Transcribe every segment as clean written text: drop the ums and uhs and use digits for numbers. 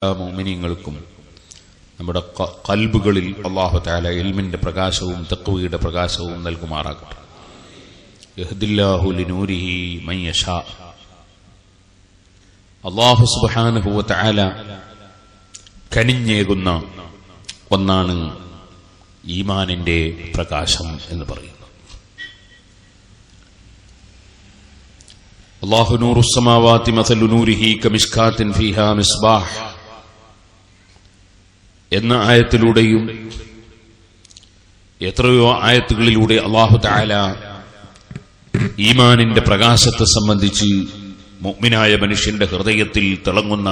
മുഅ്മിനീങ്ങൾക്കും നമ്മുടെ ഖൽബുകളിൽ അല്ലാഹു തആല ഇൽമിന്റെ പ്രകാശവും തഖ്വയുടെ പ്രകാശവും നൽകുമാറാകട്ടെ. യഹ്ദില്ലാഹു ലിനൂരിഹി മൻ യശാ. അല്ലാഹു സുബ്ഹാനഹു വ തആല കനിഞ്ഞേകുന്ന ഒന്നാണ് ഈമാനിന്റെ പ്രകാശം എന്ന് പറയുന്നത്. അല്ലാഹു നൂറുസ് സമാവാതി മസലു നൂരിഹി കമിഷ്കാത്തിൻ ഫീഹാ മിസ്ബാഹ് എന്ന ആയത്തിലൂടെയും എത്രയോ ആയത്തുകളിലൂടെ അല്ലാഹു തആല ഈമാനിന്റെ പ്രകാശത്തെ സംബന്ധിച്ച് മുഅ്മിനായ മനുഷ്യന്റെ ഹൃദയത്തിൽ തിളങ്ങുന്ന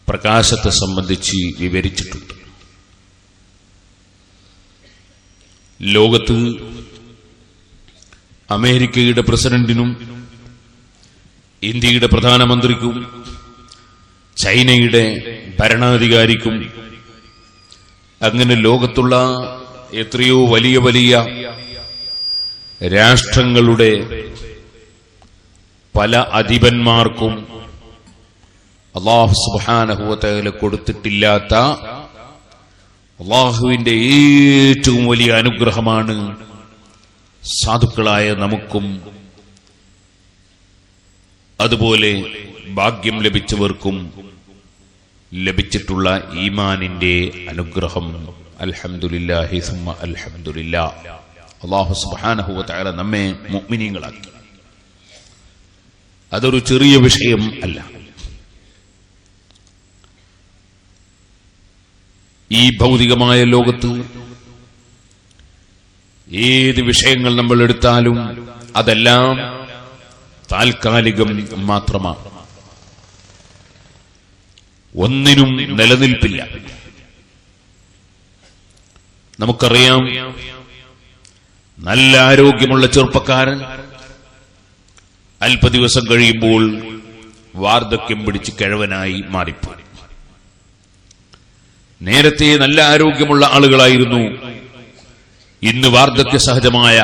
പ്രകാശത്തെ സംബന്ധിച്ച് വിവരിച്ചിട്ടുണ്ട്. ലോകത്ത് അമേരിക്കയുടെ പ്രസിഡന്റിനും ഇന്ത്യയുടെ പ്രധാനമന്ത്രിക്കും ചൈനയുടെ ഭരണാധികാരിക്കും അങ്ങനെ ലോകത്തുള്ള എത്രയോ വലിയ വലിയ രാഷ്ട്രങ്ങളുടെ പല അധിപന്മാർക്കും അല്ലാഹു സുബ്ഹാനഹു വ തആല കൊടുത്തിട്ടില്ലാത്ത അല്ലാഹുവിന്റെ ഏറ്റവും വലിയ അനുഗ്രഹമാണ് സാധുക്കളായ നമുക്കും അതുപോലെ ഭാഗ്യം ലഭിച്ചവർക്കും ലഭിച്ചിട്ടുള്ള ഈമാനിന്റെ അനുഗ്രഹം. അൽഹംദുലില്ലാഹി സുമ്മ അൽഹംദുലില്ലാഹ്. അല്ലാഹു സുബ്ഹാനഹു വ തആല നമ്മെ മുഅ്മിനീങ്ങളാക്കി. അതൊരു ചെറിയ വിഷയം അല്ല. ഈ ഭൗതികമായ ലോകത്ത് ഏത് വിഷയങ്ങൾ നമ്മൾ എടുത്താലും അതെല്ലാം താൽക്കാലികം മാത്രമാണ്. ഒന്നിനും നിലനിൽപ്പില്ല. നമുക്കറിയാം, നല്ല ആരോഗ്യമുള്ള ചെറുപ്പക്കാരൻ അല്പ ദിവസം കഴിയുമ്പോൾ വാർദ്ധക്യം പിടിച്ച് കിഴവനായി മാറിപ്പോയി. നേരത്തെ നല്ല ആരോഗ്യമുള്ള ആളുകളായിരുന്നു. ഇന്ന് വാർദ്ധക്യ സഹജമായ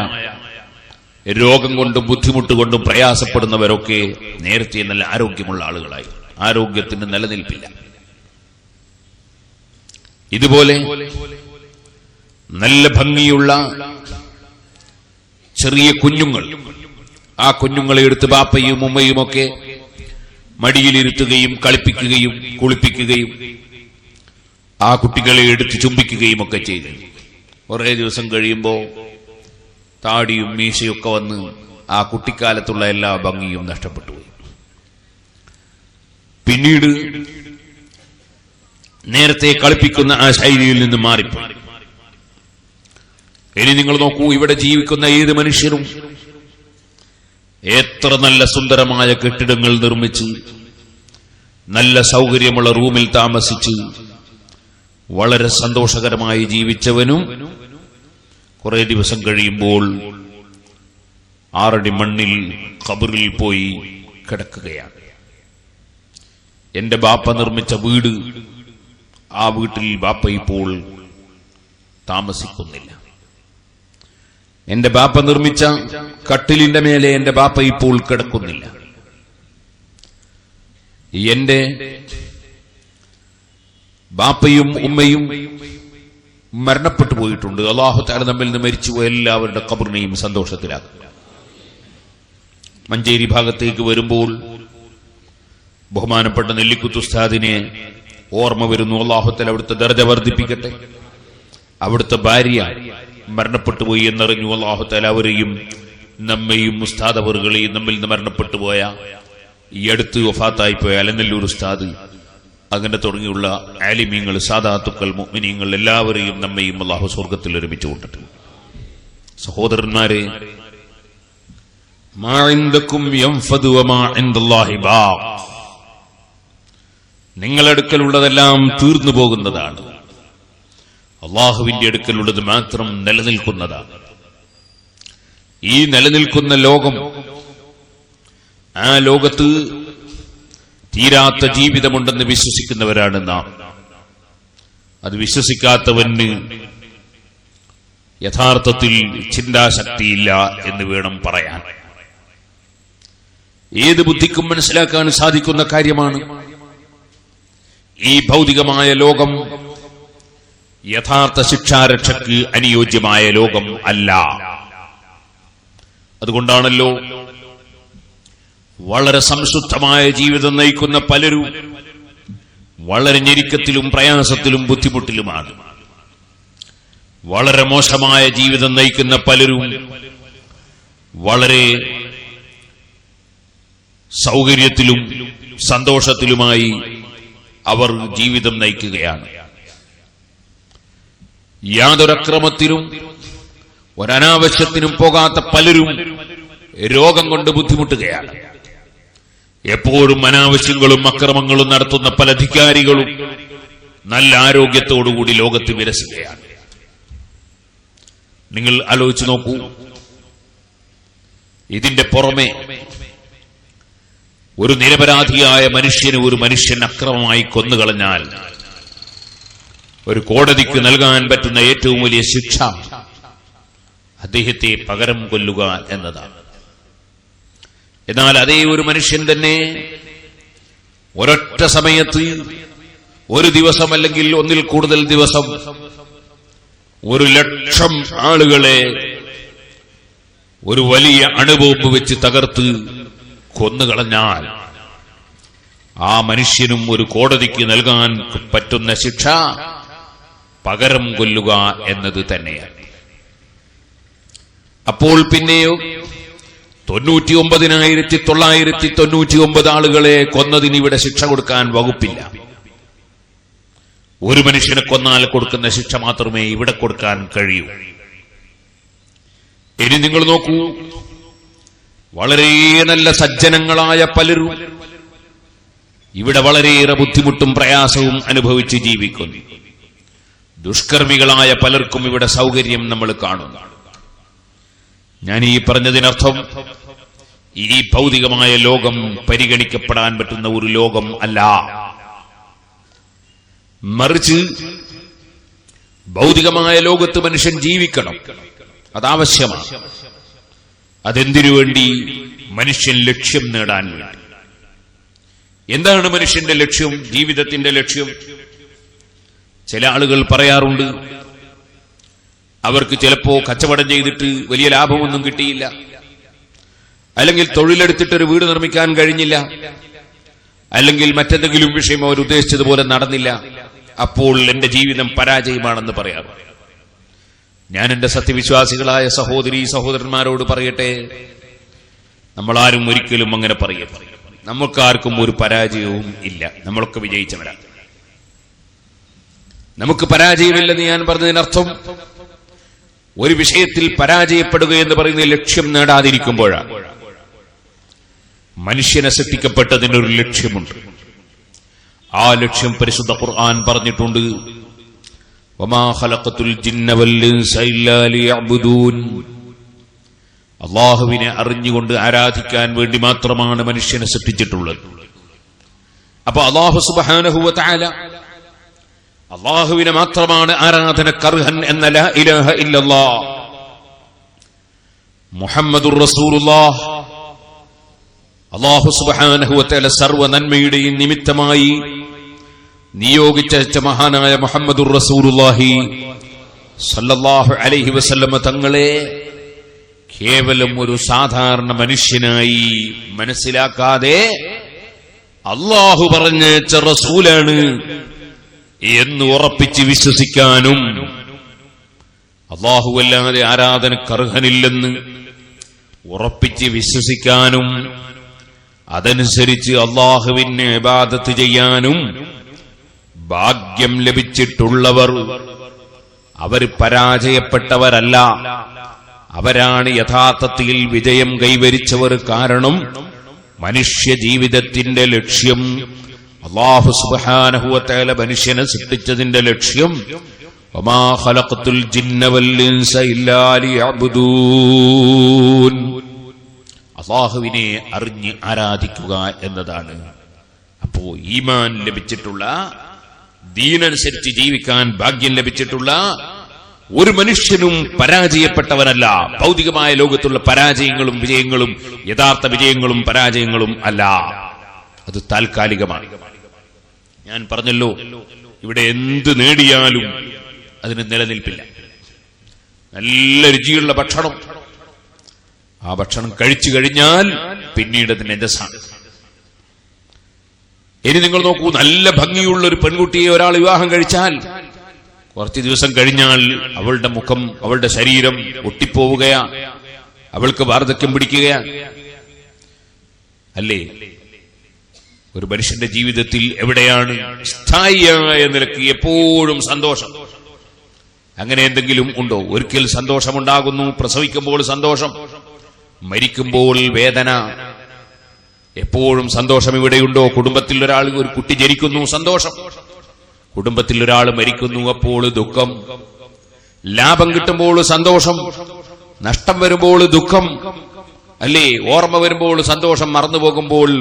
രോഗം കൊണ്ടും ബുദ്ധിമുട്ട് കൊണ്ടും പ്രയാസപ്പെടുന്നവരൊക്കെ നേരത്തെ നല്ല ആരോഗ്യമുള്ള ആളുകളായി. ആരോഗ്യത്തിന് നിലനിൽപ്പില്ല. ഇതുപോലെ നല്ല ഭംഗിയുള്ള ചെറിയ കുഞ്ഞുങ്ങൾ, ആ കുഞ്ഞുങ്ങളെ എടുത്ത് ബാപ്പയും ഉമ്മയുമൊക്കെ മടിയിലിരുത്തുകയും കളിപ്പിക്കുകയും കുളിപ്പിക്കുകയും ആ കുട്ടികളെ എടുത്ത് ചുംബിക്കുകയും ഒക്കെ ചെയ്തു. കുറേ ദിവസം കഴിയുമ്പോൾ താടിയും മീശയൊക്കെ വന്ന് ആ കുട്ടിക്കാലത്തുള്ള എല്ലാ ഭംഗിയും നഷ്ടപ്പെട്ടു പോയി. പിന്നീട് നേരത്തെ കളിപ്പിക്കുന്ന ആ ശൈലിയിൽ നിന്ന് മാറിപ്പോയി. ഇനി നിങ്ങൾ നോക്കൂ, ഇവിടെ ജീവിക്കുന്ന ഏത് മനുഷ്യരും എത്ര നല്ല സുന്ദരമായ കെട്ടിടങ്ങൾ നിർമ്മിച്ച് നല്ല സൗകര്യമുള്ള റൂമിൽ താമസിച്ച് വളരെ സന്തോഷകരമായി ജീവിച്ചവനും കുറെ ദിവസം കഴിയുമ്പോൾ 6 അടി മണ്ണിൽ ഖബറിൽ പോയി കിടക്കുകയാണ്. എന്റെ ബാപ്പ നിർമ്മിച്ച വീട്, ആ വീട്ടിൽ ബാപ്പ ഇപ്പോൾ താമസിക്കുന്നില്ല. എന്റെ ബാപ്പ നിർമ്മിച്ച കട്ടിലിന്റെ മേലെ എന്റെ ബാപ്പ ഇപ്പോൾ കിടക്കുന്നില്ല. എന്റെ ബാപ്പയും ഉമ്മയും മരണപ്പെട്ടു പോയിട്ടുണ്ട്. അല്ലാഹു തആല നമ്മിൽ നിന്ന് മരിച്ചുപോയ എല്ലാവരുടെ ഖബറിനെയും സന്തോഷത്തിലാക്കും. മഞ്ചേരി ഭാഗത്തേക്ക് വരുമ്പോൾ ബഹുമാനപ്പെട്ട നെല്ലിക്കുത്ത് ഉസ്താദിനെ ഓർമ്മ വരുന്നു. അല്ലാഹു തആല അവിടുത്തെ ദർജ വർദ്ധിപ്പിക്കട്ടെ. അവിടുത്തെ ഭാര്യ മരണപ്പെട്ടു പോയി എന്നറിഞ്ഞു. അല്ലാഹു തആല അവരെയും നമ്മയും ഉസ്താദ് അവറുകളെയും നമ്മിൽ നിന്ന് മരണപ്പെട്ടു പോയ ഈ അടുത്ത് വഫാത്തായി പോയ അലനല്ലൂർ ഉസ്താദ് അങ്ങനെ തുടങ്ങിയുള്ള ആലിമീങ്ങൾ, സാദാത്തുക്കൾ, മുഅ്മിനീങ്ങൾ എല്ലാവരെയും നമ്മയും അല്ലാഹു സ്വർഗ്ഗത്തിൽ ഒരുമിച്ച് കൊണ്ടിട്ട്. സഹോദരന്മാരെ, മാ ഇൻദകും യൻഫദു വമാ ഇൻദല്ലാഹി ബാഖ്. നിങ്ങളുടെ അടുക്കലുള്ളതെല്ലാം തീർന്നു പോകുന്നതാണ്. അല്ലാഹുവിന്റെ അടുക്കലുള്ളത് മാത്രം നിലനിൽക്കുന്നതാണ്. ഈ നിലനിൽക്കുന്ന ലോകം, ആ ലോകത്ത് തീരാത്ത ജീവിതമുണ്ടെന്ന് വിശ്വസിക്കുന്നവരാണ് നാം. അത് വിശ്വസിക്കാത്തവന് യഥാർത്ഥത്തിൽ ചിന്താശക്തിയില്ല എന്ന് വേണം പറയാൻ. ഏത് ബുദ്ധിക്കും മനസ്സിലാക്കാൻ സാധിക്കുന്ന കാര്യമാണ്. ഈ ഭൗതികമായ ലോകം യഥാർത്ഥ ശിക്ഷാരക്ഷയ്ക്ക് അനുയോജ്യമായ ലോകം അല്ല. അതുകൊണ്ടാണല്ലോ വളരെ സംശുദ്ധമായ ജീവിതം നയിക്കുന്ന പലരും വളരെ ഞെരുക്കത്തിലും പ്രയാസത്തിലും ബുദ്ധിമുട്ടിലുമാണ്. വളരെ മോശമായ ജീവിതം നയിക്കുന്ന പലരും വളരെ സൗകര്യത്തിലും സന്തോഷത്തിലുമായി അവർ ജീവിതം നയിക്കുകയാണ്. യാതൊരക്രമത്തിനും ഒരനാവശ്യത്തിനും പോകാത്ത പലരും രോഗം കൊണ്ട് ബുദ്ധിമുട്ടുകയാണ്. എപ്പോഴും അനാവശ്യങ്ങളും അക്രമങ്ങളും നടത്തുന്ന പല അധികാരികളും നല്ല ആരോഗ്യത്തോടുകൂടി ലോകത്ത് വിരസുകയാണ്. നിങ്ങൾ ആലോചിച്ചു നോക്കൂ. ഇതിന്റെ പുറമെ ഒരു നിരപരാധിയായ മനുഷ്യന് ഒരു മനുഷ്യൻ അക്രമമായി കൊന്നുകളഞ്ഞാൽ ഒരു കോടതിക്ക് നൽകാൻ പറ്റുന്ന ഏറ്റവും വലിയ ശിക്ഷ അദ്ദേഹത്തെ പകരം കൊല്ലുക എന്നതാണ്. എന്നാൽ അതേ ഒരു മനുഷ്യൻ തന്നെ ഒരൊറ്റ സമയത്ത് ഒരു ദിവസം അല്ലെങ്കിൽ ഒന്നിൽ കൂടുതൽ ദിവസം 1,00,000 ആളുകളെ ഒരു വലിയ അണുബോംബ് വെച്ച് തകർത്ത് കൊന്നുകളഞ്ഞാൽ ആ മനുഷ്യനും ഒരു കോടതിക്ക് നൽകാൻ പറ്റുന്ന ശിക്ഷ പകരം കൊല്ലുക എന്നത് തന്നെയാണ്. അപ്പോൾ പിന്നെയോ 99,999 ആളുകളെ കൊന്നതിന് ഇവിടെ ശിക്ഷ കൊടുക്കാൻ വകുപ്പില്ല. ഒരു മനുഷ്യനെ കൊന്നാൽ കൊടുക്കുന്ന ശിക്ഷ മാത്രമേ ഇവിടെ കൊടുക്കാൻ കഴിയൂ. ഇനി നിങ്ങൾ നോക്കൂ, വളരെ നല്ല സജ്ജനങ്ങളായ പലരും ഇവിടെ വളരെയേറെ ബുദ്ധിമുട്ടും പ്രയാസവും അനുഭവിച്ച് ജീവിക്കുന്നു. ദുഷ്കർമ്മികളായ പലർക്കും ഇവിടെ സൗകര്യം നമ്മൾ കാണുന്നു. ഞാൻ ഈ പറഞ്ഞതിനർത്ഥം ഈ ഭൗതികമായ ലോകം പരിഗണിക്കപ്പെടാൻ പറ്റുന്ന ഒരു ലോകം അല്ല. മറിച്ച് ഭൗതികമായ ലോകത്ത് മനുഷ്യൻ ജീവിക്കണം, അതാവശ്യമാണ്. അതെന്തിനു വേണ്ടി? മനുഷ്യൻ ലക്ഷ്യം നേടാൻ വേണ്ടി. എന്താണ് മനുഷ്യന്റെ ലക്ഷ്യം, ജീവിതത്തിന്റെ ലക്ഷ്യം? ചില ആളുകൾ പറയാറുണ്ട്, അവർക്ക് ചിലപ്പോ കച്ചവടം ചെയ്തിട്ട് വലിയ ലാഭമൊന്നും കിട്ടിയില്ല, അല്ലെങ്കിൽ തൊഴിലെടുത്തിട്ടൊരു വീട് നിർമ്മിക്കാൻ കഴിഞ്ഞില്ല, അല്ലെങ്കിൽ മറ്റെന്തെങ്കിലും വിഷയം അവർ ഉദ്ദേശിച്ചതുപോലെ നടന്നില്ല, അപ്പോൾ എന്റെ ജീവിതം പരാജയമാണെന്ന് പറയാറ്. ഞാൻ എന്റെ സത്യവിശ്വാസികളായ സഹോദരീ സഹോദരന്മാരോട് പറയട്ടെ, നമ്മളാരും ഒരിക്കലും അങ്ങനെ പറയരുത്. നമുക്കാർക്കും ഒരു പരാജയവും ഇല്ല, നമ്മളൊക്കെ വിജയിച്ചവരാണ്. നമുക്ക് പരാജയമില്ലെന്ന് ഞാൻ പറഞ്ഞതിനർത്ഥം ഒരു വിഷയത്തിൽ പരാജയപ്പെടുക എന്ന് പറയുന്ന ലക്ഷ്യം നേടാതിരിക്കുമ്പോഴാണ്. മനുഷ്യനെ സൃഷ്ടിക്കപ്പെട്ടതിനൊരു ലക്ഷ്യമുണ്ട്. ആ ലക്ഷ്യം പരിശുദ്ധ ഖുർആൻ പറഞ്ഞിട്ടുണ്ട്, വമാ ഖലഖതുൽ ജിന്ന വൽ ഇൻസ ഇല്ലാ ലിയഅ്ബുദൂൻ. അല്ലാഹുവിനെ അറിഞ്ഞുകൊണ്ട് ആരാധിക്കാൻ വേണ്ടി മാത്രമാണ് മനുഷ്യനെ സൃഷ്ടിച്ചിട്ടുള്ളത്. അപ്പോൾ അല്ലാഹു സുബ്ഹാനഹു വ തആല അല്ലാഹുവിനെ മാത്രമാണ് ആരാധനക്കർഹൻ എന്ന ലാ ഇലാഹ ഇല്ലല്ലാഹ് മുഹമ്മദുർ റസൂലുള്ളാഹ് അല്ലാഹു സുബ്ഹാനഹു വ തആല സർവ്വ നന്മയുടെയും നിമിത്തമായി നിയോഗിച്ച മഹാനായ മുഹമ്മദുർ റസൂലുള്ളാഹി സല്ലല്ലാഹു അലൈഹി വസല്ലം തങ്ങളെ കേവലം ഒരു സാധാരണ മനുഷ്യനായി മനസ്സിലാക്കാതെ അല്ലാഹു പറഞ്ഞയച്ച റസൂലാണ് എന്ന് ഉറപ്പിച്ച് വിശ്വസിക്കാനും അല്ലാഹുവല്ലാതെ ആരാധനക്കർഹനില്ലെന്ന് ഉറപ്പിച്ച് വിശ്വസിക്കാനും അതനുസരിച്ച് അല്ലാഹുവിനെ ഇബാദത്ത് ചെയ്യാനും ഭാഗ്യം ലഭിച്ചിട്ടുള്ളവർ അവർ പരാജയപ്പെട്ടവരല്ല, അവരാണ് യഥാർത്ഥത്തിൽ വിജയം കൈവരിച്ചവർ. കാരണം മനുഷ്യ ജീവിതത്തിന്റെ ലക്ഷ്യം, അല്ലാഹു സുബ്ഹാനഹു വ തആല മനുഷ്യനെ സൃഷ്ടിച്ചതിന്റെ ലക്ഷ്യം വമാ ഖലഖതുൽ ജിന്ന വൽ ഇൻസ ഇല്ലാ ലിയഅ്ബുദൂൻ, അല്ലാഹുവിനെ അറിഞ്ഞ് ആരാധിക്കുക എന്നതാണ്. അപ്പോ ഈമാൻ ലഭിച്ചിട്ടുള്ള, ദീനനുസരിച്ച് ജീവിക്കാൻ ഭാഗ്യം ലഭിച്ചിട്ടുള്ള ഒരു മനുഷ്യനും പരാജയപ്പെട്ടവനല്ല. ഭൗതികമായ ലോകത്തുള്ള പരാജയങ്ങളും വിജയങ്ങളും യഥാർത്ഥ വിജയങ്ങളും പരാജയങ്ങളും അല്ല, അത് താൽക്കാലികമാണ്. ഞാൻ പറഞ്ഞല്ലോ, ഇവിടെ എന്ത് നേടിയാലും അതിന് നിലനിൽപ്പില്ല. നല്ല രുചിയുള്ള ഭക്ഷണം, ആ ഭക്ഷണം കഴിച്ചു കഴിഞ്ഞാൽ പിന്നീട് അത് നജസാണ്. ഇനി നിങ്ങൾ നോക്കൂ, നല്ല ഭംഗിയുള്ള ഒരു പെൺകുട്ടിയെ ഒരാൾ വിവാഹം കഴിച്ചാൽ കുറച്ച് ദിവസം കഴിഞ്ഞാൽ അവളുടെ മുഖം, അവളുടെ ശരീരം ഒട്ടിപ്പോവുകയാണ്, അവൾക്ക് വാർദ്ധക്യം പിടിക്കുകയാണ്. അല്ലേ? ഒരു മനുഷ്യന്റെ ജീവിതത്തിൽ എവിടെയാണ് സ്ഥായിയായ നിലയ്ക്ക് എപ്പോഴും സന്തോഷം? അങ്ങനെ എന്തെങ്കിലും ഉണ്ടോ? ഒരിക്കൽ സന്തോഷമുണ്ടാകുന്നു, പ്രസവിക്കുമ്പോൾ സന്തോഷം, മരിക്കുമ്പോൾ വേദന. എപ്പോഴും സന്തോഷം ഇവിടെയുണ്ടോ? കുടുംബത്തിൽ ഒരാൾ, ഒരു കുട്ടി ജനിക്കുന്നു, സന്തോഷം. കുടുംബത്തിൽ ഒരാൾ മരിക്കുന്നു, അപ്പോൾ ദുഃഖം. ലാഭം കിട്ടുമ്പോൾ സന്തോഷം, നഷ്ടം വരുമ്പോൾ ദുഃഖം. അല്ലേ? ഓർമ്മ വരുമ്പോൾ സന്തോഷം, മറന്നു പോകുമ്പോൾ,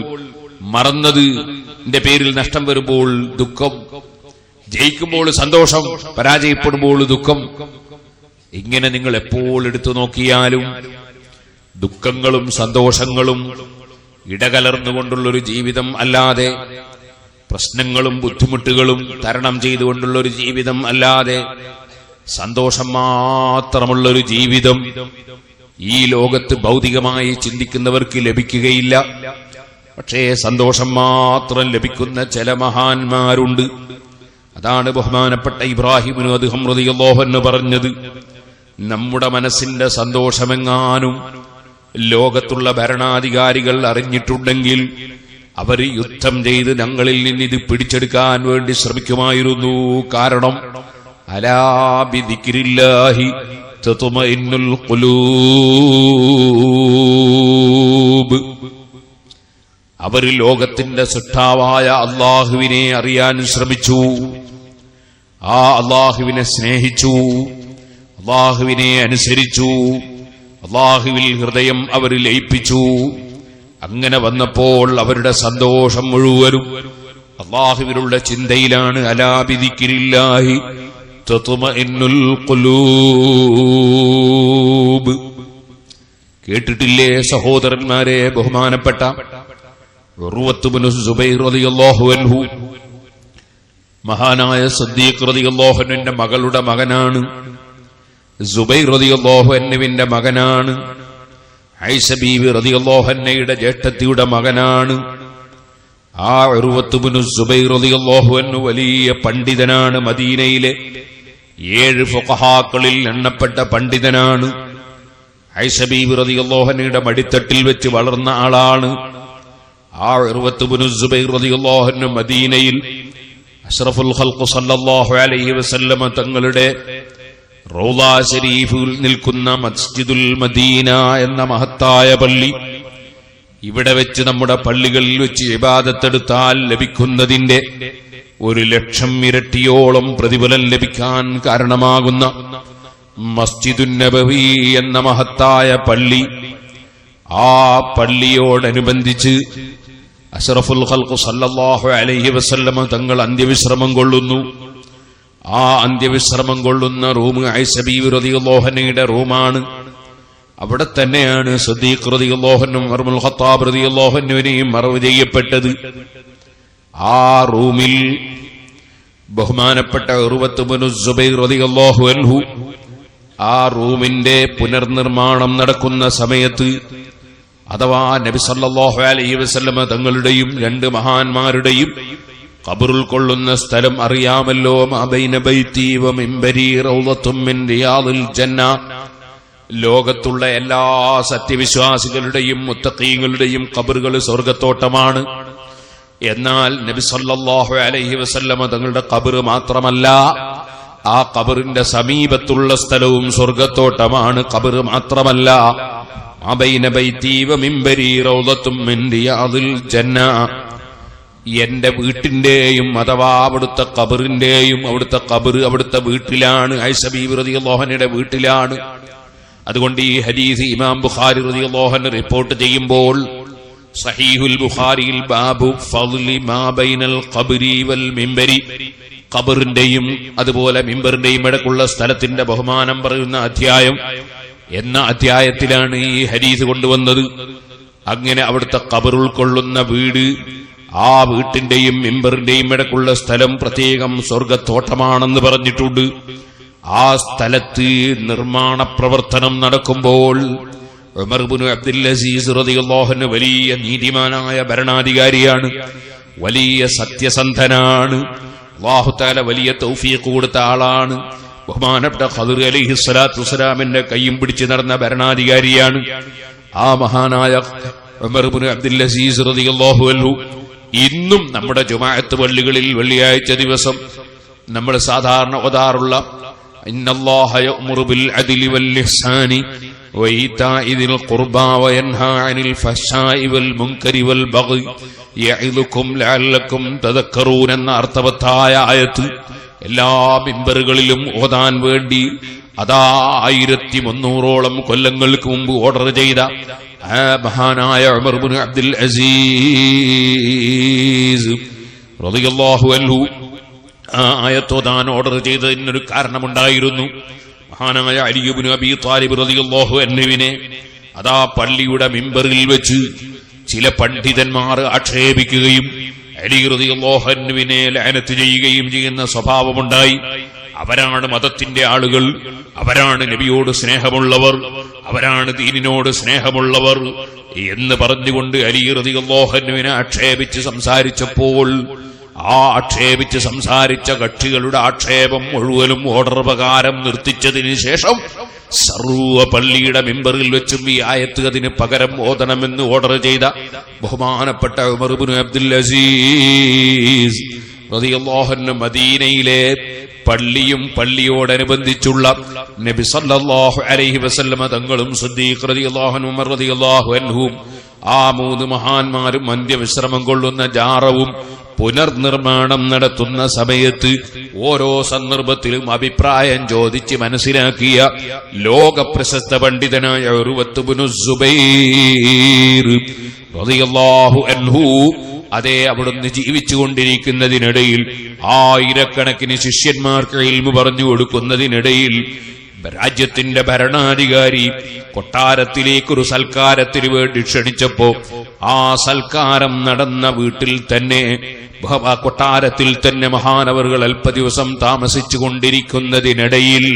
മറന്നതിന്റെ പേരിൽ നഷ്ടം വരുമ്പോൾ ദുഃഖം. ജയിക്കുമ്പോൾ സന്തോഷം, പരാജയപ്പെടുമ്പോൾ ദുഃഖം. ഇങ്ങനെ നിങ്ങൾ എപ്പോൾ എടുത്തു നോക്കിയാലും ദുഃഖങ്ങളും സന്തോഷങ്ങളും ഇടകലർന്നുകൊണ്ടുള്ളൊരു ജീവിതം അല്ലാതെ, പ്രശ്നങ്ങളും ബുദ്ധിമുട്ടുകളും തരണം ചെയ്തുകൊണ്ടുള്ളൊരു ജീവിതം അല്ലാതെ സന്തോഷം മാത്രമുള്ളൊരു ജീവിതം ഈ ലോകത്ത് ഭൗതികമായി ചിന്തിക്കുന്നവർക്ക് ലഭിക്കുകയില്ല. പക്ഷേ സന്തോഷം മാത്രം ലഭിക്കുന്ന ചില മഹാന്മാരുണ്ട്. അതാണ് ബഹുമാനപ്പെട്ട ഇബ്രാഹിമിനു അദ്ഹം റളിയല്ലാഹു അൻഹു പറഞ്ഞത്, നമ്മുടെ മനസ്സിന്റെ സന്തോഷമെങ്ങാനും ലോകത്തുള്ള ഭരണാധികാരികൾ അറിഞ്ഞിട്ടുണ്ടെങ്കിൽ അവർ യുദ്ധം ചെയ്ത് ഞങ്ങളിൽ നിന്ന് ഇത് പിടിച്ചെടുക്കാൻ വേണ്ടി ശ്രമിക്കുമായിരുന്നു. കാരണം അലാ ബിദിക്രില്ലാഹി തത്മഇന്നുൽ ഖുലൂബ്. അവർ ലോകത്തിന്റെ സൃഷ്ടാവായ അള്ളാഹുവിനെ അറിയാൻ ശ്രമിച്ചു, ആ അള്ളാഹുവിനെ സ്നേഹിച്ചു, അള്ളാഹുവിനെ അനുസരിച്ചു, അള്ളാഹുവിൽ ഹൃദയം അവർ ലയിപ്പിച്ചു. അങ്ങനെ വന്നപ്പോൾ അവരുടെ സന്തോഷം മുഴുവനും അള്ളാഹുവിലുള്ള ചിന്തയിലാണ്. അലാ ബിദിക്രില്ലാഹി തത്മഇന്നുൽ ഖുലൂബ്. കേട്ടിട്ടില്ലേ സഹോദരന്മാരെ? ബഹുമാനപ്പെട്ട ഉർവത്ത് ഇബ്നു സുബൈർ റളിയല്ലാഹു അൻഹു, മഹാനായ സിദ്ദീഖ് റളിയല്ലാഹു അൻഹുവിന്റെ മകളുടെ മകനാണ്. സുബൈർ റളിയല്ലാഹു അൻഹുവിന്റെ മകനാണ്. ആയിഷ ബീവി റളിയല്ലാഹു അൻഹയുടെ ജ്യേഷ്ഠത്തിയുടെ മകനാണ്. ആ ഉർവത്ത് ഇബ്നു സുബൈർ റളിയല്ലാഹു അൻഹു വലിയ പണ്ഡിതനാണ്. മദീനയിലെ 7 ഫുഖഹാക്കളിൽ എണ്ണപ്പെട്ട പണ്ഡിതനാണ്. ആയിഷ ബീവി റളിയല്ലാഹു അൻഹയുടെ മടിത്തട്ടിൽ വെച്ച് വളർന്ന ആളാണ്. ആ ഉർവത്ത് ഇബ്നു സുബൈർ റളിയല്ലാഹു അൻഹു മദീനയിൽ അഷ്റഫുൽ ഖൽഖ് സല്ലല്ലാഹു അലൈഹി വസല്ലമ തങ്ങളുടെ റൗളാ ശരീഫിൽ നിൽക്കുന്ന മസ്ജിദുൽ മദീന എന്ന മഹത്തായ പള്ളി, ഇവിടെ വെച്ച് നമ്മുടെ പള്ളികളിൽ വെച്ച് ഇബാദത്തെടുത്താൽ ലഭിക്കുന്നതിന്റെ 1,00,000 ഇരട്ടിയോളം പ്രതിഫലം ലഭിക്കാൻ കാരണമാകുന്ന മസ്ജിദുൻ നബവി എന്ന മഹത്തായ പള്ളി, ആ പള്ളിയോടനുബന്ധിച്ച് അഷ്റഫുൽ ഖൽഖ് സല്ലല്ലാഹു അലൈഹി വസല്ലമ തങ്ങൾ അന്ത്യവിശ്രമം കൊള്ളുന്നു. ആ അന്ത്യവിശ്രമം കൊള്ളുന്ന റൂം ആയിഷ ബീവി റളിയല്ലാഹു അൻഹയുടെ റൂമാണ്. അവിടെ തന്നെയാണ് സിദ്ദീഖ് റളിയല്ലാഹു അൻഹു, ഉമർ ഇബ്നുൽ ഖത്താബ് റളിയല്ലാഹു അൻഹുവിനെയും മറവ് ചെയ്യപ്പെട്ടത്. ആ റൂമിൽ ബഹുമാനപ്പെട്ട ഉർവത്ത് ഇബ്നു സുബൈർ റളിയല്ലാഹു അൻഹു ആ റൂമിന്റെ പുനർനിർമ്മാണം നടക്കുന്ന സമയത്ത്, അഥവാ നബി സല്ലല്ലാഹു അലൈഹി വസല്ലമ തങ്ങളുടെയും 2 മഹാന്മാരുടെയും ഖബറുൽ കൊള്ളുന്ന സ്ഥലം അറിയാമല്ലോ. മാബൈന ബൈതി വ മിംബരി റൗളത്തും മിൻ റിയാദിൽ ജന്ന. ലോകത്തുള്ള എല്ലാ സത്യവിശ്വാസികളുടെയും മുത്തഖീങ്ങളുടെയും ഖബറുകൾ സ്വർഗ്ഗത്തോട്ടമാണ്. എന്നാൽ നബി സല്ലല്ലാഹു അലൈഹി വസല്ലമ തങ്ങളുടെ ഖബർ മാത്രമല്ല, ആ ഖബറിന്റെ സമീപത്തുള്ള സ്ഥലവും സ്വർഗ്ഗത്തോട്ടമാണ്. ഖബർ മാത്രമല്ല, മാബൈന ബൈതി വ മിംബരി റൗളത്തും മിൻ റിയാദിൽ ജന്ന. എന്റെ വീട്ടിന്റെയും അഥവാ അവിടുത്തെ ഖബറിന്റെയും, അവിടുത്തെ ഖബർ അവിടുത്തെ വീട്ടിലാണ്, ആയിഷ ബീവി റളിയല്ലാഹു അൻഹയുടെ വീട്ടിലാണ്. അതുകൊണ്ട് ഈ ഹദീസ് ഇമാം ബുഖാരി റളിയല്ലാഹു അൻഹു റിപ്പോർട്ട് ചെയ്യുമ്പോൾ സഹീഹുൽ ബുഖാരിയിൽ ബാബു ഫദ്ലി മാ ബൈനൽ ഖബ്രി വൽ മിംബരി, ഖബറിന്റെയും അതുപോലെ മിംബറിന്റെയും ഇടയ്ക്കുള്ള സ്ഥലത്തിന്റെ ബഹുമാനം പറയുന്ന അധ്യായം എന്ന അധ്യായത്തിലാണ് ഈ ഹദീസ് കൊണ്ടുവന്നത്. അങ്ങനെ അവിടുത്തെ ഖബർ ഉൾക്കൊള്ളുന്ന വീട് ആ വീട്ടിന്റെയും മിമ്പറിന്റെയും ഇടക്കുള്ള സ്ഥലം പ്രത്യേകം സ്വർഗത്തോട്ടമാണെന്ന് പറഞ്ഞിട്ടുണ്ട്. ആ സ്ഥലത്ത് നിർമ്മാണ പ്രവർത്തനം നടക്കുമ്പോൾ ഉമർ ഇബ്നു അബ്ദുൽ അസീസ് റളിയല്ലാഹു അൻഹു വലിയ നീതിമാനായ ഭരണാധികാരിയാണ്, വലിയ സത്യസന്ധനാണ്, അല്ലാഹു തആല വലിയ തൗഫീഖ് കൊടുത്ത ആളാണ്. ബഹുമാനപ്പെട്ട ഖദർ അലൈഹിസ്സലാത്തു വസ്സലാമിന്റെ കയ്യും പിടിച്ച് നടന്ന ഭരണാധികാരിയാണ്. ആ മഹാനായ ഉമർ ഇബ്നു അബ്ദുൽ അസീസ് റളിയല്ലാഹു അൻഹു ഇന്നും നമ്മുടെ ജുമാഅത്ത് പള്ളികളിൽ വെള്ളിയാഴ്ച ദിവസം നമ്മൾ സാധാരണ ഓതാറുള്ള ഇന്നല്ലാഹ യഅ്മുറു ബിൽ അദ്ലി വൽ ഇഹ്സാനി വഇതാഇ ദിൽ ഖുർബാ വയൻഹാ അനിൽ ഫഹ്ശാഇ വൽ മുൻകരി വൽ ബഗ്യി യഇദുകും ലഅല്ലകും തദക്കറൂൻ എന്ന അർത്ഥവത്തായ ആയത്ത് എല്ലാ മിമ്പറുകളിലും ഓതാൻ വേണ്ടി അതാ 1300ഓളം കൊല്ലങ്ങൾക്ക് മുമ്പ് ഓർഡർ ചെയ്ത ആ മഹാനായ ഉമർ ഇബ്നു അബ്ദുൽ അസീസ് റളിയല്ലാഹു അൻഹു ആ ആയത്ത് ഓതാൻ ഓർഡർ ചെയ്തതിനൊരു കാരണമുണ്ടായിരുന്നു. മഹാനായ അലി ഇബ്നു അബീ ത്വാലിബ് റളിയല്ലാഹു അൻഹുവിനെ അതാ പള്ളിയുടെ മിമ്പറിൽ വെച്ച് ചില പണ്ഡിതന്മാർ ആക്ഷേപിക്കുകയും അലി റളിയല്ലാഹു അൻഹുവിനെ ലഅനത്ത് ചെയ്യുകയും ചെയ്യുന്ന സ്വഭാവമുണ്ടായി. അവരാണ് മതത്തിന്റെ ആളുകൾ, അവരാണ് നബിയോട് സ്നേഹമുള്ളവർ, അവരാണ് ദീനിനോട് സ്നേഹമുള്ളവർ എന്ന് പറഞ്ഞുകൊണ്ട് അലി റളിയല്ലാഹു അൻഹുവിനെ ആക്ഷേപിച്ച് സംസാരിച്ചപ്പോൾ ആ ആക്ഷേപിച്ച് സംസാരിച്ച കക്ഷികളുടെ ആക്ഷേപം മുഴുവനും ഓർഡർ പ്രകാരം നിർത്തിച്ചതിന് ശേഷം സർവ പള്ളിയുടെ മിമ്പറിൽ വെച്ചും ഈ ആയത്ത് അതിന് പകരം ഓതണമെന്ന് ഓർഡർ ചെയ്ത ബഹുമാനപ്പെട്ട ഉമർ ഇബ്നു അബ്ദുൽ അസീസ് റളിയല്ലാഹു അൻഹു മദീനയിലെ പള്ളിയും പള്ളിയോടനുബന്ധിച്ചുള്ള നബി സല്ലല്ലാഹു അലൈഹി വസല്ലമ തങ്ങളും സിദ്ദീഖ് റളിയല്ലാഹു അൻഹു ഉമർ റളിയല്ലാഹു അൻഹും ആ മൂന്ന് മഹാന്മാരും അന്ത്യവിശ്രമം കൊള്ളുന്ന ജാറവും പുനർനിർമ്മാണം നടത്തുന്ന സമയത്ത് ഓരോ സന്ദർഭത്തിലും അഭിപ്രായം ചോദിച്ച് മനസ്സിലാക്കിയ ലോകപ്രശസ്ത പണ്ഡിതനായ ഉർവത്ത് ഇബ്നു സുബൈർ റളിയല്ലാഹു അൻഹു അതേ അവിടുന്ന് ജീവിച്ചുകൊണ്ടിരിക്കുന്നതിനിടയിൽ ആയിരക്കണക്കിന് ശിഷ്യന്മാർക്ക് ഇൽമു പറഞ്ഞു കൊടുക്കുന്നതിനിടയിൽ രാജ്യത്തിന്റെ ഭരണാധികാരി കൊട്ടാരത്തിലേക്കൊരു സൽക്കാരത്തിന് വേണ്ടി ക്ഷണിച്ചപ്പോ ആ സൽക്കാരം നടന്ന വീട്ടിൽ തന്നെ കൊട്ടാരത്തിൽ തന്നെ മഹാനവറുകൾ അല്പദിവസം താമസിച്ചു കൊണ്ടിരിക്കുന്നതിനിടയിൽ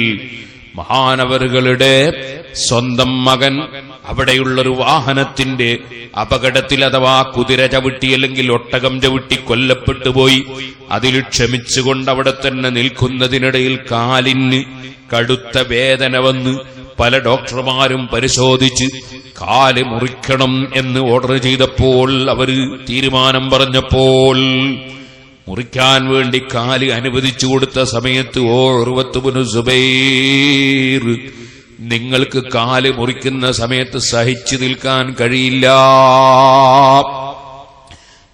മഹാനവറുകളുടെ സ്വന്തം മകൻ അവിടെയുള്ളൊരു വാഹനത്തിന്റെ അപകടത്തിൽ അഥവാ കുതിര ചവിട്ടി അല്ലെങ്കിൽ ഒട്ടകം ചവിട്ടി കൊല്ലപ്പെട്ടു പോയി. അതിൽ ക്ഷമിച്ചുകൊണ്ട് അവിടെ തന്നെ നിൽക്കുന്നതിനിടയിൽ കാലിന് കടുത്ത വേദന വന്ന് പല ഡോക്ടർമാരും പരിശോധിച്ച് കാല് മുറിക്കണം എന്ന് ഓർഡർ ചെയ്തപ്പോൾ അവര് തീരുമാനം പറഞ്ഞപ്പോൾ മുറിക്കാൻ വേണ്ടി കാല് അനുവദിച്ചു കൊടുത്ത സമയത്ത് ഓ ഉർവത്ത് ഇബ്നു സുബൈർ, നിങ്ങൾക്ക് കാല് മുറിക്കുന്ന സമയത്ത് സഹിച്ചു നിൽക്കാൻ കഴിയില്ല.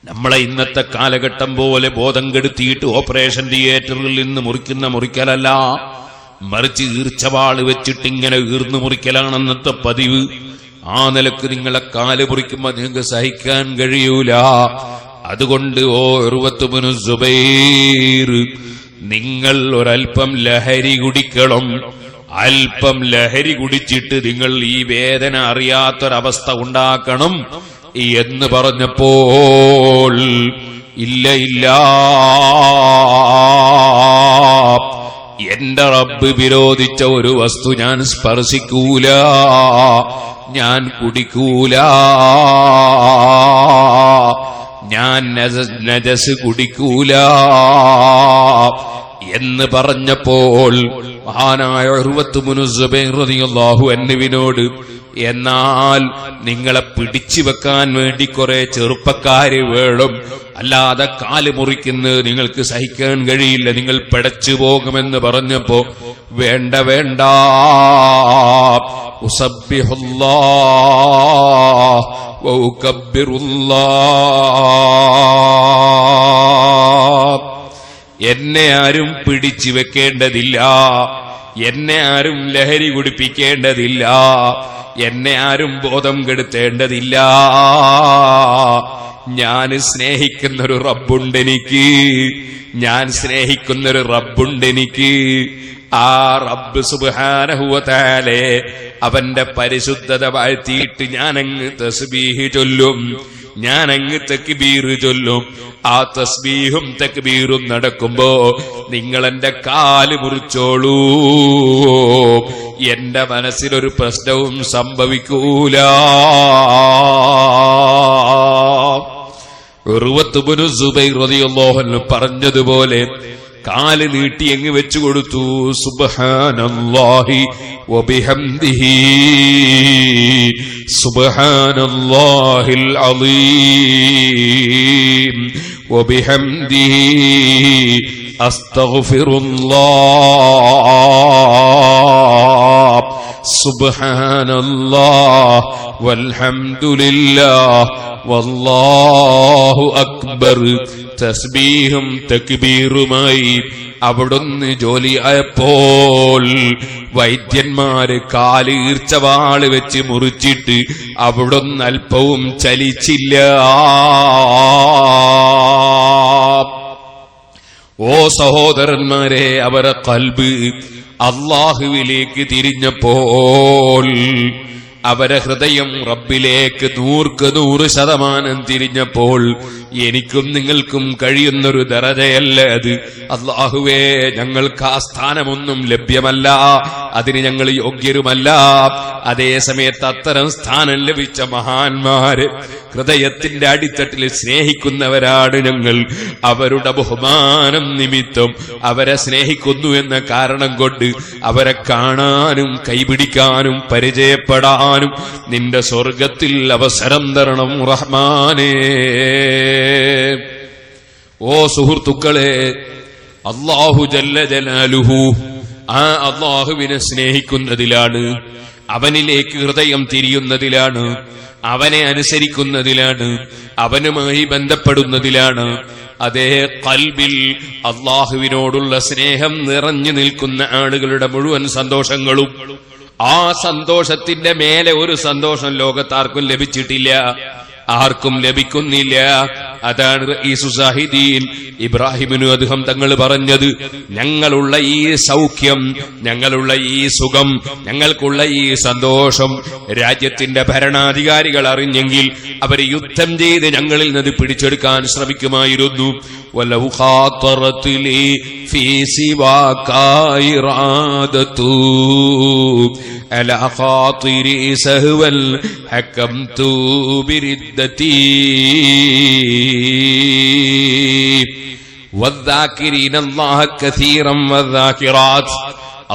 നമ്മളെ ഇന്നത്തെ കാലഘട്ടം പോലെ ബോധം കെടുത്തിയിട്ട് ഓപ്പറേഷൻ തിയേറ്ററിൽ നിന്ന് മുറിക്കുന്ന മുറിക്കലല്ല, മറിച്ച് ഈർച്ചവാള് വെച്ചിട്ട് ഇങ്ങനെ ഈർന്നു മുറിക്കലാണെന്നത്തെ പതിവ്. ആ നിലക്ക് നിങ്ങളെ കാല് മുറിക്കുമ്പോ നിങ്ങൾക്ക് സഹിക്കാൻ കഴിയൂല. അതുകൊണ്ട് ഓ ഉർവത്ത് ഇബ്നു സുബൈർ, നിങ്ങൾ ഒരൽപ്പം ലഹരി കുടിക്കണം. അല്പം ലഹരി കുടിച്ചിട്ട് നിങ്ങൾ ഈ വേദന അറിയാത്തൊരവസ്ഥ ഉണ്ടാക്കണം എന്ന് പറഞ്ഞപ്പോൾ ഇല്ല ഇല്ല, എന്റെ റബ്ബ് വിരോധിച്ച ഒരു വസ്തു ഞാൻ സ്പർശിക്കൂല, ഞാൻ കുടിക്കൂല, ഞാൻ നജസ് കുടിക്കൂല എന്ന് പറഞ്ഞപ്പോൾ മഹാനായ ഉർവത്ത് ഇബ്നു സുബൈർ റളിയല്ലാഹു അൻഹുവിനോട്, എന്നാൽ നിങ്ങളെ പിടിച്ചു വെക്കാൻ വേണ്ടി കുറെ ചെറുപ്പക്കാര് വേണം, അല്ലാതെ കാല് മുറിക്കുന്നത് നിങ്ങൾക്ക് സഹിക്കാൻ കഴിയില്ല, നിങ്ങൾ പിടച്ചു പോകുമെന്ന് പറഞ്ഞപ്പോ വേണ്ട വേണ്ട, ഉസബ്ബിഹുല്ലാഹ് വ ഉകബ്ബിറുല്ലാഹ്, എന്നെ ആരും പിടിച്ചു വെക്കേണ്ടതില്ല, എന്നെ ആരും ലഹരി കുടിപ്പിക്കേണ്ടതില്ല, എന്നെ ആരും ബോധം കെടുത്തേണ്ടതില്ല. ഞാൻ സ്നേഹിക്കുന്നൊരു റബ്ബുണ്ടെനിക്ക്, ഞാൻ സ്നേഹിക്കുന്നൊരു റബ്ബുണ്ടെനിക്ക്. ആ റബ്ബ് സുബ്ഹാനഹു വ തആല അവന്റെ പരിശുദ്ധത വാഴ്ത്തിയിട്ട് ഞാനങ്ങ് തസ്ബീഹ് ചൊല്ലും, ഞാൻ അങ്ങ് തക്ബീർ ചൊല്ലും. ആ തസ്ബീഹും തക്ബീറും നടക്കുമ്പോ നിങ്ങൾ എന്റെ കാല് മുറിച്ചോളൂ, എന്റെ മനസ്സിലൊരു പ്രശ്നവും സംഭവിക്കൂല. ഉർവത്ത് ഇബ്നു സുബൈർ റളിയല്ലാഹു അൻഹു പറഞ്ഞതുപോലെ കാല് നീട്ടി അങ്ങ് വെച്ചു കൊടുത്തു. സുബ്ഹാനല്ലാഹി വബിഹംദിഹി സുബ്ഹാനല്ലാഹിൽ അളീം വബിഹംദിഹി അസ്തഗ്ഫിറുല്ലാഹ് സുബ്ഹാനല്ലാഹ് വൽഹംദുലില്ലാഹ് വല്ലാഹു അക്ബർ. തസ്ബീഹും തക്ബീറുമായി അവിടുന്ന് ജോലിയായപ്പോൾ വൈദ്യന്മാര് കാല് ഈർച്ചവാള് വെച്ച് മുറിച്ചിട്ട് അവിടുന്ന് അല്പവും ചലിച്ചില്ല. ഓ സഹോദരന്മാരെ, അവരെ ഖൽബ് അല്ലാഹുവിലേക്ക് തിരിഞ്ഞപ്പോൾ, അവരെ ഹൃദയം റബ്ബിലേക്ക് 100% തിരിഞ്ഞപ്പോൾ എനിക്കും നിങ്ങൾക്കും കഴിയുന്നൊരു ദറജയല്ല അത്. അല്ലാഹുവേ, ഞങ്ങൾക്ക് ആ സ്ഥാനമൊന്നും ലഭ്യമല്ല, അതിന് ഞങ്ങൾ യോഗ്യരുമല്ല. അതേ സമയത്ത് അത്തരം സ്ഥാനം ലഭിച്ച മഹാന്മാര് ഹൃദയത്തിന്റെ അടിത്തട്ടിൽ സ്നേഹിക്കുന്നവരാണ് ഞങ്ങൾ. അവരുടെ ബഹുമാനം നിമിത്തം, അവരെ സ്നേഹിക്കുന്നു എന്ന കാരണം കൊണ്ട് അവരെ കാണാനും കൈപിടിക്കാനും പരിചയപ്പെടാനും നിന്റെ സ്വർഗത്തിൽ അവസരം തരണം റഹ്മാനേ. ഓ സുഹൃത്തുക്കളെ, അല്ലാഹു ജല്ല ജലാലുഹു ആ അല്ലാഹുവിനെ സ്നേഹിക്കുന്നതിലാണ്, അവനിലേക്ക് ഹൃദയം തിരിയുന്നതിലാണ്, അവനെ അനുസരിക്കുന്നതിലാണ്, അവനുമായി ബന്ധപ്പെടുന്നതിലാണ് അതേ ഖൽബിൽ അല്ലാഹുവിനോടുള്ള സ്നേഹം നിറഞ്ഞു നിൽക്കുന്ന ആളുകളുടെ മുഴുവൻ സന്തോഷങ്ങളും. ആ സന്തോഷത്തിന്റെ മേലെ ഒരു സന്തോഷം ലോകത്താർക്കും ലഭിച്ചിട്ടില്ല, ആർക്കും ലഭിക്കുന്നില്ല. അതാണ് റഈസു സാഹിദീൻ ഇബ്രാഹിമിനു അദ്ദേഹം തങ്ങൾ പറഞ്ഞത്, ഞങ്ങളുള്ള ഈ സൗഖ്യം, ഞങ്ങളുള്ള ഈ സുഖം, ഞങ്ങൾക്കുള്ള ഈ സന്തോഷം രാജ്യത്തിന്റെ ഭരണാധികാരികൾ അറിഞ്ഞെങ്കിൽ അവർ യുദ്ധം ചെയ്ത് ഞങ്ങളിൽ നിന്ന് പിടിച്ചെടുക്കാൻ ശ്രമിക്കുമായിരുന്നു. വലൗ ഖാതറത് ലീ ഫീ സിവാക ഇറാദതു അലാ ഖാതിരി സഹവൽ ഹകംതു ബിരിദ്ദതി വദ്ദാകിരീന അല്ലാഹ കസീറൻ വദ്ദാകിറാത്ത്.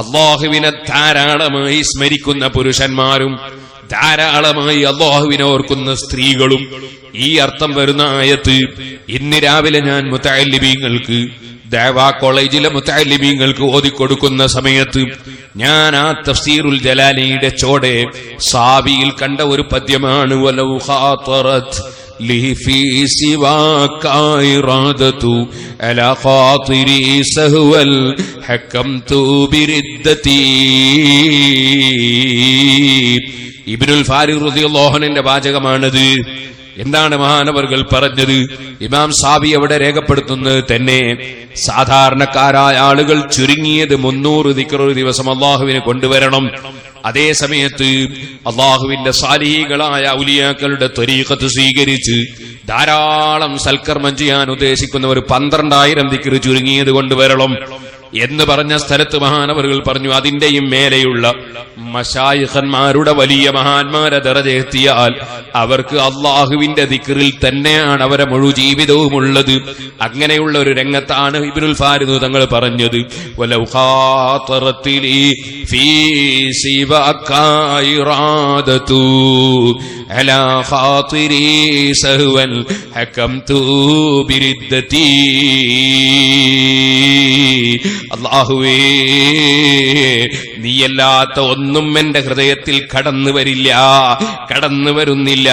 അല്ലാഹുവിനെ ധാരാളമായി സ്മരിക്കുന്ന പുരുഷന്മാരും ധാരാളമായി അല്ലാഹുവിനെ ഓർക്കുന്ന സ്ത്രീകളും ഈ അർത്ഥം വരുന്ന ആയത്ത് ഇന്ന് രാവിലെ ഞാൻ മുതഅല്ലിമീങ്ങൾക്ക്, ദഅവാ കോളേജിലെ മുതഅല്ലിമീങ്ങൾക്ക് ഓതിക്കൊടുക്കുന്ന സമയത്ത് ഞാൻ ആ തഫ്സീറുൽ ജലാലിയുടെ ചോടെ സാബിയിൽ കണ്ട ഒരു പദ്യമാണ്. വലൗ ഖാതറത് ലി ഫീ സിവാക ഇറാദതു അലാ ഖാതിരി സഹവൽ ഹകംതു ബിരിദ്ദതി. ഇബ്നുൽ ഫാരിഖ് റളിയല്ലാഹു അൻഹുവിന്റെ വാചകമാണത്. എന്താണ് മഹാനവർകൾ പറഞ്ഞത്? ഇമാം സാബി അവിടെ രേഖപ്പെടുത്തുന്നത് തന്നെ സാധാരണക്കാരായ ആളുകൾ ചുരുങ്ങിയത് 300 ദിക്ർ ഒരു ദിവസം അല്ലാഹുവിനെ കൊണ്ടുവരണം. അതേ സമയത്ത് അല്ലാഹുവിന്റെ സാലിഹീകളായ ഔലിയാക്കളുടെ ത്വരീഖത്ത് സ്വീകരിച്ച് ധാരാളം സൽക്കർമ്മം ചെയ്യാൻ ഉദ്ദേശിക്കുന്നവർ 12,000 ദിക്ർ ചുരുങ്ങിയത് കൊണ്ടുവരണം എന്ന് പറഞ്ഞ സ്ഥലത്ത് മഹാനവറുകൾ പറഞ്ഞു, അതിന്റെയും മേലെയുള്ള മശായിഖന്മാരുടെ വലിയ മഹാന്മാരെ ദറജ എത്തിയാൽ അവർക്ക് അള്ളാഹുവിന്റെ ദിക്റിൽ തന്നെയാണ് അവരെ മുഴു ജീവിതവും ഉള്ളത്. അങ്ങനെയുള്ള ഒരു രംഗത്താണ് ഇബ്നുൽ ഫാരിദ് തങ്ങൾ പറഞ്ഞത്, വലൗ ഖാതറത്ലി ഫീ സിവാക ഇറാദതു അലാ ഖാതിരി സഹവൽ ഹകംതു ബിരിദ്ദതി. അല്ലാഹുവേ, നീയല്ലാത്ത ഒന്നും എന്റെ ഹൃദയത്തിൽ കടന്നു വരില്ല, കടന്നു വരുന്നില്ല.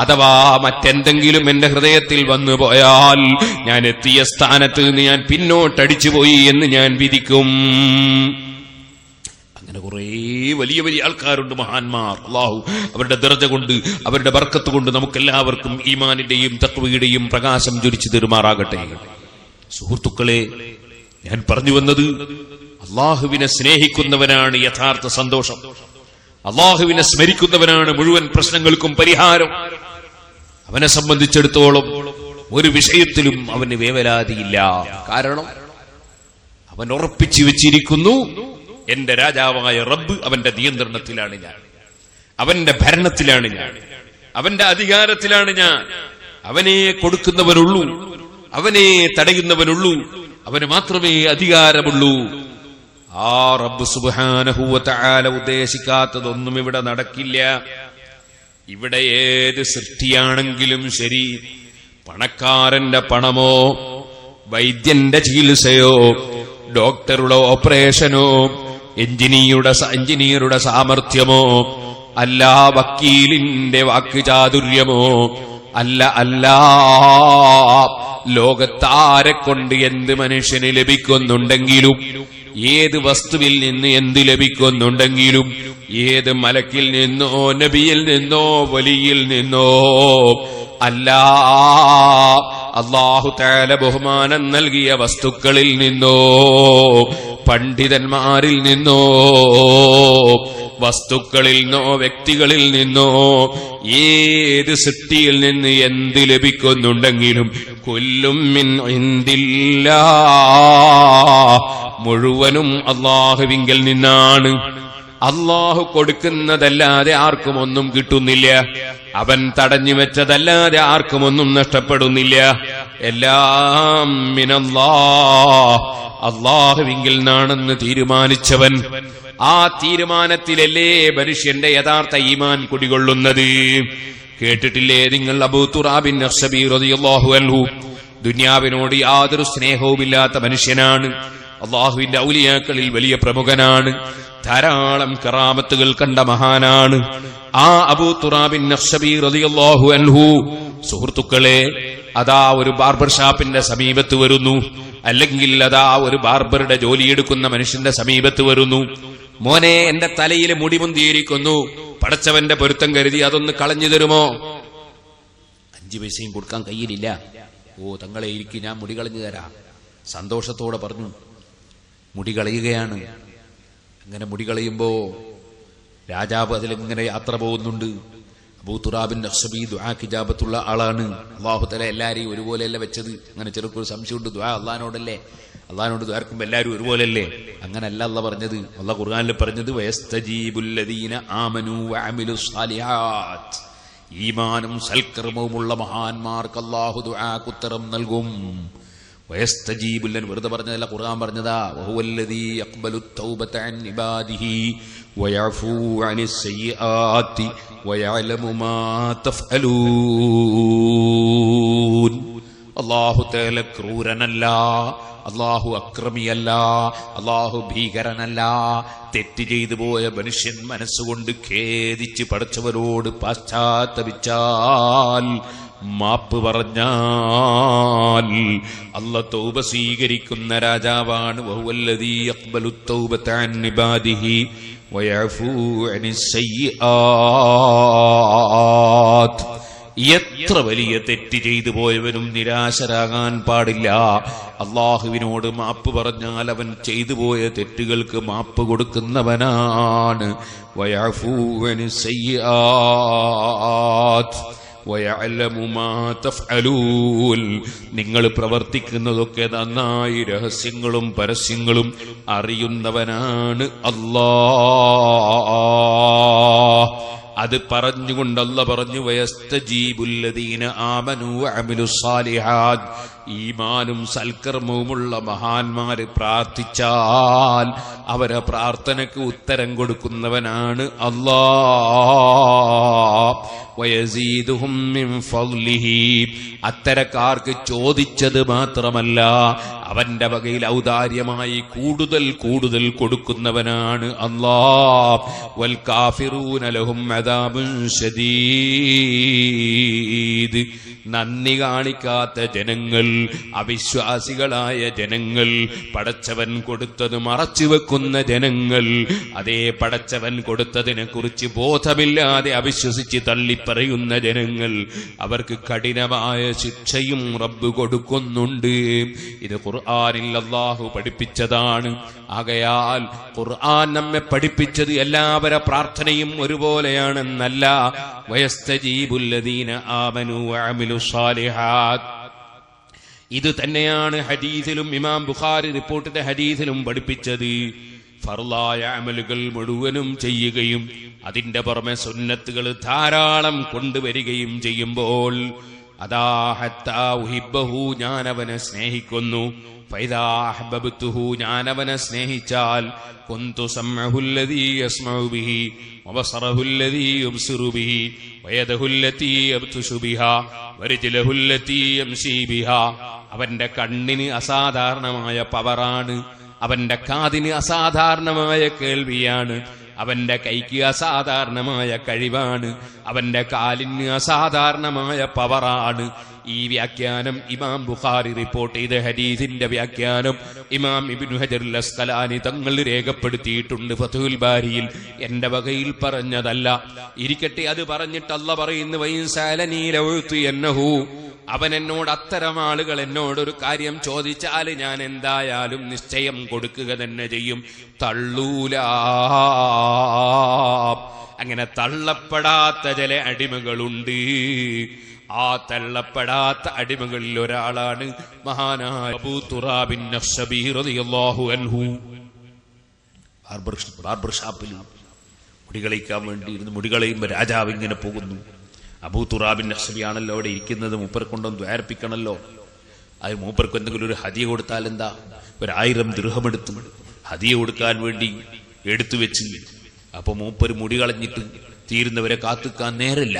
അഥവാ മറ്റെന്തെങ്കിലും എന്റെ ഹൃദയത്തിൽ വന്നു പോയാൽ ഞാൻ എത്തിയ സ്ഥാനത്ത് നിന്ന് ഞാൻ പിന്നോട്ടടിച്ചുപോയി എന്ന് ഞാൻ വിധിക്കും. അങ്ങനെ കുറേ വലിയ വലിയ ആൾക്കാരുണ്ട്, മഹാന്മാർ. അല്ലാഹു അവരുടെ ദർജ കൊണ്ട്, അവരുടെ ബർക്കത്ത് കൊണ്ട് നമുക്കെല്ലാവർക്കും ഈമാനിന്റെയും തഖ്വയുടെയും പ്രകാശം ജ്വലിച്ചു തരുമാറാകട്ടെ. സുഹൃത്തുക്കളെ, ഞാൻ പറഞ്ഞു വന്നത്, അള്ളാഹുവിനെ സ്നേഹിക്കുന്നവനാണ് യഥാർത്ഥ സന്തോഷം. അള്ളാഹുവിനെ സ്മരിക്കുന്നവനാണ് മുഴുവൻ പ്രശ്നങ്ങൾക്കും പരിഹാരം. അവനെ സംബന്ധിച്ചിടത്തോളം ഒരു വിഷയത്തിലും അവന് വേവലാതിയില്ല. കാരണം അവൻ ഉറപ്പിച്ചു വെച്ചിരിക്കുന്നു, എന്റെ രാജാവായ റബ്ബ് അവന്റെ നിയന്ത്രണത്തിലാണ് ഞാൻ, അവന്റെ ഭരണത്തിലാണ് ഞാൻ, അവന്റെ അധികാരത്തിലാണ് ഞാൻ. അവനെ കൊടുക്കുന്നവനുള്ളൂ, അവനെ തടയുന്നവനുള്ളൂ, അവന് മാത്രമേ അധികാരമുള്ളൂ. ആ റബ്ബ് സുബ്ഹാനഹു വ തആല ഉദ്ദേശിക്കാത്തതൊന്നും ഇവിടെ നടക്കില്ല. ഇവിടെ ഏത് സൃഷ്ടിയാണെങ്കിലും ശരി, പണക്കാരന്റെ പണമോ, വൈദ്യന്റെ ചികിത്സയോ, ഡോക്ടറുടെ ഓപ്പറേഷനോ, എഞ്ചിനീയറുടെ സാമർഥ്യമോ, അല്ല വക്കീലിന്റെ വാക്കുചാതുര്യമോ, അല്ല ലോകത്താരെ കൊണ്ട് എന്ത് മനുഷ്യന് ലഭിക്കുന്നുണ്ടെങ്കിലും, ഏത് വസ്തുവിൽ നിന്ന് എന്ത് ലഭിക്കുന്നുണ്ടെങ്കിലും, ഏത് മലക്കിൽ നിന്നോ നബിയിൽ നിന്നോ വലിയിൽ നിന്നോ അല്ല, അല്ലാഹു തആല ബഹുമാനം നൽകിയ വസ്തുക്കളിൽ നിന്നോ, പണ്ഡിതന്മാരിൽ നിന്നോ, വസ്തുക്കളിൽ നിന്നോ, വ്യക്തികളിൽ നിന്നോ, ഏത് സൃഷ്ടിയിൽ നിന്ന് എന്ത് ലഭിക്കുന്നുണ്ടെങ്കിലും കുല്ലും മിൻ ഇൻദില്ലാഹ്, മുഴുവനും അല്ലാഹുവിങ്കൽ നിന്നാണ്. അല്ലാഹു കൊടുക്കുന്നതല്ലാതെ ആർക്കും ഒന്നും കിട്ടുന്നില്ല, അവൻ തടഞ്ഞു വെച്ചതല്ലാതെ ആർക്കും ഒന്നും നഷ്ടപ്പെടുന്നില്ല. എല്ലാം മിനല്ലാഹ്, അല്ലാഹുവിങ്കൽ നിന്നാണെന്ന് തീരുമാനിച്ചവൻ. ആ തീരുമാനത്തിലല്ലേ മനുഷ്യന്റെ യഥാർത്ഥ ഈമാൻ കുടികൊള്ളുന്നത്. കേട്ടിട്ടില്ലേ നിങ്ങൾ അബൂ തുറാബിൻ അശ്ശബി റളിയല്ലാഹു അൻഹു? ദുനിയാവിനോട് യാതൊരു സ്നേഹവുമില്ലാത്ത മനുഷ്യനാണ്, അല്ലാഹുവിന്റെ ഔലിയാക്കളിൽ വലിയ പ്രമുഖനാണ്, ധാരാളം കറാമത്തുകൾ കണ്ട മഹാനാണ്. ആ അബൂ തുറാബിൻ അശ്ശബി റളിയല്ലാഹു അൻഹു സുഹൃത്തുക്കളെ, അതാ ഒരു ബാർബർ ഷാപ്പിന്റെ സമീപത്ത് വരുന്നു, അല്ലെങ്കിൽ അതാ ഒരു ബാർബറുടെ ജോലിയെടുക്കുന്ന മനുഷ്യന്റെ സമീപത്ത് വരുന്നു. മോനെ, എന്റെ തലയിൽ മുടി മുന്തിയിരിക്കുന്നു, പടച്ചവന്റെ പൊരുത്തം കരുതി അതൊന്ന് കളഞ്ഞു തരുമോ? 5 പൈസയും കൊടുക്കാൻ കയ്യിലില്ല. ഓ തങ്ങളെ, ഇരിക്കും, ഞാൻ മുടി കളഞ്ഞു തരാം. സന്തോഷത്തോടെ പറഞ്ഞു. മുടി കളയുകയാണ്. അങ്ങനെ മുടി കളയുമ്പോ രാജാവ് അതിലിങ്ങനെ യാത്ര പോകുന്നുണ്ട്. അബൂ തുറാബിൻ അശ്ശബി ദുആക്ക് ഇജാബത്തുള്ള ആളാണ്. അല്ലാഹു തആല എല്ലാരെയും ഒരുപോലെയല്ല വെച്ചത്. അങ്ങനെ ചെറുക്കൊരു സംശയമുണ്ട്, ദുആ അല്ലാഹുവിനോടല്ലേ, അല്ലാഹുവിനോട് ദ്വാർക്കുമ്പോൾ എല്ലാവരും ഒരുപോലെയല്ലേ? അങ്ങനല്ല അല്ലാഹ് പറഞ്ഞത്. അല്ലാഹ് ഖുർആനിൽ പറഞ്ഞത് വയസ്തജീബുല്ലദീന ആമനൂ വഅമിലുസ് സാലിഹാത്ത്, ഈമാനും സൽക്കർമ്മവുമുള്ള മഹാന്മാർക്ക് അല്ലാഹു ദുആക്ക് ഉത്തരം നൽകും. വയസ്തജീബുല്ലൻ വെറുതെ പറഞ്ഞതല്ല, ഖുർആൻ പറഞ്ഞതാ. വഹുവല്ലദീ യഖ്ബലുത് തൗബത അൻ ഇബാദിഹി വയഅഫൂ അനിസ് സയ്യിആതി വയഅലമു മാ തഫ്അലൂൻ. അല്ലാഹു തആല ക്രൂരനല്ല, അല്ലാഹു അക്രമിയല്ല, അല്ലാഹു ഭീകരനല്ല. തെറ്റ് ചെയ്തു പോയ മനുഷ്യൻ മനസ്സുകൊണ്ട് ഖേദിച്ച് പടച്ചവരോട് പാശ്ചാത്തപിച്ചാൽ, മാപ്പ് പറഞ്ഞാൽ അല്ലാഹു തൗബ സ്വീകരിക്കുന്ന രാജാവാണ്. വഹുവല്ലദീ യഖ്ബലുത് തൗബത അൻ ഇബാദിഹി വയഅഫൂ അനിസ് സയ്യിആത്ത്. എത്ര വലിയ തെറ്റ് ചെയ്തു പോയവനും നിരാശരാകാൻ പാടില്ല. അള്ളാഹുവിനോട് മാപ്പ് പറഞ്ഞാൽ അവൻ ചെയ്തു പോയ തെറ്റുകൾക്ക് മാപ്പ് കൊടുക്കുന്നവനാണ്. വയഅഫൂ അനിസ് സയ്യിആത്ത് വയഅലമു മാ തഫ്അലൂൻ. നിങ്ങൾ പ്രവർത്തിക്കുന്നതൊക്കെ നന്നായി രഹസ്യങ്ങളും പരസ്യങ്ങളും അറിയുന്നവനാണ് അല്ലാഹ്. അത് പറഞ്ഞുകൊണ്ട് അല്ലാഹ് പറഞ്ഞു വയസ്തജീബുല്ലദീന ആമനൂ വഅമിലുസ് സാലിഹാത്ത്, ഈമാനും സൽക്കർമ്മവുമുള്ള മഹാന്മാര് പ്രാർത്ഥിച്ചാൽ അവരെ പ്രാർത്ഥനയ്ക്ക് ഉത്തരം കൊടുക്കുന്നവനാണ് അല്ലാഹ്. വയസീദുഹും മിൻ ഫദ്ലിഹി, അത്തരക്കാർക്ക് ചോദിച്ചത് മാത്രമല്ല അവന്റെ വകയിൽ ഔദാര്യമായി കൂടുതൽ കൂടുതൽ കൊടുക്കുന്നവനാണ് അല്ലാഹ്. വൽ കാഫിറൂന ലഹും അദാബുൻ ശദീദ്, നന്ദി കാണിക്കാത്ത ജനങ്ങൾ അവിശ്വാസികളായ ജനങ്ങൾ, പടച്ചവൻ കൊടുത്തത് മറച്ചുവെക്കുന്ന ജനങ്ങൾ, അതേ പടച്ചവൻ കൊടുത്തതിനെ കുറിച്ച് ബോധമില്ലാതെ അവിശ്വസിച്ച് തള്ളിപ്പറയുന്ന ജനങ്ങൾ, അവർക്ക് കഠിനമായ ശിക്ഷയും റബ്ബ് കൊടുക്കുന്നുണ്ട്. ഇത് ഖുർആനിൽ അല്ലാഹു പഠിപ്പിച്ചതാണ്. ആകയാൽ ഖുർആൻ നമ്മെ പഠിപ്പിച്ചത് എല്ലാവരുടെ പ്രാർത്ഥനയും ഒരുപോലെയാണെന്നല്ല. വയസ്തജീബുല്ലദീന ആമനു വഅമിലുസ്സാലിഹാത്ത്, ഇത് തന്നെയാണ് ഹദീസിലും ഇമാം ബുഖാരി റിപ്പോർട്ട് ചെയ്ത ഹദീസിലും പഠിപ്പിച്ചത്. ഫർളായ അമലുകൾ മുഴുവനും ചെയ്യുകയും അതിന്റെ പുറമെ സുന്നത്തുകൾ ധാരാളം കൊണ്ടുവരികയും ചെയ്യുമ്പോൾ, അതാ ഹത്താ ഉഹിബ്ബഹു, ഞാനവനെ സ്നേഹിക്കുന്നു. ഫൈദാ അഹ്ബബ്തുഹു, ഞാനവനെ സ്നേഹിച്ചാൽ, കുന്തു സമഅഹുല്ലദീ യസ്മഉ ബിഹി വബസറഹുല്ലദീ യുബ്സിറു ബിഹി വയദഹുല്ലതീ യബ്തുശു ബിഹാ വരിജ്ലഹുല്ലതീ യംശീ ബിഹാ. അവന്റെ കണ്ണിന് അസാധാരണമായ പവറാണ്, അവന്റെ കാതിന് അസാധാരണമായ കേൾവിയാണ്, അവന്റെ കൈക്ക് അസാധാരണമായ കഴിവാണ്, അവന്റെ കാലിന് അസാധാരണമായ പവറാണ്. ഈ വ്യാഖ്യാനം ഇമാം ബുഖാരി റിപ്പോർട്ട് ചെയ്ത ഹദീസിന്റെ വ്യാഖ്യാനം ഇമാം ഇബ്നു ഹജറുൽ അസ്ഖലാനി തങ്ങൾ രേഖപ്പെടുത്തിയിട്ടുണ്ട് ഫത്ഹുൽ ബാരിയിൽ. എന്റെ വകയിൽ പറഞ്ഞതല്ല. ഇരിക്കട്ടെ, അത് പറഞ്ഞിട്ട് അല്ലാഹ് പറയുന്നു, വൈൻസാലനീ ലഉതിയന്നഹു, അവൻ എന്നോട്, അത്തരം ആളുകൾ എന്നോടൊരു കാര്യം ചോദിച്ചാൽ ഞാൻ എന്തായാലും നിശ്ചയം കൊടുക്കുക തന്നെ ചെയ്യും. തള്ളൂല. അങ്ങനെ തള്ളപ്പെടാത്ത ചില അടിമകളുണ്ട്. ആ തള്ളപ്പെടാത്ത അടിമകളിൽ ഒരാളാണ് മഹാനായ അബൂ തുറാബിൻ നഖ്ശബി റളിയല്ലാഹു അൻഹു. ബാർബർ ഷാപ്പിൽ മുടികളയിക്കാൻ വേണ്ടി ഇരുന്ന് മുടികളയുമ്പോൾ രാജാവ് ഇങ്ങനെ പോകുന്നു. അബൂ തുറാബിൻ നഖ്ശബി ആണല്ലോ അവിടെ ഇരിക്കുന്നത്, മൂപ്പരെ കൊണ്ടൊന്ന് ദ്വാരപ്പിക്കണല്ലോ. അത് മൂപ്പർക്ക് എന്തെങ്കിലും ഒരു ഹദിയ കൊടുത്താൽ എന്താ, 1000 ദിർഹം എടുത്തു ഹദിയ കൊടുക്കാൻ വേണ്ടി എടുത്തു വെച്ച്. അപ്പൊ മൂപ്പര് മുടി കളഞ്ഞിട്ട് തീരുന്നവരെ കാത്തുക്കാൻ നേരല്ല.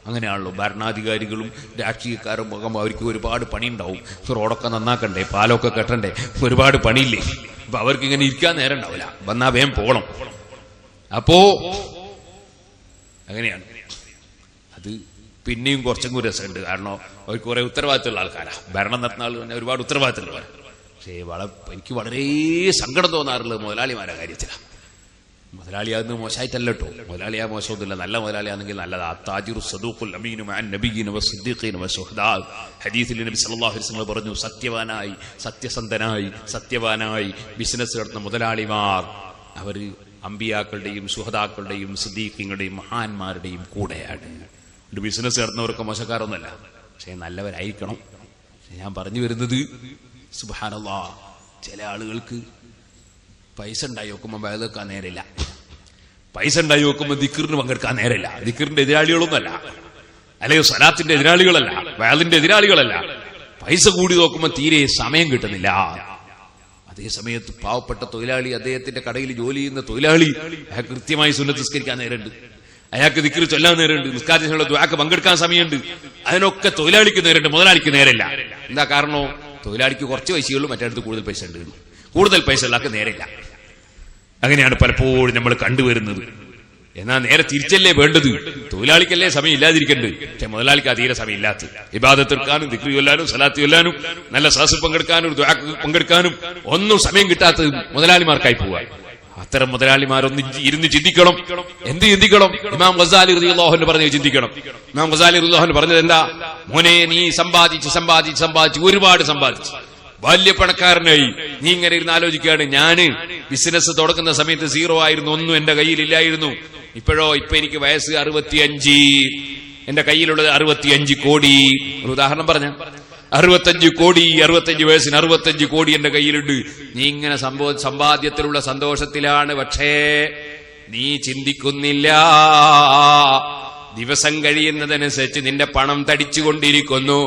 അങ്ങനെയാണല്ലോ ഭരണാധികാരികളും രാഷ്ട്രീയക്കാരും അവർക്ക് ഒരുപാട് പണിയുണ്ടാവും. റോഡൊക്കെ നന്നാക്കണ്ടേ, പാലൊക്കെ കെട്ടണ്ടേ, ഒരുപാട് പണിയില്ലേ. അപ്പൊ അവർക്ക് ഇങ്ങനെ ഇരിക്കാൻ നേരം ഉണ്ടാവില്ല, വന്നാ വേഗം പോകണം. അപ്പോ അങ്ങനെയാണ്. അത് പിന്നെയും കുറച്ചും കൂടി രസമുണ്ട്. കാരണം അവർക്ക് കുറെ ഉത്തരവാദിത്തമുള്ള ആൾക്കാരാ, ഭരണം നടത്തുന്ന ആൾ തന്നെ ഒരുപാട് ഉത്തരവാദിത്തമുള്ളവർ. പക്ഷേ എനിക്ക് വളരെ സങ്കടം തോന്നാറുള്ളത് മുതലാളിമാരുടെ കാര്യത്തിലാണ്. മുതലാളിയാകുന്നത് മോശമായിട്ടല്ല കേട്ടോ, മുതലാളിയാ മോശമൊന്നുമില്ല, നല്ല മുതലാളിയാണെങ്കിൽ നല്ലതാ. താജിറു സദൂഖുൽ അമീനു മഅൻ നബിയ്യിന വസ്സിദ്ദീഖീന വശുഹദാ. ഹദീസിൽ നബി സല്ലല്ലാഹു അലൈഹി വസല്ലം പറഞ്ഞു, സത്യവാനായി, സത്യസന്ധനായി, സത്യവാനായി ബിസിനസ് നടത്തുന്ന മുതലാളിമാർ അവർ അമ്പിയാക്കളുടെയും ശുഹദാക്കളുടെയും സിദ്ദീഖീങ്ങളുടെയും മഹാന്മാരുടെയും കൂടെയാണ്. ഒരു ബിസിനസ് നടത്തുന്നവർക്ക് മോശക്കാരൊന്നുമല്ല, പക്ഷേ നല്ലവരായിരിക്കണം. ഞാൻ പറഞ്ഞു വരുന്നത്, സുബ്ഹാനല്ലാഹ്, ചില ആളുകൾക്ക് പൈസ ഉണ്ടായി നോക്കുമ്പോൾ വയലെടുക്കാൻ നേരില്ല, പൈസ ഉണ്ടായി നോക്കുമ്പോൾ ദിക്റിന് പങ്കെടുക്കാൻ നേരില്ല. ദിക്റിന്റെ എതിരാളികളൊന്നുമല്ല, അല്ലെങ്കിൽ സ്വലാത്തിന്റെ എതിരാളികളല്ല, വയലിന്റെ എതിരാളികളല്ല. പൈസ കൂടി നോക്കുമ്പോൾ തീരെ സമയം കിട്ടുന്നില്ല. അതേ സമയത്ത് പാവപ്പെട്ട തൊഴിലാളി, അദ്ദേഹത്തിന്റെ കടയിൽ ജോലി ചെയ്യുന്ന തൊഴിലാളി, അയാൾക്ക് കൃത്യമായി സുന്നത്ത് നിസ്കരിക്കാൻ നേരമുണ്ട്, അയാൾക്ക് ദിക്ർ ചൊല്ലാൻ നേരമുണ്ട്, നിസ്കാരത്തിനുള്ള ദുആക്ക് പങ്കെടുക്കാൻ സമയമുണ്ട്. അതിനൊക്കെ തൊഴിലാളിക്ക് നേരമുണ്ട്, മുതലാളിക്ക് നേരമില്ല. എന്താ കാരണം? തൊഴിലാളിക്ക് കുറച്ച് പൈസയുള്ളൂ, മറ്റടുത്ത് കൂടുതൽ പൈസ ഉണ്ട്, കൂടുതൽ പൈസ ഉള്ളാക്ക് നേരില്ല. അങ്ങനെയാണ് പലപ്പോഴും നമ്മൾ കണ്ടുവരുന്നത്. എന്നാൽ നേരെ തിരിച്ചല്ലേ വേണ്ടത്. തൊഴിലാളിക്കല്ലേ സമയം ഇല്ലാതിരിക്കണ്ട്, പക്ഷെ മുതലാളിക്ക് ആ തീരെ സമയം ഇല്ലാത്ത ഇബാദത്ത് എടുക്കാനും ദിക്ർ ചൊല്ലാനും സലാത്ത് ചൊല്ലാനും നല്ല സദസ്സിൽ പങ്കെടുക്കാനും ദുആക്ക് പങ്കെടുക്കാനും ഒന്നും സമയം കിട്ടാത്തത് മുതലാളിമാർക്കായി പോവാൻ. അത്തരം മുതലാളിമാരൊന്ന് ഇരുന്ന് ചിന്തിക്കണം. എന്ത് ചിന്തിക്കണം? ഇമാം ഗസാലി റളിയല്ലാഹു അൻഹു പറഞ്ഞു ചിന്തിക്കണം. ഇമാം ഗസാലി റളിയല്ലാഹു അൻഹു പറഞ്ഞത് എന്താ? മോനെ, നീ സമ്പാദിച്ച് ഒരുപാട് സമ്പാദിച്ചു, വലിയ പണക്കാരനായി. നീ ഇങ്ങനെ ഇരുന്ന് ആലോചിക്കുകയാണ്, ഞാന് ബിസിനസ് തുടങ്ങുന്ന സമയത്ത് 0 ആയിരുന്നു, ഒന്നും എന്റെ കയ്യിലില്ലായിരുന്നു. ഇപ്പോഴോ, ഇപ്പൊ എനിക്ക് വയസ്സ് 65, എന്റെ കയ്യിലുള്ളത് 65 കോടി. ഒരു ഉദാഹരണം പറഞ്ഞ 65 കോടി, 65 വയസ്സിന് 65 കോടി എന്റെ കയ്യിലുണ്ട്. നീ ഇങ്ങനെ സമ്പാദ്യത്തിലുള്ള സന്തോഷത്തിലാണ്, പക്ഷേ നീ ചിന്തിക്കുന്നില്ല. ദിവസം കഴിയുന്നതനുസരിച്ച് നിന്റെ പണം തടിച്ചുകൊണ്ടിരിക്കുന്നു,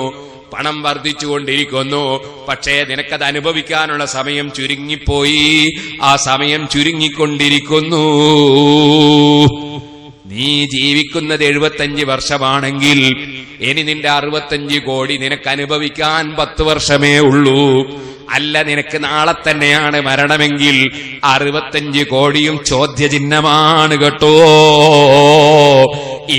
പണം വർദ്ധിച്ചുകൊണ്ടിരിക്കുന്നു. പക്ഷേ നിനക്കത് അനുഭവിക്കാനുള്ള സമയം ചുരുങ്ങിപ്പോയി, ആ സമയം ചുരുങ്ങിക്കൊണ്ടിരിക്കുന്നു. നീ ജീവിക്കുന്നത് 75 വർഷമാണെങ്കിൽ ഇനി നിന്റെ 65 കോടി നിനക്ക് അനുഭവിക്കാൻ 10 വർഷമേ ഉള്ളൂ. അല്ല, നിനക്ക് നാളെ തന്നെയാണ് മരണമെങ്കിൽ 65 കോടിയും ചോദ്യചിഹ്നമാണ് കേട്ടോ.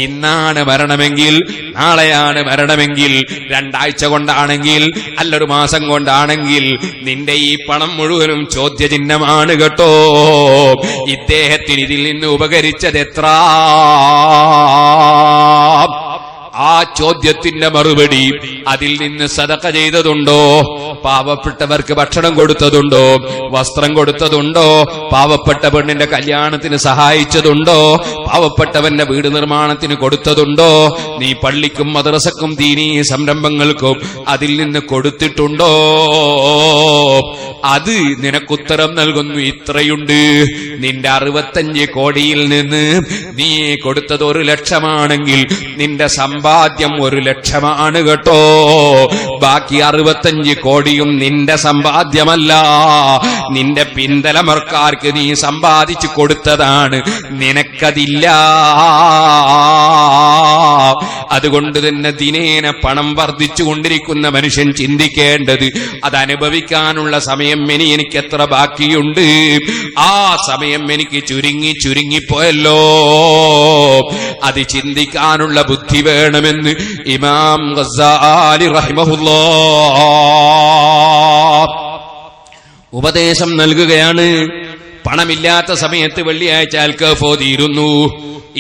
ഇന്നാണ് മരണമെങ്കിൽ, നാളെയാണ് മരണമെങ്കിൽ, 2 ആഴ്ച കൊണ്ടാണെങ്കിൽ, അല്ലൊരു മാസം കൊണ്ടാണെങ്കിൽ, നിന്റെ ഈ പണം മുഴുവനും ചോദ്യചിഹ്നമാണ് കേട്ടോ. ഇദ്ദേഹത്തിന് ഇതിൽ നിന്ന് ഉപകരിച്ചത് എത്ര? ആ ചോദ്യത്തിന്റെ മറുപടി, അതിൽ നിന്ന് സദഖ ചെയ്തതുണ്ടോ, പാവപ്പെട്ടവർക്ക് ഭക്ഷണം കൊടുത്തതുണ്ടോ, വസ്ത്രം കൊടുത്തതുണ്ടോ, പാവപ്പെട്ട പെണ്ണിന്റെ കല്യാണത്തിന് സഹായിച്ചതുണ്ടോ, പാവപ്പെട്ടവന്റെ വീട് നിർമ്മാണത്തിന് കൊടുത്തതുണ്ടോ, നീ പള്ളിക്കും മദ്രസക്കും ദീനീ സംരംഭങ്ങൾക്കും അതിൽ നിന്ന് കൊടുത്തിട്ടുണ്ടോ? അത് നിനക്കുത്തരം നൽകുന്നു, ഇത്രയുണ്ട്. നിന്റെ 65 കോടിയിൽ നിന്ന് നീ കൊടുത്തത് 1 ലക്ഷമാണെങ്കിൽ നിന്റെ സമ്പാദ്യം 1 ലക്ഷമാണ് കേട്ടോ. ബാക്കി 65 കോടിയും നിന്റെ സമ്പാദ്യമല്ല, നിന്റെ പിന്തലമർക്കാർക്ക് നീ സമ്പാദിച്ചു കൊടുത്തതാണ്, നിനക്കതില്ല. അതുകൊണ്ട് തന്നെ ദിനേന പണം വർദ്ധിച്ചുകൊണ്ടിരിക്കുന്ന മനുഷ്യൻ ചിന്തിക്കേണ്ടത്, അത് അനുഭവിക്കാനുള്ള സമയം എനിക്ക് എത്ര ബാക്കിയുണ്ട്? ആ സമയം എനിക്ക് ചുരുങ്ങിപ്പോയല്ലോ. അത് ചിന്തിക്കാനുള്ള ബുദ്ധി വേണമെന്ന് ഇമാം ഗസാലി റഹിമഹുല്ലാഹ് ഉപദേശം നൽകുകയാണ്. പണമില്ലാത്ത സമയത്ത് വെള്ളിയാഴ്ച അൽക്കഫോ തീരുന്നു.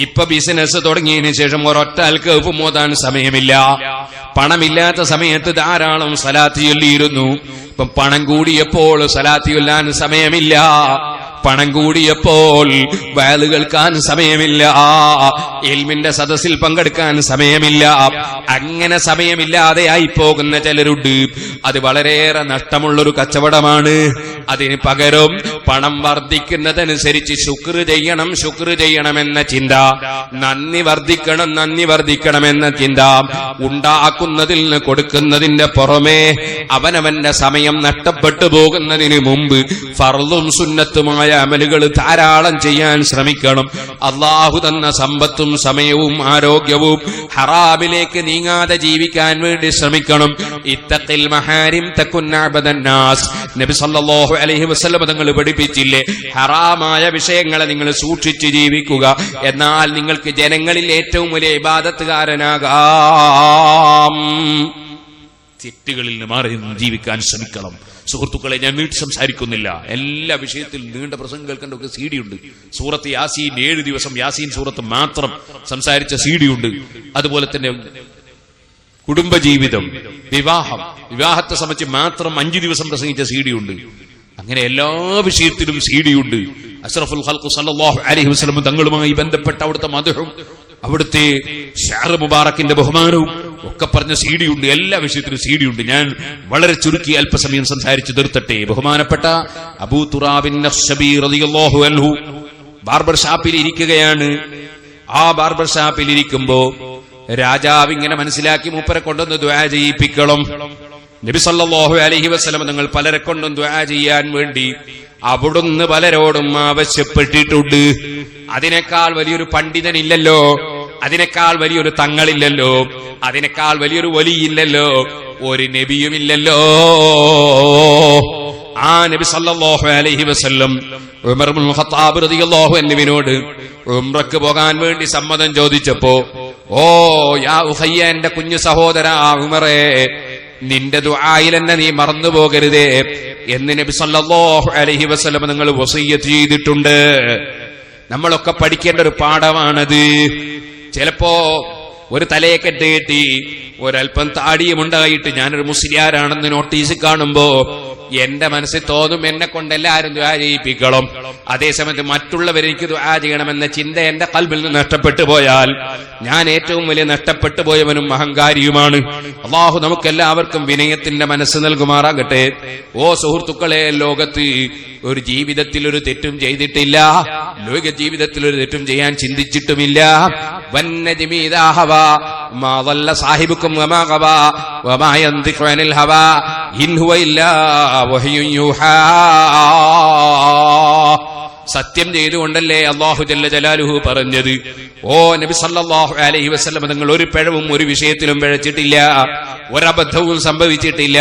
ഇപ്പൊ ബിസിനസ് തുടങ്ങിയതിനു ശേഷം ഒരൊറ്റ അൽക്കഫ് മോതാൻ സമയമില്ല. പണമില്ലാത്ത സമയത്ത് ധാരാളം സലാത്ത് ചൊല്ലിയിരുന്നു. ഇപ്പം പണം കൂടിയപ്പോൾ സലാത്ത് ചൊല്ലാൻ സമയമില്ല. പണം കൂടിയപ്പോൾ വയല് കേൾക്കാൻ സമയമില്ല. ഇൽമിന്റെ സദസ്സിൽ പങ്കെടുക്കാൻ സമയമില്ല. അങ്ങനെ സമയമില്ലാതെ ആയി പോകുന്ന ചിലരുണ്ട്. അത് വളരെയേറെ നഷ്ടമുള്ളൊരു കച്ചവടമാണ്. അതിന് പകരം പണം വർദ്ധിക്കുന്നതനുസരിച്ച് ശുക്ർ ചെയ്യണമെന്ന ചിന്ത, നന്ദി വർദ്ധിക്കണമെന്ന ചിന്ത, ഉണ്ടാക്കുന്നതിൽ നിന്ന് കൊടുക്കുന്നതിന്റെ പുറമെ അവനവന്റെ സമയം നഷ്ടപ്പെട്ടു പോകുന്നതിന് മുമ്പ് ഫർളും സുന്നത്തുമായ അമലുകൾ ധാരാളം ചെയ്യാൻ ശ്രമിക്കണം. അള്ളാഹു തന്ന സമ്പത്തും സമയവും ആരോഗ്യവും ഹറാമിലേക്ക് നീങ്ങാതെ ജീവിക്കാൻ വേണ്ടി ശ്രമിക്കണം. ഇത്തഖിൽ മഹാരിം തകുൻ അബദൻ നാസ്. നബി സല്ലല്ലാഹു അലൈഹി വസല്ലം തങ്ങൾ പഠിപ്പിച്ചില്ലേ, ഹറാമായ വിഷയങ്ങളെ നിങ്ങൾ സൂക്ഷിച്ച് ജീവിക്കുക, എന്നാൽ നിങ്ങൾക്ക് ജനങ്ങളിൽ ഏറ്റവും വലിയ ഇബാദത്തുകാരനാകാം. തെറ്റുകളിൽ നിന്ന് മാറി ജീവിക്കാൻ ശ്രമിക്കണം. സുഹൃത്തുക്കളെ, ഞാൻ നീട്ടി സംസാരിക്കുന്നില്ല. എല്ലാ വിഷയത്തിലും നീണ്ട പ്രസംഗം കേൾക്കേണ്ട ഒരു CD ഉണ്ട്. സൂറത്ത് യാസീൻ 7 ദിവസം യാസീൻ സൂറത്ത് മാത്രം സംസാരിച്ച CD ഉണ്ട്. അതുപോലെ തന്നെ കുടുംബജീവിതം, വിവാഹത്തെ സംബന്ധിച്ച് മാത്രം 5 ദിവസം പ്രസംഗിച്ച CD ഉണ്ട്. അങ്ങനെ എല്ലാ വിഷയത്തിലും CD ഉണ്ട്. അഷ്റഫുൽ ഖൽഖ് സല്ലല്ലാഹു അലൈഹി വസല്ലം തങ്ങളുമായി ബന്ധപ്പെട്ട അവിടുത്തെ മദ്ഹും അവിടുത്തെ ഷഅർ മുബാറക്കിന്റെ ബഹുമാനവും ഒക്കെ പറഞ്ഞ CD ഉണ്ട്. എല്ലാ വിഷയത്തിലും CD ഉണ്ട്. ഞാൻ വളരെ ചുരുക്കി അല്പസമയം സംസാരിച്ചു തീർത്തട്ടെ. ബഹുമാനപ്പെട്ട അബൂ തുറാബിൻ നഖ്ശബി റളിയല്ലാഹു അൻഹു ബാർബർ ഷാപ്പിൽ ഇരിക്കുകയാണ്. ആ ബാർബർ ഷാപ്പിൽ ഇരിക്കുമ്പോ രാജാവ് ഇങ്ങനെ മനസ്സിലാക്കി മൂപ്പരെ കൊണ്ടൊന്ന് ദുആ ചെയ്യിപ്പിക്കണം. നബി സല്ലല്ലാഹു അലൈഹി വസല്ലം തങ്ങൾ പലരെ കൊണ്ടും ദുആ ചെയ്യാൻ വേണ്ടി അവിടുന്ന് പലരോടും ആവശ്യപ്പെട്ടിട്ടുണ്ട്. അതിനേക്കാൾ വലിയൊരു പണ്ഡിതനില്ലല്ലോ, അതിനേക്കാൾ വലിയൊരു തങ്ങളില്ലല്ലോ, അതിനേക്കാൾ വലിയൊരു വലിയില്ലല്ലോ, ഒരു നബിയുമില്ലല്ലോ. ആ നബി സല്ലല്ലാഹു അലൈഹി വസല്ലം ഉമർ ഇബ്നുൽ ഖത്താബ് റളിയല്ലാഹു അൻഹുവിനോട് ഉംറക്ക് പോകാൻ വേണ്ടി സമ്മതം ചോദിച്ചപ്പോ, ഓ യാ ഉഖയ്യ, എന്റെ കുഞ്ഞു സഹോദര ഉമറേ, നിന്റെ ദുആയിൽ എന്നെ നീ മറന്നു പോകരുതേ എന്ന് നബി സല്ലല്ലാഹു അലൈഹി വസല്ലം നിങ്ങൾ വസിയ്യത്ത് ചെയ്തിട്ടുണ്ട്. നമ്മളൊക്കെ പഠിക്കേണ്ട ഒരു പാഠമാണത്. ചിലപ്പോ ഒരു തലയെക്കെട്ട് കെട്ടി ഒരൽപ്പം താടിയുമുണ്ടായിട്ട് ഞാനൊരു മുസ്ലിയാരാണെന്ന് നോട്ടീസ് കാണുമ്പോ എന്റെ മനസ്സിൽ തോന്നും, എന്നെ കൊണ്ട് എല്ലാവരും ദുആ ചെയ്യിപ്പിക്കണം. അതേസമയത്ത് മറ്റുള്ളവരെനിക്ക് ദുആ ചെയ്യണമെന്ന ചിന്ത എന്റെ ഖൽബിൽ നിന്ന് നഷ്ടപ്പെട്ടു പോയാൽ ഞാൻ ഏറ്റവും വലിയ നഷ്ടപ്പെട്ടു പോയവനും അഹങ്കാരിയുമാണ്. അല്ലാഹു നമുക്കെല്ലാവർക്കും വിനയത്തിന്റെ മനസ്സ് നൽകുമാറാകട്ടെ. ഓ സുഹൃത്തുക്കളെ, ലോകത്ത് ഒരു ജീവിതത്തിൽ ഒരു തെറ്റും ചെയ്തിട്ടില്ല, ലോക ജീവിതത്തിൽ ഒരു തെറ്റും ചെയ്യാൻ ചിന്തിച്ചിട്ടുമില്ല. വന്നജ്മി ഇദാ ഹവാ മാ ളല്ല സാഹിബുക്കും വമാ ഗവാ വമാ യന്തിഖു അനിൽ ഹവാ ഇൻ ഹുവ ഇല്ലാ വഹ്യുൻ യൂഹാ. സത്യം ചെയ്തുകൊണ്ടല്ലേ അല്ലാഹു ജല്ല ജലാലുഹു പറഞ്ഞത്. ഓ നബി സല്ലല്ലാഹു അലൈഹി വസല്ലം തങ്ങൾ ഒരു പിഴവും ഒരു വിഷയത്തിലും പിഴച്ചിട്ടില്ല, ഒരബദ്ധവും സംഭവിച്ചിട്ടില്ല.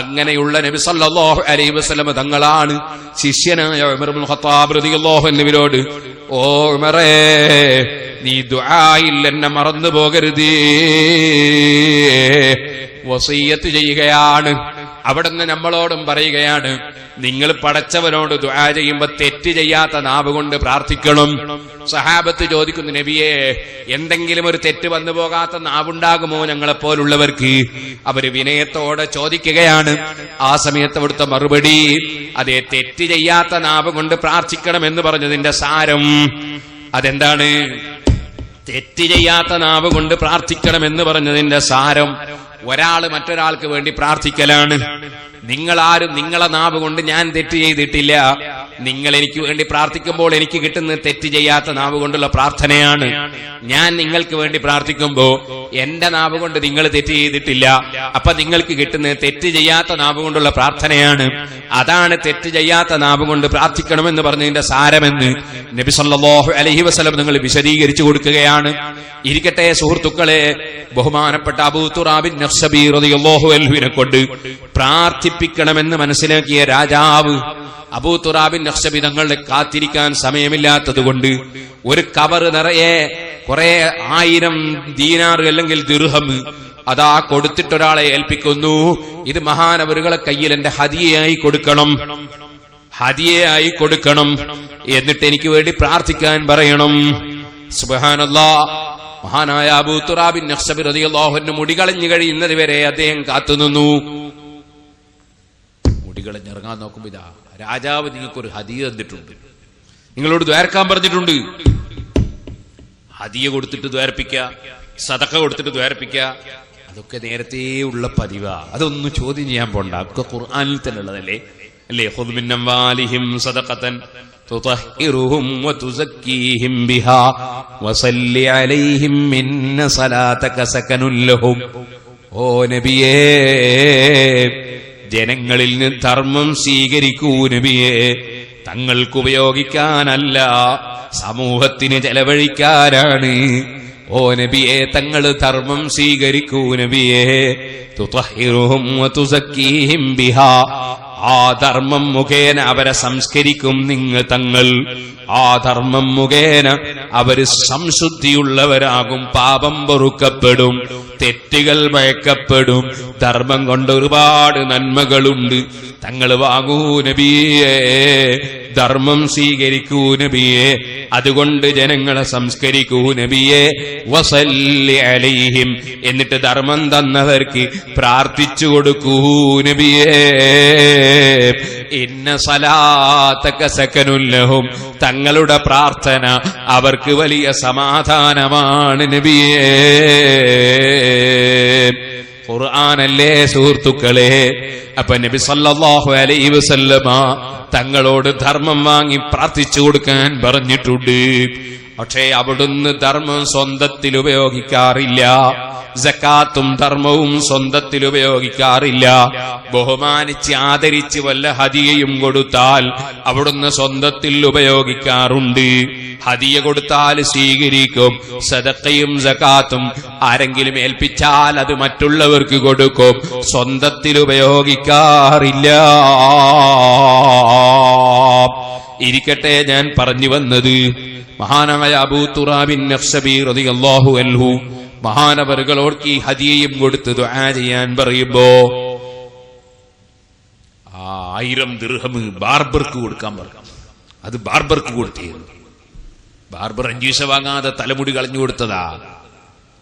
അങ്ങനെയുള്ള നബി സല്ലല്ലാഹു അലൈഹി വസല്ലം തങ്ങളാണ് ശിഷ്യനായ ഉമർ ഇബ്നുൽ ഖത്താബ് റളിയല്ലാഹു അൻഹുവിനോട് ഓ ഉമറേ, നീ ദുആയിൽ എന്നെ മറന്നു പോകരുതേ. വസിയ്യത്ത് ചെയ്യുകയാണ്. അവിടുന്ന് നമ്മളോടും പറയുകയാണ്, നിങ്ങൾ പടച്ചവനോട് ദുആ ചെയ്യുമ്പോ തെറ്റ് ചെയ്യാത്ത നാവ് കൊണ്ട് പ്രാർത്ഥിക്കണം. സഹാബത്ത് ചോദിക്കുന്നു, നബിയേ, എന്തെങ്കിലും ഒരു തെറ്റ് വന്നു പോകാത്ത നാവുണ്ടാകുമോ ഞങ്ങളെപ്പോലുള്ളവർക്ക്? അവര് വിനയത്തോടെ ചോദിക്കുകയാണ്. ആ സമയത്ത് അവിടുത്തെ മറുപടി, അതേ, തെറ്റ് ചെയ്യാത്ത നാവ് കൊണ്ട് പ്രാർത്ഥിക്കണം എന്ന് പറഞ്ഞതിന്റെ സാരം അതെന്താണ്? തെറ്റ് ചെയ്യാത്ത നാവ് കൊണ്ട് പ്രാർത്ഥിക്കണം എന്ന് പറഞ്ഞതിന്റെ സാരം ഒരാള് മറ്റൊരാൾക്ക് വേണ്ടി പ്രാർത്ഥിക്കലാണ്. നിങ്ങളാരും നിങ്ങളെ നാവ് കൊണ്ട് ഞാൻ തെറ്റ് ചെയ്തിട്ടില്ല, നിങ്ങൾ എനിക്ക് വേണ്ടി പ്രാർത്ഥിക്കുമ്പോൾ എനിക്ക് കിട്ടുന്നത് തെറ്റ് ചെയ്യാത്ത നാവ് കൊണ്ടുള്ള പ്രാർത്ഥനയാണ്. ഞാൻ നിങ്ങൾക്ക് വേണ്ടി പ്രാർത്ഥിക്കുമ്പോ എന്റെ നാവ് കൊണ്ട് നിങ്ങൾ തെറ്റ് ചെയ്തിട്ടില്ല, അപ്പൊ നിങ്ങൾക്ക് കിട്ടുന്നത് തെറ്റ് ചെയ്യാത്ത നാവ് കൊണ്ടുള്ള പ്രാർത്ഥനയാണ്. അതാണ് തെറ്റ് ചെയ്യാത്ത നാവ് കൊണ്ട് പ്രാർത്ഥിക്കണമെന്ന് പറഞ്ഞതിന്റെ സാരമെന്ന് നബി സല്ലല്ലാഹു അലൈഹി വസല്ലം നിങ്ങൾ വിശദീകരിച്ചു കൊടുക്കുകയാണ്. ഇരിക്കട്ടെ സുഹൃത്തുക്കളെ, ബഹുമാനപ്പെട്ട അബൂ തുറാബിൻ നഖ്ശബി റളിയല്ലാഹു അൻഹുവിനെ കൊണ്ട് പ്രാർത്ഥിപ്പിക്കണമെന്ന് മനസ്സിലാക്കിയ രാജാവ് അബൂ തുറാബിൻ നഖ്ശബി തങ്ങളെ കാത്തിരിക്കാൻ സമയമില്ലാത്തതുകൊണ്ട് ഒരു കവർ നിറയെ കുറെ 1000 ദീനാർ അല്ലെങ്കിൽ ദിർഹം അതാ കൊടുത്തിട്ടൊരാളെ ഏൽപ്പിക്കുന്നു. ഇത് മഹാനവറുകളെ കയ്യിൽ എന്റെ ഹദിയയായി കൊടുക്കണം, ഹദിയയായി കൊടുക്കണം, എന്നിട്ട് എനിക്ക് വേണ്ടി പ്രാർത്ഥിക്കാൻ പറയണം. സുബ്ഹാനല്ലാഹ്. മഹാനായ അബൂ തുറാബിൻ നഖ്ശബി റളിയല്ലാഹു അൻഹു മുടികളഞ്ഞു കഴിയുന്നത് വരെ അദ്ദേഹം കാത്തുനിന്നു. മുടികളഞ്ഞിറങ്ങാൻ നോക്കുമ്പോ ഇതാ രാജാവ് നിങ്ങൾക്കൊരു ഹദിയ തന്നിട്ടുണ്ട്, നിങ്ങളോട് ദ്വാരക്കാൻ പറഞ്ഞിട്ടുണ്ട്. ഹദിയ കൊടുത്തിട്ട് ദ്വാരപ്പിക്കുക, സദഖ കൊടുത്തിട്ട് ദ്വാരപ്പിക്കുക, അതൊക്കെ നേരത്തെ ഉള്ള പതിവാ. അതൊന്നും ചോദ്യം ചെയ്യാൻ പോണ്ട, ഒക്കെ ഖുർആനിൽ തന്നെ ഉള്ളതല്ലേ അല്ലേ? ഖുദ് മിൻ അംവാലിഹിം സദഖതൻ തുതഹിറുഹും വതുസക്കീഹിം ബിഹാ വസല്ലി അലൈഹിം ഇന്ന സലാതക സകനുൽ ലഹും. ഓ നബിയേ, ജനങ്ങളിൽ നിന്ന് ധർമ്മം സ്വീകരിക്കൂ നബിയേ, തങ്ങൾക്ക് ഉപയോഗിക്കാനല്ല, സമൂഹത്തിന് ചെലവഴിക്കാനാണ്. ഓ നബിയേ, തങ്ങൾ ധർമ്മം സ്വീകരിക്കൂ നബിയേ. തുതഹിറുഹും വതുസക്കീഹിം ബിഹാ, ആ ധർമ്മം മുഖേന അവരെ സംസ്കരിക്കും തങ്ങൾ. ആ ധർമ്മം മുഖേന അവര് സംശുദ്ധിയുള്ളവരാകും, പാപം പൊറുക്കപ്പെടും, തെറ്റുകൾ മയക്കപ്പെടും. ധർമ്മം കൊണ്ട് ഒരുപാട് നന്മകളുണ്ട്. തങ്ങൾ വാങ്ങൂ നബിയേ, ധർമ്മം സ്വീകരിക്കൂ നബിയേ, അതുകൊണ്ട് ജനങ്ങളെ സംസ്കരിക്കൂ നബിയേ. വസല്ലി അലൈഹിം, എന്നിട്ട് ധർമ്മം തന്നവർക്ക് പ്രാർത്ഥിച്ചു കൊടുക്കൂ നബിയേ. ഇന്ന സലാതക സകനുൽ ലഹും, തങ്ങളുടെ പ്രാർത്ഥന അവർക്ക് വലിയ സമാധാനമാണ് നബിയേ. ഖുർആനല്ലേ സുഹൃത്തുക്കളെ? അപ്പൊ നബി സല്ലല്ലാഹു അലൈഹി വസല്ലമ തങ്ങളോട് ധർമ്മം വാങ്ങി പ്രാർത്ഥിച്ചു കൊടുക്കാൻ പറഞ്ഞിട്ടുണ്ട്. പക്ഷേ അവിടുന്ന് ധർമ്മം സ്വന്തത്തിൽ ഉപയോഗിക്കാറില്ല, സക്കാത്തും ധർമ്മവും സ്വന്തത്തിൽ ഉപയോഗിക്കാറില്ല. ബഹുമാനിച്ച് ആദരിച്ച് വല്ല ഹദിയയും കൊടുത്താൽ അവിടുന്ന് സ്വന്തത്തിൽ ഉപയോഗിക്കാറുണ്ട്. ഹദിയ കൊടുത്താൽ സ്വീകരിക്കും, സദഖയും സകാത്തും ആരെങ്കിലും ഏൽപ്പിച്ചാൽ അത് മറ്റുള്ളവർക്ക് കൊടുക്കും, സ്വന്തത്തിൽ ഉപയോഗിക്കാറില്ല. ഇരിക്കട്ടെ, ഞാൻ പറഞ്ഞു വന്നത് മഹാനായ അബൂ തുറാബിൻ നഖ്ശബി റളിയല്ലാഹു അൻഹു മഹാനവറുകളോട് ഈ ഹദിയയും കൊടുത്ത് ദുആ ചെയ്യാൻ പറയുമ്പോ 1000 ദിർഹം ബാർബർക്ക് കൊടുക്കാൻ പറഞ്ഞു. അത് ബാർബർക്ക് കൊടുത്തിരുന്നു. ബാർബർ 5 പൈസ വാങ്ങാതെ തലമുടി കളഞ്ഞു കൊടുത്തതാ.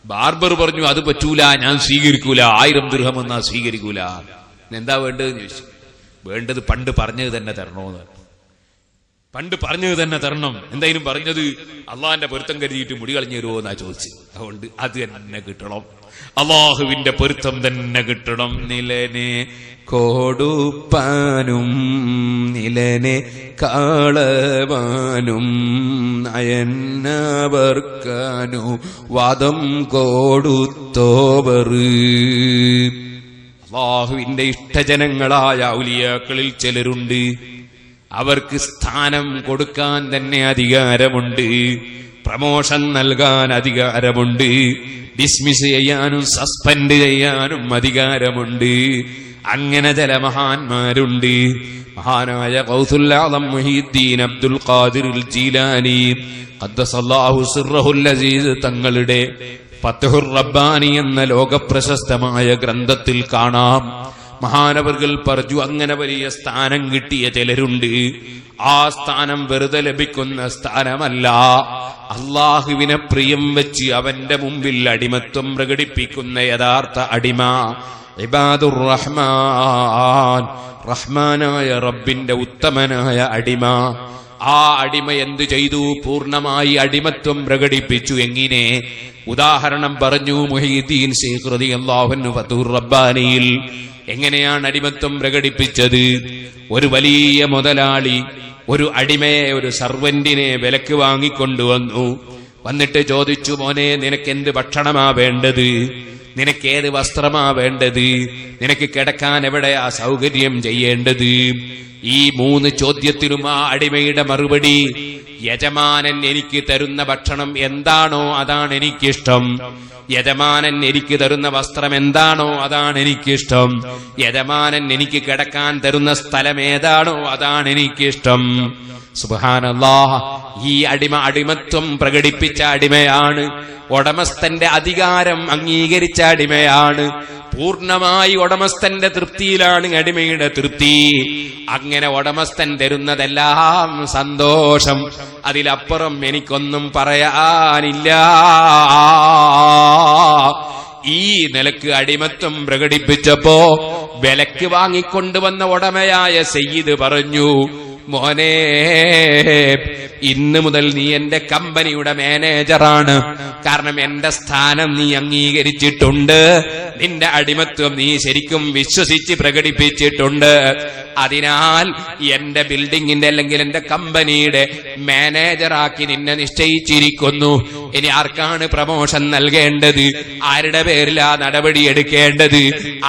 ബാർബർ പറഞ്ഞു, അത് പറ്റൂല, ഞാൻ സ്വീകരിക്കൂല, 1000 ദിർഹം എന്നാ സ്വീകരിക്കൂല. എന്താ വേണ്ടതെന്ന് ചോദിച്ചു. വേണ്ടത് പണ്ട് പറഞ്ഞത് തന്നെ തരണോന്ന്. പണ്ട് പറഞ്ഞത് തന്നെ തരണം. എന്തായാലും പറഞ്ഞത് അള്ളാഹിന്റെ പൊരുത്തം കരുതിയിട്ട് മുടി കളഞ്ഞു തരുമോ എന്നാ ചോദിച്ചു. അതുകൊണ്ട് അത് തന്നെ കിട്ടണം, അള്ളാഹുവിന്റെ പൊരുത്തം തന്നെ കിട്ടണം. നിലനെ കൊടുപ്പാനും നിലനെ കാളവാനും നയന്നവർക്കാനു വാദം കൊടുത്തോവർ. അള്ളാഹുവിന്റെ ഇഷ്ടജനങ്ങളായ ഔലിയാക്കളിൽ ചിലരുണ്ട്, അവർക്ക് സ്ഥാനം കൊടുക്കാൻ തന്നെ അധികാരമുണ്ട്, പ്രമോഷൻ നൽകാൻ അധികാരമുണ്ട്, ഡിസ്മിസ് ചെയ്യാനും സസ്പെൻഡ് ചെയ്യാനും അധികാരമുണ്ട്. അങ്ങനെ ചില മഹാന്മാരുണ്ട്. മഹാനായ ഗൗസുൽ ആദം മുഹീദ്ദീൻ അബ്ദുൽ ഖാദിർ ജീലാനി ഖദ്ദസല്ലാഹു സിർറഹുൽ അസീസ് തങ്ങളുടെ ഫത്ഹുർ റബ്ബാനി എന്ന ലോകപ്രശസ്തമായ ഗ്രന്ഥത്തിൽ കാണാം. മഹാനവർകൾ പറഞ്ഞു, അങ്ങനെ വലിയ സ്ഥാനം കിട്ടിയ ചിലരുണ്ട്. ആ സ്ഥാനം വെറുതെ ലഭിക്കുന്ന സ്ഥാനമല്ല. അള്ളാഹുവിനെ പ്രിയം വെച്ച് അവന്റെ മുമ്പിൽ അടിമത്വം പ്രകടിപ്പിക്കുന്ന യഥാർത്ഥ അടിമ ഇബാദുർ റഹ്മാൻ, റഹ്മാനായ റബ്ബിന്റെ ഉത്തമനായ അടിമ. ആ അടിമ എന്തു ചെയ്തു? പൂർണ്ണമായി അടിമത്വം പ്രകടിപ്പിച്ചു. എങ്ങനെ? ഉദാഹരണം പറഞ്ഞു മുഹീദ്ദീൻ ശൈഖ് റളിയല്ലാഹു അൻഹു ഫത്ഹുർ റബ്ബാനിയിൽ. എങ്ങനെയാണ് അടിമത്വം പ്രകടിപ്പിച്ചത്? ഒരു വലിയ മുതലാളി ഒരു അടിമയെ, ഒരു സർവന്റിനെ വിലക്ക് വാങ്ങിക്കൊണ്ടുവന്നു. വന്നിട്ട് ചോദിച്ചു, മോനെ, നിനക്കെന്ത് ഭക്ഷണമാ വേണ്ടത്? നിനക്കേത് വസ്ത്രമാ വേണ്ടത്? നിനക്ക് കിടക്കാൻ എവിടെയാ സൗകര്യം ചെയ്യേണ്ടത്? ഈ 3 ചോദ്യത്തിനും ആ അടിമയുടെ മറുപടി, യജമാനൻ എനിക്ക് തരുന്ന ഭക്ഷണം എന്താണോ അതാണ് എനിക്കിഷ്ടം. യജമാനൻ എനിക്ക് തരുന്ന വസ്ത്രം എന്താണോ അതാണ് എനിക്കിഷ്ടം. യജമാനൻ എനിക്ക് കിടക്കാൻ തരുന്ന സ്ഥലം ഏതാണോ അതാണ് എനിക്കിഷ്ടം. സുബ്ഹാനല്ലാഹ്. ഈ അടിമ അടിമത്വം പ്രകടിപ്പിച്ച അടിമയാണ്. ഉടമസ്ഥന്റെ അധികാരം അംഗീകരിച്ച അടിമയാണ്. പൂർണ്ണമായി ഉടമസ്ഥന്റെ തൃപ്തിയിലാണ് അടിമയുടെ തൃപ്തി. അങ്ങനെ ഉടമസ്ഥൻ തരുന്നതെല്ലാം സന്തോഷം. അതിലപ്പുറം എനിക്കൊന്നും പറയാനില്ല. ഈ നിലക്ക് അടിമത്വം പ്രകടിപ്പിച്ചപ്പോ വിലക്ക് വാങ്ങിക്കൊണ്ടുവന്ന ഉടമയായ സയ്യിദ് പറഞ്ഞു, മോനെ, ഇന്ന് മുതൽ നീ എന്റെ കമ്പനിയുടെ മാനേജറാണ്. കാരണം എന്റെ സ്ഥാനം നീ അംഗീകരിച്ചിട്ടുണ്ട്. നിന്റെ അടിമത്വം നീ ശരിക്കും വിശ്വസിച്ച് പ്രകടിപ്പിച്ചിട്ടുണ്ട്. അതിനാൽ എന്റെ ബിൽഡിങ്ങിന്റെ അല്ലെങ്കിൽ എന്റെ കമ്പനിയുടെ മാനേജറാക്കി നിന്നെ നിശ്ചയിച്ചിരിക്കുന്നു. ഇനി ആർക്കാണ് പ്രമോഷൻ നൽകേണ്ടത്? ആരുടെ പേരിലാ നടപടി എടുക്കേണ്ടത്?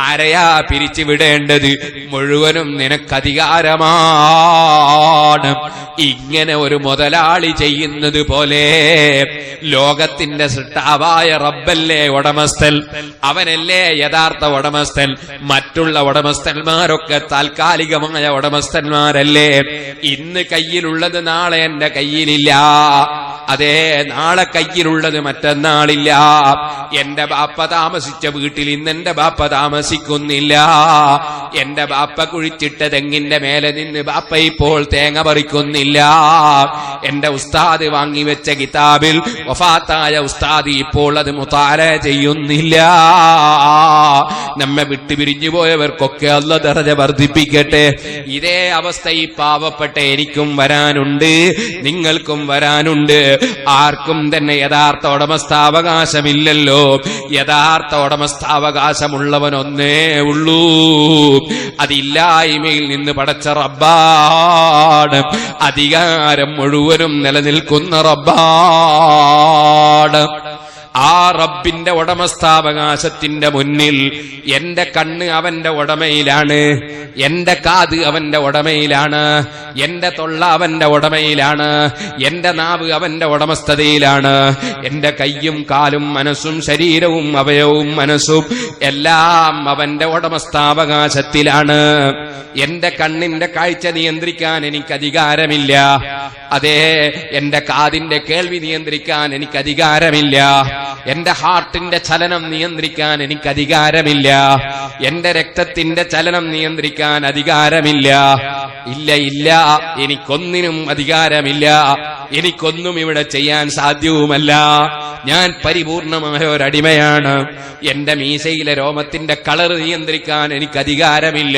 ആരെയാ പിരിച്ചുവിടേണ്ടത്? മുഴുവനും നിനക്കധികാരമാണ്. ഇങ്ങനെ ഒരു മുതലാളി ചെയ്യുന്നത് പോലെ ലോകത്തിന്റെ സൃഷ്ടാവായ റബ്ബല്ലേ ഉടമസ്ഥൻ. അവനല്ലേ യഥാർത്ഥ ഉടമസ്ഥൻ. മറ്റുള്ള ഉടമസ്ഥന്മാരൊക്കെ താൽക്കാലികമായ ഉടമസ്ഥന്മാരല്ലേ. ഇന്ന് കയ്യിലുള്ളത് നാളെ എന്റെ കയ്യിലില്ല. അതേ, നാളെ കയ്യിലുള്ളത് മറ്റന്നാളില്ല. എന്റെ ബാപ്പ താമസിച്ച വീട്ടിൽ ഇന്ന് എന്റെ ബാപ്പ താമസിക്കുന്നില്ല. എന്റെ ബാപ്പ കുഴിച്ചിട്ട തെങ്ങിന്റെ മേലെ നിന്ന് ബാപ്പ ഇപ്പോൾ തേങ്ങ പറിക്കുന്നില്ല. എന്റെ ഉസ്താദ് വാങ്ങിവെച്ച കിതാബിൽ വഫാത്തായ ഉസ്താദ് ഇപ്പോൾ അത് മുതാല ചെയ്യുന്നില്ല. നമ്മെ വിട്ടുപിരിഞ്ഞു പോയവർക്കൊക്കെ അല്ലാഹ് ദറജ വർദ്ധിപ്പിക്കട്ടെ. ഇതേ അവസ്ഥ ഈ പാവപ്പെട്ട എനിക്കും വരാനുണ്ട്, നിങ്ങൾക്കും വരാനുണ്ട്. ആർക്കും തന്നെ യഥാർത്ഥ ഉടമസ്ഥാവകാശമില്ലല്ലോ. യഥാർത്ഥ ഉടമസ്ഥാവകാശമുള്ളവൻ ഒന്നേ ഉള്ളൂ. അതില്ലായ്മയിൽ നിന്ന് പടച്ച റബ്ബാണ്. അധികാരം മുഴുവനും നിലനിൽക്കുന്ന റബ്ബാണ്. ആ റബ്ബിന്റെ ഉടമസ്ഥാവകാശത്തിന്റെ മുന്നിൽ എന്റെ കണ്ണ് അവന്റെ ഉടമയിലാണ്, എന്റെ കാത് അവന്റെ ഉടമയിലാണ്, എന്റെ തൊള്ള അവന്റെ ഉടമയിലാണ്, എന്റെ നാവ് അവന്റെ ഉടമസ്ഥതയിലാണ്, എന്റെ കയ്യും കാലും മനസ്സും ശരീരവും അവയവും മനസ്സും എല്ലാം അവന്റെ ഉടമസ്ഥാവകാശത്തിലാണ്. എന്റെ കണ്ണിന്റെ കാഴ്ച നിയന്ത്രിക്കാൻ എനിക്ക് അധികാരമില്ല. അതേ, എന്റെ കാതിന്റെ കേൾവി നിയന്ത്രിക്കാൻ എനിക്ക് അധികാരമില്ല. എന്റെ ഹാർട്ടിന്റെ ചലനം നിയന്ത്രിക്കാൻ എനിക്ക് അധികാരമില്ല. എന്റെ രക്തത്തിന്റെ ചലനം നിയന്ത്രിക്കാൻ അധികാരമില്ല. ഇല്ല, ഇല്ല, എനിക്കൊന്നിനും അധികാരമില്ല. എനിക്കൊന്നും ഇവിടെ ചെയ്യാൻ സാധ്യവുമല്ല. ഞാൻ പരിപൂർണമായ ഒരടിമയാണ്. എന്റെ മീശയിലെ രോമത്തിന്റെ കളർ നിയന്ത്രിക്കാൻ എനിക്ക് അധികാരമില്ല.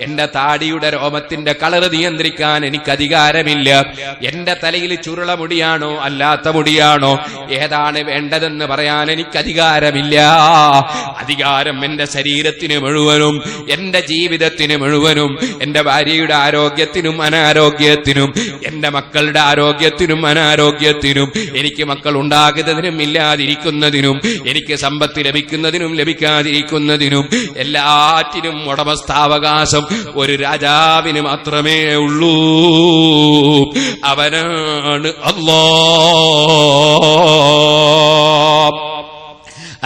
എന്റെ താടിയുടെ രോമത്തിന്റെ കളർ നിയന്ത്രിക്കാൻ എനിക്ക് അധികാരമില്ല. എന്റെ തലയിൽ ചുരുള മുടിയാണോ അല്ലാത്ത മുടിയാണോ ഏതാണ് വേണ്ടതെന്ന് പറയാൻ എനിക്ക് അധികാരമില്ല. അധികാരം എന്റെ ശരീരത്തിന് മുഴുവനും, എന്റെ ജീവിതത്തിന് മുഴുവനും, എന്റെ ഭാര്യയുടെ ആരോഗ്യത്തിനും അനാരോഗ്യത്തിനും, എന്റെ മക്കളുടെ ആരോഗ്യത്തിനും അനാരോഗ്യത്തിനും, എനിക്ക് മക്കൾ ഉണ്ടാകുന്നതിനും ഇല്ലാതിരിക്കുന്നതിനും, എനിക്ക് സമ്പത്ത് ലഭിക്കുന്നതിനും ലഭിക്കാതിരിക്കുന്നതിനും എല്ലാറ്റിനും ഉടമസ്ഥാവകാശം ഒരു രാജാവിന് മാത്രമേ ഉള്ളൂ. അവനാണ് അല്ലാഹ്.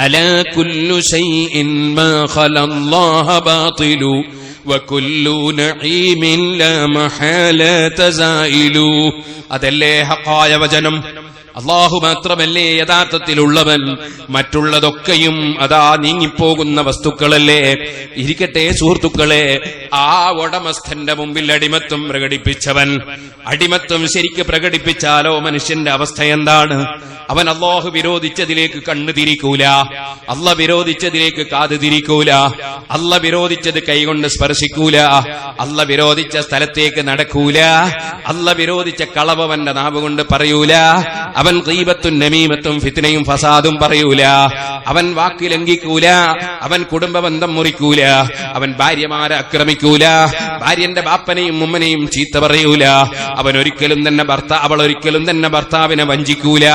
അലാ കുല്ലു ശൈഇൻ മാ ഖലല്ലാഹ ബാതിലു വകുല്ലു നഈമിൻ ലാ മഹാലത സായിലു. അതല്ലേ ഹഖായ വചനം. അല്ലാഹു മാത്രമല്ലേ യഥാർത്ഥത്തിലുള്ളവൻ, മറ്റുള്ളതൊക്കെയും അതാ നീങ്ങിപ്പോകുന്ന വസ്തുക്കളല്ലേ. ഇരിക്കട്ടെ സുഹൃത്തുക്കളെ, ആ ഉടമസ്ഥന്റെ മുമ്പിൽ അടിമത്വം പ്രകടിപ്പിച്ചവൻ അടിമത്വം ശരിക്ക് പ്രകടിപ്പിച്ചാലോ മനുഷ്യന്റെ അവസ്ഥ എന്താണ്? അവൻ അല്ലാഹു വിരോധിച്ചതിലേക്ക് കണ്ണു തിരിക്കൂല, അല്ല വിരോധിച്ചതിലേക്ക് കാത് തിരിക്കൂല, അല്ല വിരോധിച്ചത് കൈകൊണ്ട് സ്പർശിക്കൂല, അല്ല വിരോധിച്ച സ്ഥലത്തേക്ക് നടക്കൂല, അല്ല വിരോധിച്ച കളവന്റെ നാവ് കൊണ്ട് പറയൂല, അവൻ ഗീബത്തും നമീമത്തും ഫിത്നയും ഫസാദും പറയൂല, അവൻ വാക്ക് ലംഘിക്കൂല, അവൻ കുടുംബബന്ധം മുറിക്കൂല, അവൻ ഭാര്യമാരെ ആക്രമിക്കൂല, ഭാര്യന്റെ ബാപ്പനെയും ഉമ്മനെയും ചീത്ത പറയൂല, അവൾ ഒരിക്കലും തന്നെ ഭർത്താവിനെ വഞ്ചിക്കൂല.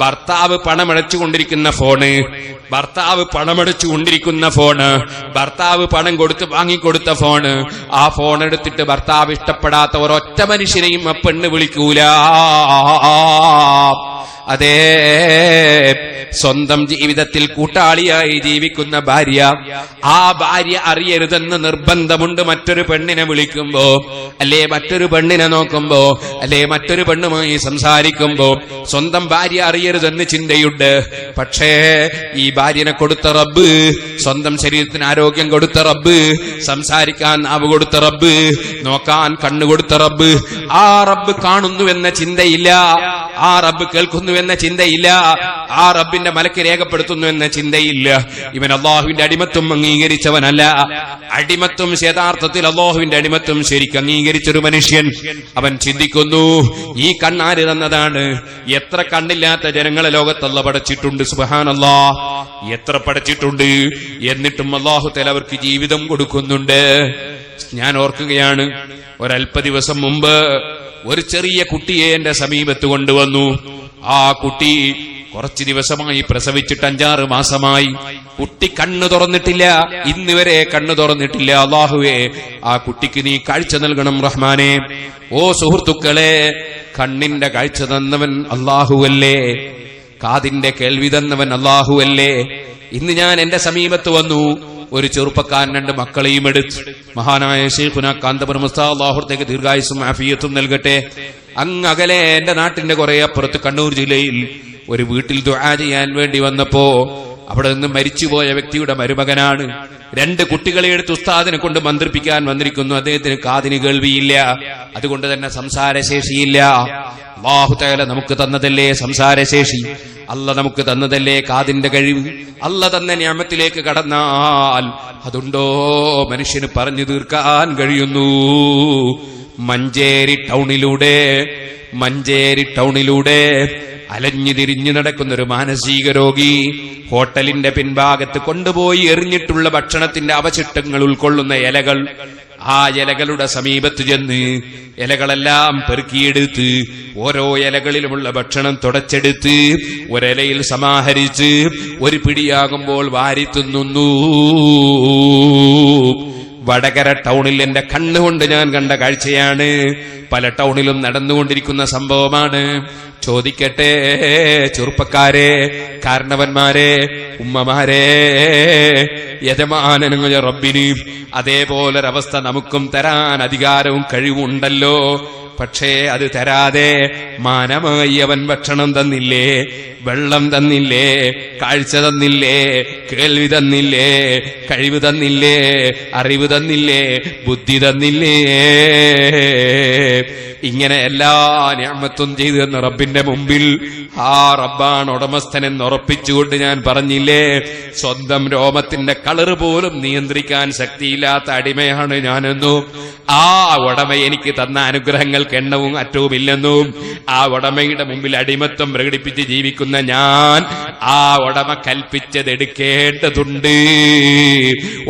ഭർത്താവ് പണമടച്ചുകൊണ്ടിരിക്കുന്ന ഫോണ്, ഭർത്താവ് പണം കൊടുത്ത് വാങ്ങിക്കൊടുത്ത ഫോണ്, ആ ഫോൺ എടുത്തിട്ട് ഭർത്താവ് ഇഷ്ടപ്പെടാത്ത ഒരൊറ്റ മനുഷ്യനെയും ആ പെണ്ണ് വിളിക്കൂല. അതേ, സ്വന്തം ജീവിതത്തിൽ കൂട്ടാളിയായി ജീവിക്കുന്ന ഭാര്യ, ആ ഭാര്യ അറിയരുതെന്ന് നിർബന്ധമുണ്ട്. മറ്റൊരു പെണ്ണിനെ വിളിക്കുമ്പോ, അല്ലേ മറ്റൊരു പെണ്ണിനെ നോക്കുമ്പോ, അല്ലേ മറ്റൊരു പെണ്ണുമായി സംസാരിക്കുമ്പോ സ്വന്തം ഭാര്യ അറിയരുതെന്ന് ചിന്തയുണ്ട്. പക്ഷേ ഈ ഭാര്യനെ കൊടുത്ത റബ്ബ്, സ്വന്തം ശരീരത്തിന് ആരോഗ്യം കൊടുത്ത റബ്ബ്, സംസാരിക്കാൻ നാവ് കൊടുത്ത റബ്ബ്, നോക്കാൻ കണ്ണു കൊടുത്ത റബ്ബ്, ആ റബ്ബ് കാണുന്നുവെന്ന ചിന്തയില്ല, ആ റബ്ബ് കേൾക്കുന്നുവെന്ന ചിന്തയില്ല, ആ റബ്ബിന്റെ മലക്ക് രേഖപ്പെടുത്തുന്നു എന്ന ചിന്തയില്ല. ഇവൻ അല്ലാഹുവിന്റെ അടിമത്വം അംഗീകരിച്ചവനല്ല. അടിമത്വം യഥാർത്ഥത്തിൽ അല്ലാഹുവിന്റെ അടിമത്വം ശരിക്കും അംഗീകരിച്ചൊരു മനുഷ്യൻ അവൻ ചിന്തിക്കുന്നു, ഈ കണ്ണാര് തന്നതാണ്. എത്ര കണ്ണില്ലാത്ത ജനങ്ങളെ ലോകത്തല്ല പടച്ചിട്ടുണ്ട്. സുബ്ഹാനല്ലാഹ്, എത്ര പടച്ചിട്ടുണ്ട്. എന്നിട്ടും അല്ലാഹു തആല അവർക്ക് ജീവിതം കൊടുക്കുന്നുണ്ട്. ഞാൻ ഓർക്കുകയാണ്, ഒരല്പ ദിവസം മുമ്പ് ഒരു ചെറിയ കുട്ടിയെ എന്റെ സമീപത്ത് കൊണ്ടുവന്നു. ആ കുട്ടി കുറച്ചു ദിവസമായി പ്രസവിച്ചിട്ട് 5-6 മാസമായി. കുട്ടി കണ്ണു തുറന്നിട്ടില്ല, ഇന്ന് വരെ കണ്ണു തുറന്നിട്ടില്ല. അല്ലാഹുവേ, ആ കുട്ടിക്ക് നീ കാഴ്ച നൽകണം റഹ്മാനെ. ഓ സുഹൃത്തുക്കളെ, കണ്ണിന്റെ കാഴ്ച തന്നവൻ അല്ലാഹുവല്ലേ, കാതിന്റെ കേൾവി തന്നവൻ അല്ലാഹുവല്ലേ. ഇന്ന് ഞാൻ എന്റെ സമീപത്ത് വന്നു, ഒരു ചെറുപ്പക്കാരൻ 2 മക്കളെയും എടുത്ത്, മഹാനായ ശൈഖുനാ കാന്തപുരം ഉസ്താദ് അല്ലാഹുവിലേക്ക് ദീർഘായുസ്സും ആഫിയത്തും നൽകട്ടെ, അങ്ങകലെ എന്റെ നാട്ടിന്റെ കുറെ അപ്പുറത്ത് കണ്ണൂർ ജില്ലയിൽ ഒരു വീട്ടിൽ ദുആ ചെയ്യാൻ വേണ്ടി വന്നപ്പോ അവിടെ നിന്ന് മരിച്ചുപോയ വ്യക്തിയുടെ മരുമകനാണ്. 2 കുട്ടികളെ എടുത്ത് ഉസ്താദിനെ കൊണ്ട് മന്ത്രിപ്പിക്കാൻ വന്നിരിക്കുന്നു. അദ്ദേഹത്തിന് കാതിന് കേൾവിയില്ല, അതുകൊണ്ട് തന്നെ സംസാരശേഷിയില്ല. അല്ലാഹു തആല നമുക്ക് തന്നതല്ലേ സംസാരശേഷി, അല്ല നമുക്ക് തന്നതല്ലേ കാതിന്റെ കഴിവ്. അല്ല തന്ന നിഅമത്തിലേക്ക് കടന്നാൽ അതുണ്ടോ മനുഷ്യന് പറഞ്ഞു തീർക്കാൻ കഴിയുന്നു. മഞ്ചേരി ടൗണിലൂടെ അലഞ്ഞു തിരിഞ്ഞു നടക്കുന്നൊരു മാനസിക രോഗി ഹോട്ടലിന്റെ പിൻഭാഗത്ത് കൊണ്ടുപോയി എറിഞ്ഞിട്ടുള്ള ഭക്ഷണത്തിന്റെ അവശിഷ്ടങ്ങൾ ഉൾക്കൊള്ളുന്ന ഇലകൾ, ആ ഇലകളുടെ സമീപത്ത് ചെന്ന് ഇലകളെല്ലാം പെറുക്കിയെടുത്ത് ഓരോ ഇലകളിലുമുള്ള ഭക്ഷണം തുടച്ചെടുത്ത് ഒരിലയിൽ സമാഹരിച്ച് ഒരു പിടിയാകുമ്പോൾ വാരി തിന്നുന്നു. വടകര ടൗണിൽ എന്റെ കണ്ണുകൊണ്ട് ഞാൻ കണ്ട കാഴ്ചയാണ്. പല ടൗണിലും നടന്നുകൊണ്ടിരിക്കുന്ന സംഭവമാണ്. ചോദിക്കട്ടെ ചെറുപ്പക്കാരെ, കാരണവന്മാരെ, ഉമ്മമാരെ, യജമാനനുമായ റബ്ബിന് അതേപോലൊരവസ്ഥ നമുക്കും തരാൻ അധികാരവും കഴിവുണ്ടല്ലോ. പക്ഷേ അത് തരാതെ മാനമായി അവൻ ഭക്ഷണം തന്നില്ലേ, വെള്ളം തന്നില്ലേ, കാഴ്ച തന്നില്ലേ, കേൾവി തന്നില്ലേ, കഴിവ് തന്നില്ലേ, അറിവ് തന്നില്ലേ, ബുദ്ധി തന്നില്ലേ. ഇങ്ങനെ എല്ലാ നിഅമത്തും ചെയ്തു തന്ന റബ്ബിന്റെ മുമ്പിൽ ആ റബ്ബാണ് ഉടമസ്ഥനെന്ന് ഉറപ്പിച്ചുകൊണ്ട് ഞാൻ പറഞ്ഞില്ലേ, സ്വന്തം രോമത്തിന്റെ കളറ് പോലും നിയന്ത്രിക്കാൻ ശക്തിയില്ലാത്ത അടിമയാണ് ഞാനെന്നും, ആ ഉടമ എനിക്ക് തന്ന അനുഗ്രഹങ്ങൾക്ക് എണ്ണവും അറ്റവുമില്ലെന്നും, ആ ഉടമയുടെ മുമ്പിൽ അടിമത്വം പ്രകടിപ്പിച്ച് ജീവിക്കുന്ന ഞാൻ ആ ഉടമ കൽപ്പിച്ചതെടുക്കേണ്ടതുണ്ട്,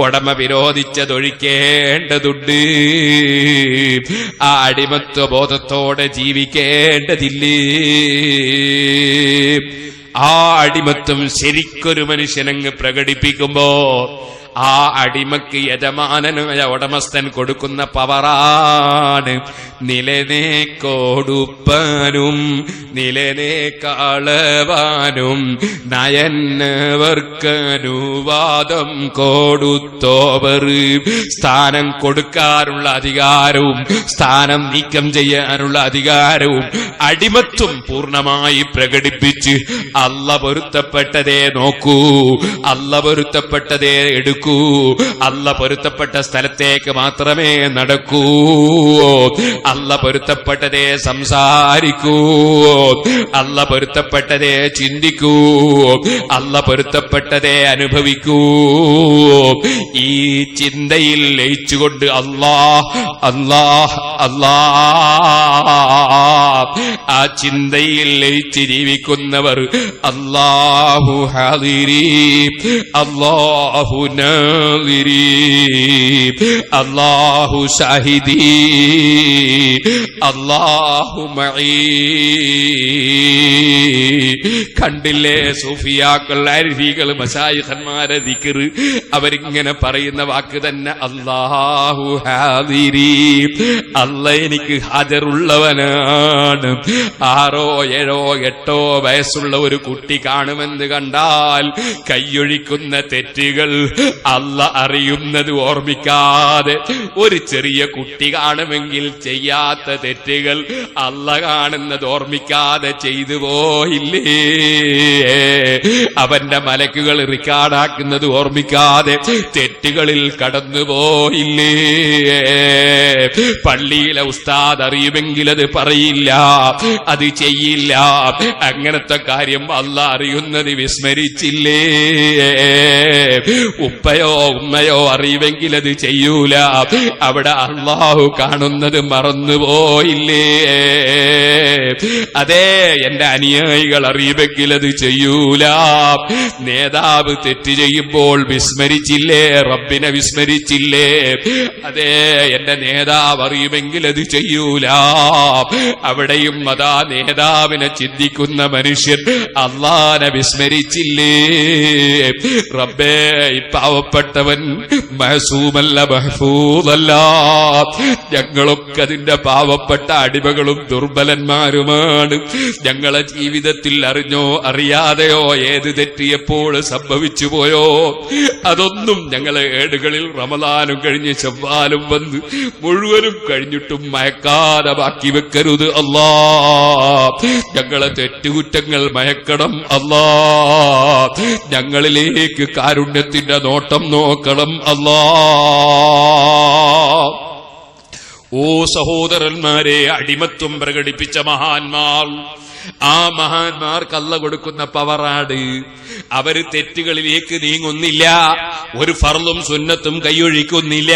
ഉടമ വിരോധിച്ചതൊഴിക്കേണ്ടതുണ്ട്. ആ അടിമത്വ ബോധത്തോടെ ജീവിക്കേണ്ടതില്ലേ. ആ അടിമത്വം ശരിക്കൊരു മനുഷ്യനങ്ങ് പ്രകടിപ്പിക്കുമ്പോ ആ അടിമക്ക് യജമാനനായ ഉടമസ്ഥൻ കൊടുക്കുന്ന പവറാണ്. നിലനേക്കോടുപ്പനും നിലനേക്കാളവാനും നയന്നവർക്കനുവാദം കൊടുത്തോവർ. സ്ഥാനം കൊടുക്കാനുള്ള അധികാരവും സ്ഥാനം നീക്കം ചെയ്യാനുള്ള അധികാരവും അടിമത്വം പൂർണ്ണമായി പ്രകടിപ്പിച്ച് അല്ല പൊരുത്തപ്പെട്ടതേ നോക്കൂ, അല്ല പൊരുത്തപ്പെട്ടതേ എടുക്കൂ, അല്ല പൊരുത്തപ്പെട്ട സ്ഥലത്തേക്ക് മാത്രമേ നടക്കൂ, അല്ല പൊരുത്തപ്പെട്ടതേ സംസാരിക്കൂ, അല്ല പൊരുത്തപ്പെട്ടതേ ചിന്തിക്കൂ, അല്ല പൊരുത്തപ്പെട്ടതേ അനുഭവിക്കൂ. ഈ ചിന്തയിൽ ലയിച്ചുകൊണ്ട് അല്ലാഹ് അല്ലാഹ് അല്ലാഹ്, ആ ചിന്തയിൽ ലയിച്ച് ജീവിക്കുന്നവർ അല്ലാഹു ഹാദിരി അല്ലാഹു നാദിരി അല്ലാഹു ഷാഹിദി അല്ലാഹു മഈ. കണ്ടില്ലേ സൂഫിയാക്കൾ, ആരിഫികൾ, മശായിഖന്മാരെ ദിക്ർ, അവരിങ്ങനെ പറയുന്ന വാക്ക് തന്നെ അല്ലാഹു ഹാദിരി. അല്ല എനിക്ക് ഹാജറുള്ളവനാണ്. 6, 7, 8 വയസ്സുള്ള ഒരു കുട്ടി കാണുമെന്ന് കണ്ടാൽ കൈയൊഴിക്കുന്ന തെറ്റുകൾ അല്ല അറിയുന്നത് ഓർമ്മിക്കാതെ, ഒരു ചെറിയ കുട്ടി കാണുമെങ്കിൽ ചെയ്യാത്ത തെറ്റുകൾ അല്ല കാണുന്നത് ഓർമ്മിക്കാതെ ചെയ്തു പോയില്ലേ? അവന്റെ മലക്കുകൾ റിക്കാർഡാക്കുന്നത് ഓർമ്മിക്കാതെ തെറ്റുകളിൽ കടന്നുപോയില്ലേ? പള്ളിയിലെ ഉസ്താദ് അറിയുമെങ്കിൽ അത് പറയില്ല, അത് ചെയ്യില്ല. അങ്ങനത്തെ കാര്യം അല്ല അറിയുന്നത് വിസ്മരിച്ചില്ലേ? ഉപ്പയോ ഉമ്മയോ അറിയുമെങ്കിൽ അത് ചെയ്യൂല, അവിടെ അല്ലാഹു കാണുന്നത് മറന്നുപോയില്ലേ? അതെ, എന്റെ അനുയായികൾ അറിയുമെങ്കിൽ അത് ചെയ്യൂല. നേതാവ് തെറ്റ് ചെയ്യുമ്പോൾ വിസ്മരിച്ചില്ലേ? റബ്ബിനെ വിസ്മരിച്ചില്ലേ? അതെ, എന്റെ നേതാവ് അറിയുമെങ്കിൽ അത് ചെയ്യൂല. അവിടെയും അതാ നേതാവിനെ ചിന്തിക്കുന്ന മനുഷ്യൻ അല്ലാഹനെ വിസ്മരിച്ചില്ലേ? റബ്ബേ, പാവപ്പെട്ടവൻ മഹസൂമല്ല, മഹ്ഫൂദല്ല. ഞങ്ങളൊക്കെ അതിന്റെ പാവപ്പെട്ട അടിമകളും ദുർബലന്മാരുമാണ്. ഞങ്ങളെ ജീവിതത്തിൽ അറിഞ്ഞോ അറിയാതെയോ ഏത് തെറ്റിയപ്പോൾ സംഭവിച്ചു പോയോ അതൊന്നും ഞങ്ങളെ ഏടുകളിൽ റമദാനും കഴിഞ്ഞ് ശവ്വാലും വന്ന് മുഴുവനും കഴിഞ്ഞിട്ടും മയക്കാതെ ബാക്കി വെക്കരുത് അല്ലാ. ഞങ്ങളെ തെറ്റുകുറ്റങ്ങൾ മയക്കണം അല്ലാ. ഞങ്ങളിലേക്ക് കാരുണ്യത്തിന്റെ നോട്ടം നോക്കണം അല്ലാ. ഓ സഹോദരന്മാരെ, അടിമത്വം പ്രകടിപ്പിച്ച മഹാന്മാർ, ആ മഹാന്മാർക്ക് അല്ല കൊടുക്കുന്ന പവറാണ്. അവര് തെറ്റുകളിലേക്ക് നീങ്ങുന്നില്ല, ഒരു ഫർളും സുന്നത്തും കൈയൊഴിക്കുന്നില്ല,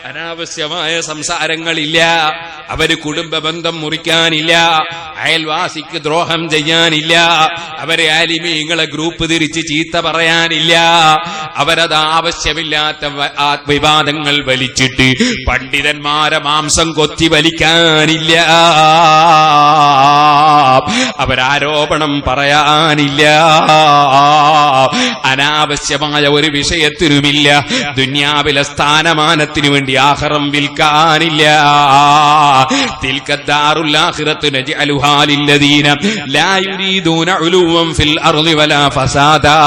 അനാവശ്യമായ സംസാരങ്ങളില്ല, അവര് കുടുംബ ബന്ധം മുറിക്കാനില്ല, അയൽവാസിക്ക് ദ്രോഹം ചെയ്യാനില്ല, അവരെ ആലിമീങ്ങളെ ഗ്രൂപ്പ് തിരിച്ച് ചീത്ത പറയാനില്ല, അവരത് ആവശ്യമില്ലാത്ത വിവാദങ്ങൾ വലിച്ചിട്ട് പണ്ഡിതന്മാരെ മാംസം കൊത്തി വലിക്കാനില്ല, അവരാരോപണം പറയാനില്ല, അനാവശ്യമായ ഒരു വിഷയത്തിനുമില്ല, ദുനിയാവിലെ സ്ഥാനമാനത്തിനു വേണ്ടി ആഖിറം വിൽക്കാനില്ല. തിൽക്കദ്ദാറുൽ ആഖിറത്തു നജ്അലുഹാ ലില്ലദീന ലാ യുരീദൂന ഉലുവൻ ഫിൽ അർളി വലാ ഫസാദാ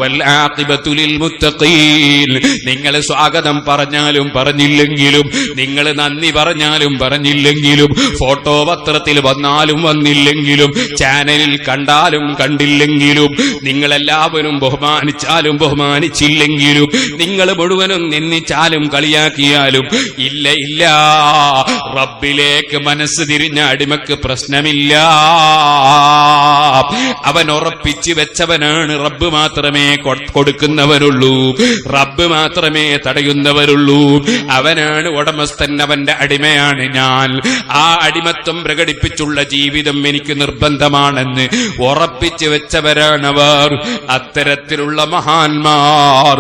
വൽ ആഖിബത്തു ലിൽ മുത്തഖീൻ. നിങ്ങൾ സ്വാഗതം പറഞ്ഞാലും പറഞ്ഞില്ലെങ്കിലും, നിങ്ങൾ നന്ദി പറഞ്ഞാലും പറഞ്ഞില്ലെങ്കിലും, ഫോട്ടോ പത്രത്തിൽ വന്നാലും വന്നില്ലെങ്കിലും, ചാനലിൽ കണ്ടാലും കണ്ടില്ലെങ്കിലും, നിങ്ങളെല്ലാവരും ബഹുമാനിച്ചാലും ബഹുമാനിച്ചില്ലെങ്കിലും, നിങ്ങൾ മുഴുവനും നിന്ദിച്ചാലും കളിയാക്കിയാലും, ഇല്ല ഇല്ല, റബ്ബിലേക്ക് മനസ്സ് തിരിഞ്ഞ അടിമക്ക് പ്രശ്നമില്ല. അവൻ ഉറപ്പിച്ചു വെച്ചവനാണ്. റബ്ബ് മാത്രമേ കൊടുക്കുന്നവരുള്ളൂ, റബ്ബ് മാത്രമേ തടയുന്നവരുള്ളൂ. അവനാണ് ഉടമസ്ഥൻ, അവന്റെ അടിമയാണ് ഞാൻ. ആ അടിമത്വം പ്രകടിപ്പിച്ചുള്ള ജീവിതം എനിക്ക് നിർബന്ധമാണെന്ന് ഉറപ്പിച്ചു വെച്ചവരാണവർ. അത്തരത്തിലുള്ള മഹാന്മാർ,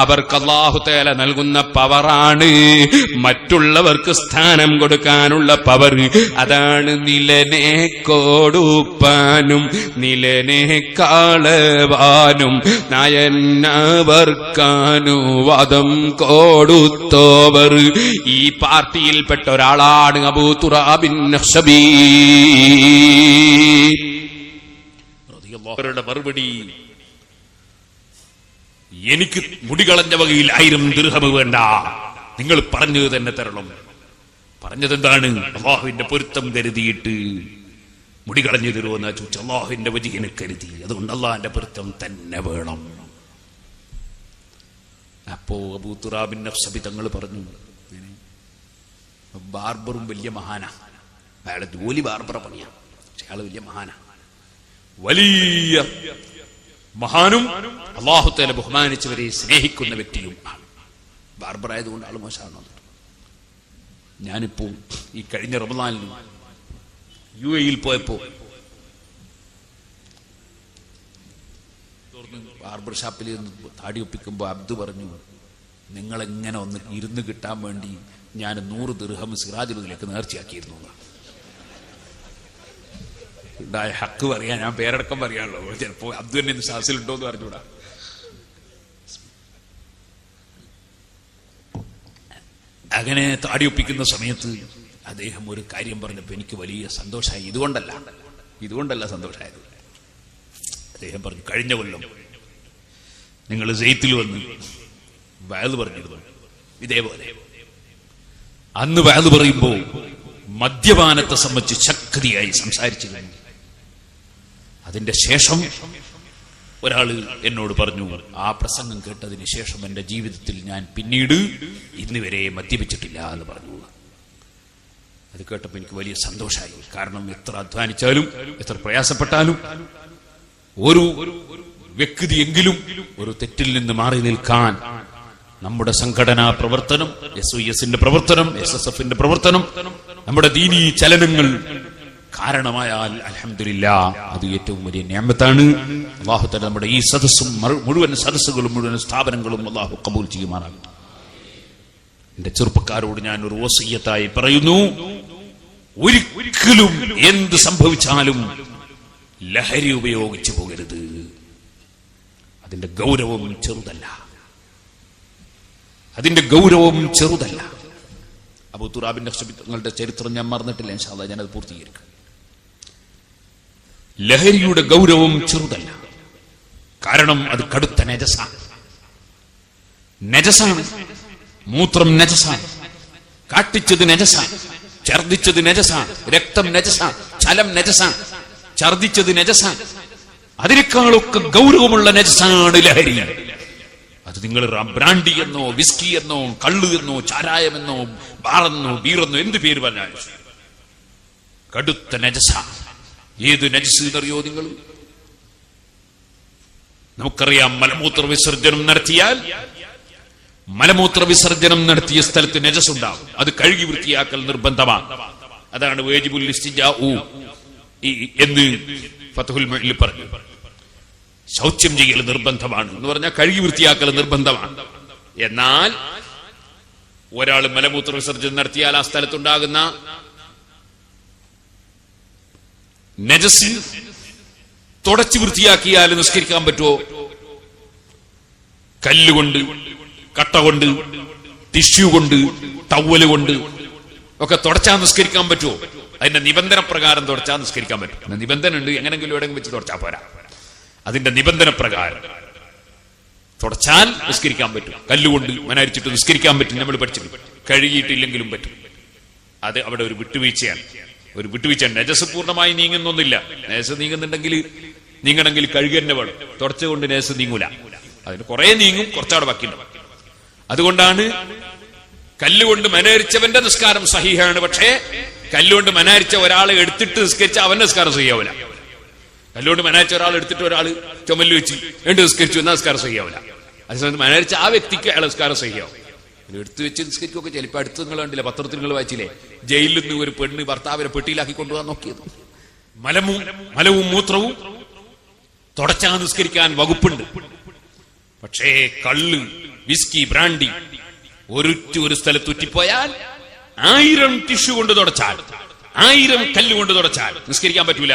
അവർക്ക് അല്ലാഹു തആല നൽകുന്ന പവറാണ്, മറ്റുള്ളവർക്ക് സ്ഥാനം കൊടുക്കാനുള്ള പവർ. അതാണ് നിലനെ കൊടുപ്പാനും നിലനെ കാളവാനും നയന്നവർക്കാനുവാദം കൊടുത്തോവർ. ഈ പാർട്ടിയിൽപ്പെട്ട ഒരാളാണ് അബൂ തുറാബിൻ നഖ്ശബി. അവരുടെ മറുപടി, എനിക്ക് മുടികളഞ്ഞ വകയിൽ 1000 ദിർഹം വേണ്ട, നിങ്ങൾ പറഞ്ഞത് തന്നെ തരണം. പറഞ്ഞതെന്താണ്? അള്ളാഹുവിന്റെ പൊരുത്തം കരുതിയിട്ട് മുടി കളഞ്ഞു തരുമെന്നാ ചോദിച്ചു. അള്ളാഹുവിന്റെ വജിഹിനെ കരുതി, അതുകൊണ്ട് അള്ളാഹിന്റെ പൊരുത്തം തന്നെ വേണം. അപ്പോ അബൂ തുറാബിൻ നഖ്ശബി തങ്ങൾ പറഞ്ഞു, ബാർബറും വലിയ മഹാനാ, അയാളെ ജോലി ബാർബറ പണിയാ, പക്ഷെ അയാള് വലിയ മഹാനാ, വലിയ മഹാനും അല്ലാഹു തആല ബഹുമാനിച്ചവരെ സ്നേഹിക്കുന്ന വ്യക്തിയും ആണ്. ബാർബറായതുകൊണ്ട് ആള് മോശമാണോ? ഞാനിപ്പോ ഈ കഴിഞ്ഞ റമദാനിൽ UAE പോയപ്പോ ബാർബർ ഷാപ്പിൽ താടി ഒപ്പിക്കുമ്പോ അബ്ദു പറഞ്ഞു, നിങ്ങളെങ്ങനെ ഒന്ന് ഇരുന്ന് കിട്ടാൻ വേണ്ടി ഞാൻ 100 ദിർഹം സിറാജുലേക്ക് നേർച്ചയാക്കിയിരുന്നു. ഉണ്ടായ ഹക്ക് പറയാൻ ഞാൻ പേരടക്കം പറയാനുള്ളൂ. ചിലപ്പോ അബ്ദു തന്നെ ഇന്ന് സാസിലുണ്ടോ എന്ന് പറഞ്ഞൂടാ. അങ്ങനെ താടി ഒപ്പിക്കുന്ന സമയത്ത് അദ്ദേഹം ഒരു കാര്യം പറഞ്ഞപ്പോ എനിക്ക് വലിയ സന്തോഷമായി. ഇതുകൊണ്ടല്ല സന്തോഷമായത്. അദ്ദേഹം പറഞ്ഞു, കഴിഞ്ഞ കൊല്ലം നിങ്ങൾ സെയ്ത്തിൽ വന്ന് വയല് പറഞ്ഞിരുന്നു ഇതേപോലെ. അന്ന് വയല് പറയുമ്പോ മദ്യപാനത്തെ സംബന്ധിച്ച് ശക്തിയായി സംസാരിച്ചിരുന്നു. അതിന്റെ ശേഷം ഒരാള് എന്നോട് പറഞ്ഞു, ആ പ്രസംഗം കേട്ടതിന് ശേഷം എന്റെ ജീവിതത്തിൽ ഞാൻ പിന്നീട് ഇന്ന് വരെ മദ്യപിച്ചിട്ടില്ല എന്ന് പറഞ്ഞു. അത് കേട്ടപ്പോ എനിക്ക് വലിയ സന്തോഷമായി. കാരണം എത്ര അധ്വാനിച്ചാലും എത്ര പ്രയാസപ്പെട്ടാലും ഒരു വ്യക്തിയെങ്കിലും ഒരു തെറ്റിൽ നിന്ന് മാറി നിൽക്കാൻ നമ്മുടെ സംഘടനാ പ്രവർത്തനം, SYSന്റെ പ്രവർത്തനം, SSFന്റെ പ്രവർത്തനം, നമ്മുടെ ദീനീ ചലനങ്ങൾ കാരണമായാൽ അൽഹംദുലില്ലാഹ് അത് ഏറ്റവും വലിയ നിഅമത്താണ്. അല്ലാഹു തആല നമ്മുടെ ഈ സദസ്സും മുഴുവൻ സദസ്സുകളും മുഴുവൻ സ്ഥാപനങ്ങളും അല്ലാഹു കബൂൽ ചെയ്യുമാറാകട്ടെ. എന്റെ ചെറുപ്പക്കാരോട് ഞാൻ ഒരു വസിയ്യത്തായി പറയുന്നു, ഒരിക്കലും എന്ത് സംഭവിച്ചാലും ലഹരി ഉപയോഗിച്ചു പോകരുത്. അതിന്റെ ഗൗരവം ചെറുതല്ല. അബൂ തുറാബിൻ നഖ്ശബി തങ്ങളുടെ ചരിത്രം ഞാൻ മറന്നിട്ടില്ല. ഇൻഷാ അല്ലാഹ് ഞാനത് പൂർത്തീകരിക്കും. ലഹരിയുടെ ഗൗരവം ചെറുതല്ല. കാരണം അത് കടുത്ത നജസാണ്. മൂത്രം നജസാണ്, കാട്ടിച്ചത് നജസാണ്, ഛർദിച്ചത് നജസാണ്, രക്തം നജസാണ്, ചലം നജസാണ്, ഛർദിച്ചത് നജസാണ്. അതിനേക്കാളൊക്കെ ഗൗരവമുള്ള നജസാണ് ലഹരി. അത് നിങ്ങൾ ബ്രാൻഡി എന്നോ വിസ്കി എന്നോ കള്ള് എന്നോ ചാരായമെന്നോ ബാറെന്നോ ബീറെന്നോ എന്ത് പേര് പറഞ്ഞാൽ കടുത്ത നജസാണ്. ഏത് നജസ് എന്നറിയോ നിങ്ങൾ? നമുക്കറിയാം, മലമൂത്ര വിസർജനം നടത്തിയ സ്ഥലത്ത് നജസ് ഉണ്ടാവും. അത് കഴുകി വൃത്തിയാക്കൽ നിർബന്ധമാണ്. അതാണ് വാജിബുൽ ഇസ്തിജാഉ എന്ന് ഫത്ഹുൽ മുഈനിൽ പറഞ്ഞു. ശൗച്യം ചെയ്യൽ നിർബന്ധമാണ് എന്ന് പറഞ്ഞാൽ കഴുകി വൃത്തിയാക്കൽ നിർബന്ധമാണ്. എന്നാൽ ഒരാൾ മലമൂത്ര വിസർജനം നടത്തിയാൽ ആ സ്ഥലത്തുണ്ടാകുന്ന നജസ് തുടച്ചു വൃത്തിയാക്കിയാൽ നിസ്കരിക്കാൻ പറ്റുമോ? കല്ലുകൊണ്ട്, കട്ട കൊണ്ട്, ടിഷ്യൂ കൊണ്ട്, ടവല് കൊണ്ട് ഒക്കെ തുടച്ചാൽ നിസ്കരിക്കാൻ പറ്റുമോ? അതിന്റെ നിബന്ധന പ്രകാരം തുടച്ചാൽ നിസ്കരിക്കാൻ പറ്റും. നിബന്ധന ഉണ്ട്, എങ്ങനെങ്കിലും എവിടെയെങ്കിലും വെച്ച് തുടച്ചാൽ പോരാ. അതിന്റെ നിബന്ധന പ്രകാരം തുടച്ചാൽ നിസ്കരിക്കാൻ പറ്റും. കല്ലുകൊണ്ട് മനരിച്ചിട്ട് നിസ്കരിക്കാൻ പറ്റും, നമ്മൾ പഠിച്ചിട്ടുണ്ട്. കഴുകിയിട്ടില്ലെങ്കിലും പറ്റും. അത് അവിടെ ഒരു വിട്ടുവീഴ്ചയാണ്. നജസ് പൂർണ്ണമായി നീങ്ങുന്നൊന്നുമില്ല. നജസ് നീങ്ങണമെങ്കിൽ കഴുകി തന്നെ വേണം. തുടച്ചുകൊണ്ട് നജസ് നീങ്ങൂല. അതിന് കുറെ നീങ്ങും, കുറച്ചവിടെ ബാക്കിയുണ്ടാവും. അതുകൊണ്ടാണ് കല്ലുകൊണ്ട് മനരിച്ചവന്റെ നിസ്കാരം സഹീഹാണ്. പക്ഷേ കല്ലുകൊണ്ട് മനരിച്ച ഒരാളെ എടുത്തിട്ട് നിസ്കരിച്ച അവന്റെ നിസ്കാരം സഹിയാവില്ല. കല്ലുകൊണ്ട് മനരിച്ച ഒരാൾ എടുത്തിട്ട് ഒരാൾ ചുമല് വെച്ച് നിസ്കരിച്ചു എന്നാൽ നിസ്കാരം സഹിയാവില്ല. അതേസമയത്ത് മനരിച്ച ആ വ്യക്തിക്ക് അയാൾ നിസ്കാരം സഹിയാവും. എടുത്തു വെച്ച് നിസ്കരിക്കുകയൊക്കെ ചിലപ്പോൾ അടുത്ത് നിങ്ങൾ കണ്ടില്ല, പത്രത്തിൽ നിങ്ങൾ വായിച്ചില്ലേ, ജയിലിൽ നിന്ന് ഒരു പെണ്ണ് ഭർത്താവിനെ പെട്ടിയിലാക്കി കൊണ്ടുപോകാൻ നോക്കിയത്. മലവും മൂത്രവും തുടച്ചാ നിസ്കരിക്കാൻ വകുപ്പുണ്ട്. പക്ഷേ കള്ള്, വിസ്കി, ബ്രാൻഡി ഒരു സ്ഥലത്ത് ഉറ്റിപ്പോയാൽ 1000 ടിഷ്യൂ കൊണ്ട് തുടച്ചാൽ, 1000 കല്ലുകൊണ്ട് തുടച്ചാൽ നിസ്കരിക്കാൻ പറ്റൂല.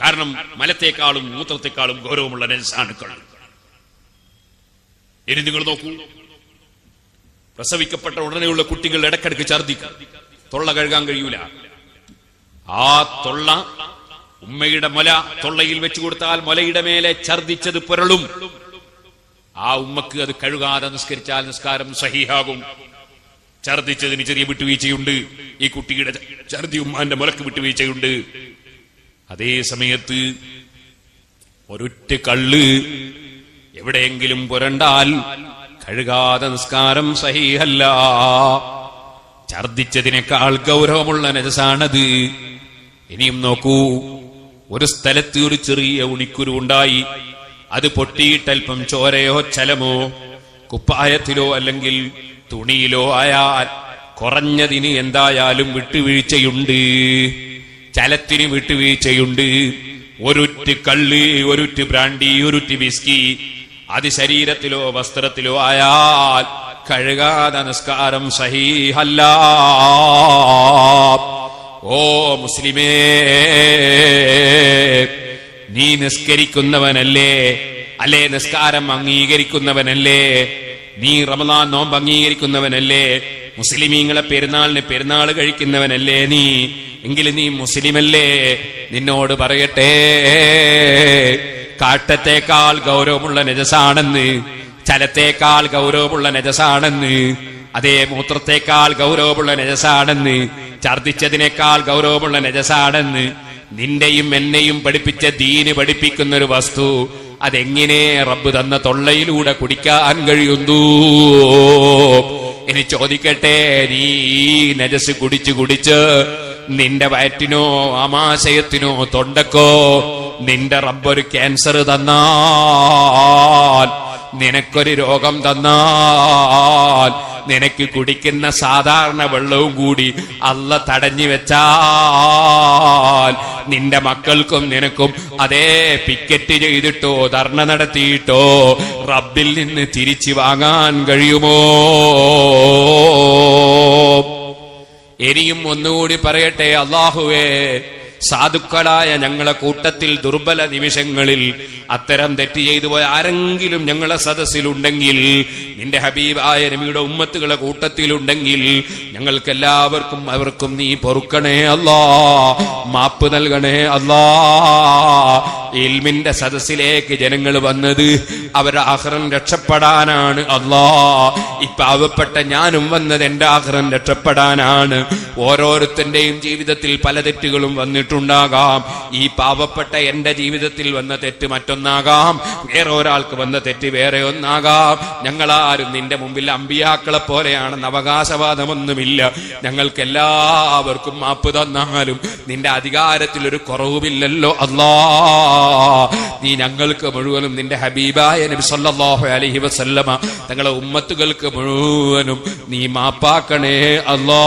കാരണം മലത്തെക്കാളും മൂത്രത്തെക്കാളും ഗൗരവമുള്ള നജസാണുക്കൾ. ഇനി നിങ്ങൾ നോക്കൂ, പ്രസവിക്കപ്പെട്ട ഉടനെയുള്ള കുട്ടികൾ ഇടക്കിടക്ക് ഛർദിക്കും, തൊള്ള കഴുകാൻ കഴിയൂല. ആ തൊള്ള ഉമ്മയുടെ മുല തൊള്ളയിൽ വെച്ചു കൊടുത്താൽ മുലയുടെ മേലെ ഛർദിച്ചത് പുരളും. ആ ഉമ്മക്ക് അത് കഴുകാതെ നിസ്കരിച്ചാൽ നിസ്കാരം സഹീഹാകും. ഛർദിച്ചതിന് ചെറിയ വിട്ടുവീഴ്ചയുണ്ട്. ഈ കുട്ടിയുടെ ഛർദി ഉമ്മാന്റെ മുലക്ക് വിട്ടുവീഴ്ചയുണ്ട്. അതേ സമയത്ത് ഒരൊറ്റ കള്ള് എവിടെയെങ്കിലും പുരണ്ടാൽ കഴുകാതെ നിസ്കാരം സഹീഹല്ല. ഛർദിച്ചതിനേക്കാൾ ഗൗരവമുള്ള നജസാണത്. ഇനിയും നോക്കൂ, ഒരു സ്ഥലത്ത് ഒരു ചെറിയ ഉണിക്കുരു ഉണ്ടായി, അത് പൊട്ടിയിട്ടൽപ്പം ചോരയോ ചലമോ കുപ്പായത്തിലോ അല്ലെങ്കിൽ തുണിയിലോ ആയാൽ കുറഞ്ഞതിന് എന്തായാലും വിട്ടുവീഴ്ചയുണ്ട്, ചലത്തിന് വിട്ടുവീഴ്ചയുണ്ട്. ഒരുറ്റ് കള്ള്, ഒരുറ്റ് ബ്രാൻഡി, ഒരുറ്റ് വിസ്കി അത് ശരീരത്തിലോ വസ്ത്രത്തിലോ ആയാൽ കഴുകാതെ നിസ്കാരം സഹീഹല്ല. ഓ മുസ്ലിമേ, നീ നിസ്കരിക്കുന്നവനല്ലേ? അല്ലേ നിസ്കാരം അംഗീകരിക്കുന്നവനല്ലേ? നീ റമദാൻ നോമ്പ് അംഗീകരിക്കുന്നവനല്ലേ? മുസ്ലിമീങ്ങളെ പെരുന്നാളിന് പെരുന്നാൾ കഴിക്കുന്നവനല്ലേ നീ? എങ്കിലും നീ മുസ്ലിമല്ലേ? നിന്നോട് പറയട്ടെ, കാട്ടത്തേക്കാൾ ഗൗരവമുള്ള നജസാണെന്ന്, ചലത്തേക്കാൾ ഗൗരവമുള്ള നജസാണെന്ന്, അതേ മൂത്രത്തേക്കാൾ ഗൗരവമുള്ള നജസാണെന്ന്, ഛർദിച്ചതിനേക്കാൾ ഗൗരവമുള്ള നജസാണെന്ന് നിന്റെയും എന്നെയും പഠിപ്പിച്ച ദീന് പഠിപ്പിക്കുന്ന ഒരു വസ്തു അതെങ്ങനെ റബ്ബ് തന്ന തൊള്ളയിലൂടെ കുടിക്കാൻ കഴിയുന്നു? ഇനി ചോദിക്കട്ടെ, നീ നജസ് കുടിച്ച് നിന്റെ വയറ്റിനോ ആമാശയത്തിനോ തൊണ്ടക്കോ നിന്റെ റബ്ബൊരു ക്യാൻസർ തന്നാൽ, നിനക്കൊരു രോഗം തന്നാൽ, നിനക്ക് കുടിക്കുന്ന സാധാരണ വെള്ളവും കൂടി അല്ല തടഞ്ഞു വെച്ചാൽ നിന്റെ മക്കൾക്കും നിനക്കും അതേ പിക്കറ്റ് ചെയ്തിട്ടോ ധർണ നടത്തിയിട്ടോ റബ്ബിൽ നിന്ന് തിരിച്ചു വാങ്ങാൻ കഴിയുമോ? ഇനിയും ഒന്നുകൂടി പറയട്ടെ, അല്ലാഹുവേ, സാധുക്കളായ ഞങ്ങളെ കൂട്ടത്തിൽ ദുർബല നിമിഷങ്ങളിൽ അത്തരം തെറ്റ് ചെയ്തു പോയ ആരെങ്കിലും ഞങ്ങളെ സദസ്സിലുണ്ടെങ്കിൽ, നിന്റെ ഹബീബായ നബിയുടെ ഉമ്മത്തുകളെ കൂട്ടത്തിലുണ്ടെങ്കിൽ ഞങ്ങൾക്കെല്ലാവർക്കും അവർക്കും നീ പൊറുക്കണേ അല്ലാ, മാപ്പ് നൽകണേ അല്ലാ. ഇൽമിന്റെ സദസ്സിലേക്ക് ജനങ്ങൾ വന്നത് അവരുടെ ആഖിറം രക്ഷപ്പെടാനാണ് അല്ലാ. ഈ പാവപ്പെട്ട ഞാനും വന്നത് എന്റെ ആഖിറം രക്ഷപ്പെടാനാണ്. ഓരോരുത്തന്റെയും ജീവിതത്തിൽ പല തെറ്റുകളും വന്നിട്ടുണ്ടാകാം. ഈ പാവപ്പെട്ട എന്റെ ജീവിതത്തിൽ വന്ന തെറ്റ് മറ്റൊന്നാകാം, വേറെ ഒരാൾക്ക് വന്ന തെറ്റ് വേറെ ഒന്നാകാം. ഞങ്ങളാരും നിന്റെ മുമ്പിൽ അമ്പിയാക്കളെ പോലെയാണെന്ന് അവകാശവാദമൊന്നുമില്ല. ഞങ്ങൾക്ക് എല്ലാവർക്കും മാപ്പ് തന്നാലും നിന്റെ അധികാരത്തിൽ ഒരു കുറവുമില്ലല്ലോ അല്ലാ. നീ ഞങ്ങൾക്ക് മുഴുവനും നിന്റെ ഹബീബായ നബി സല്ലല്ലാഹു അലൈഹി വസല്ലമ തങ്ങളെ ഉമ്മത്തുകൾക്ക് മുഴുവനും നീ മാപ്പാക്കണേ അല്ലാ.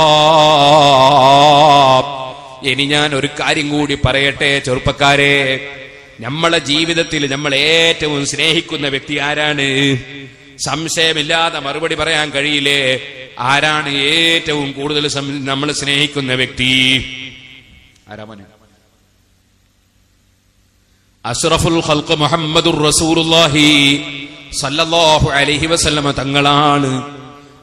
ഇനി ഞാൻ ഒരു കാര്യം കൂടി പറയട്ടെ, ചെറുപ്പക്കാരെ, നമ്മളെ ജീവിതത്തിൽ നമ്മൾ ഏറ്റവും സ്നേഹിക്കുന്ന വ്യക്തി ആരാണ്? സംശയമില്ലാതെ മറുപടി പറയാൻ കഴിയില്ലേ? ആരാണ് ഏറ്റവും കൂടുതൽ നമ്മൾ സ്നേഹിക്കുന്ന വ്യക്തി? ആരാമനെ? അഷ്റഫുൽ ഖൽഖ് മുഹമ്മദുർ റസൂലുള്ളാഹി സല്ലല്ലാഹു അലൈഹി വസല്ലമ തങ്ങളാണ്.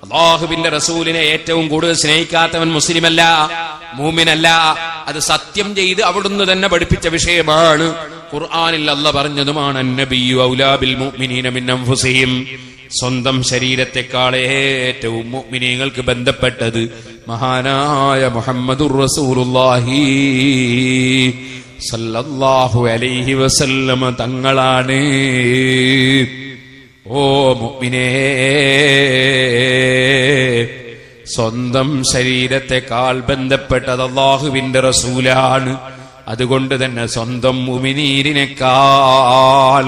അല്ലാഹുവിന്റെ റസൂലിനെ ഏറ്റവും കൂടുതൽ സ്നേഹിക്കാത്തവൻ മുസ്ലിമല്ല, മൂമിനല്ല. അത് സത്യം ചെയ്ത് അവിടുന്ന് തന്നെ പഠിപ്പിച്ച വിഷയമാണ്. ഖുർആനിൽ അല്ലാഹ് പറഞ്ഞതുമാണ്, അന്നബിയ്യു ഔലാ ബിൽ മുഅ്മിനീന മിൻ അൻഫുസിഹിം. സ്വന്തം ശരീരത്തെക്കാൾ ഏറ്റവും മുഅ്മിനീങ്ങൾക്ക് ബന്ധപ്പെട്ടത് മഹാനായ മുഹമ്മദുർ റസൂലുള്ളാഹി സല്ലല്ലാഹു അലൈഹി വസല്ലമ തങ്ങളാണ്. ഓ മുഅ്മിനേ, സ്വന്തം ശരീരത്തെക്കാൾ ബന്ധപ്പെട്ടത് അല്ലാഹുവിന്റെ റസൂലാണ്. അതുകൊണ്ട് തന്നെ സ്വന്തം ഉമിനീരിനേക്കാൾ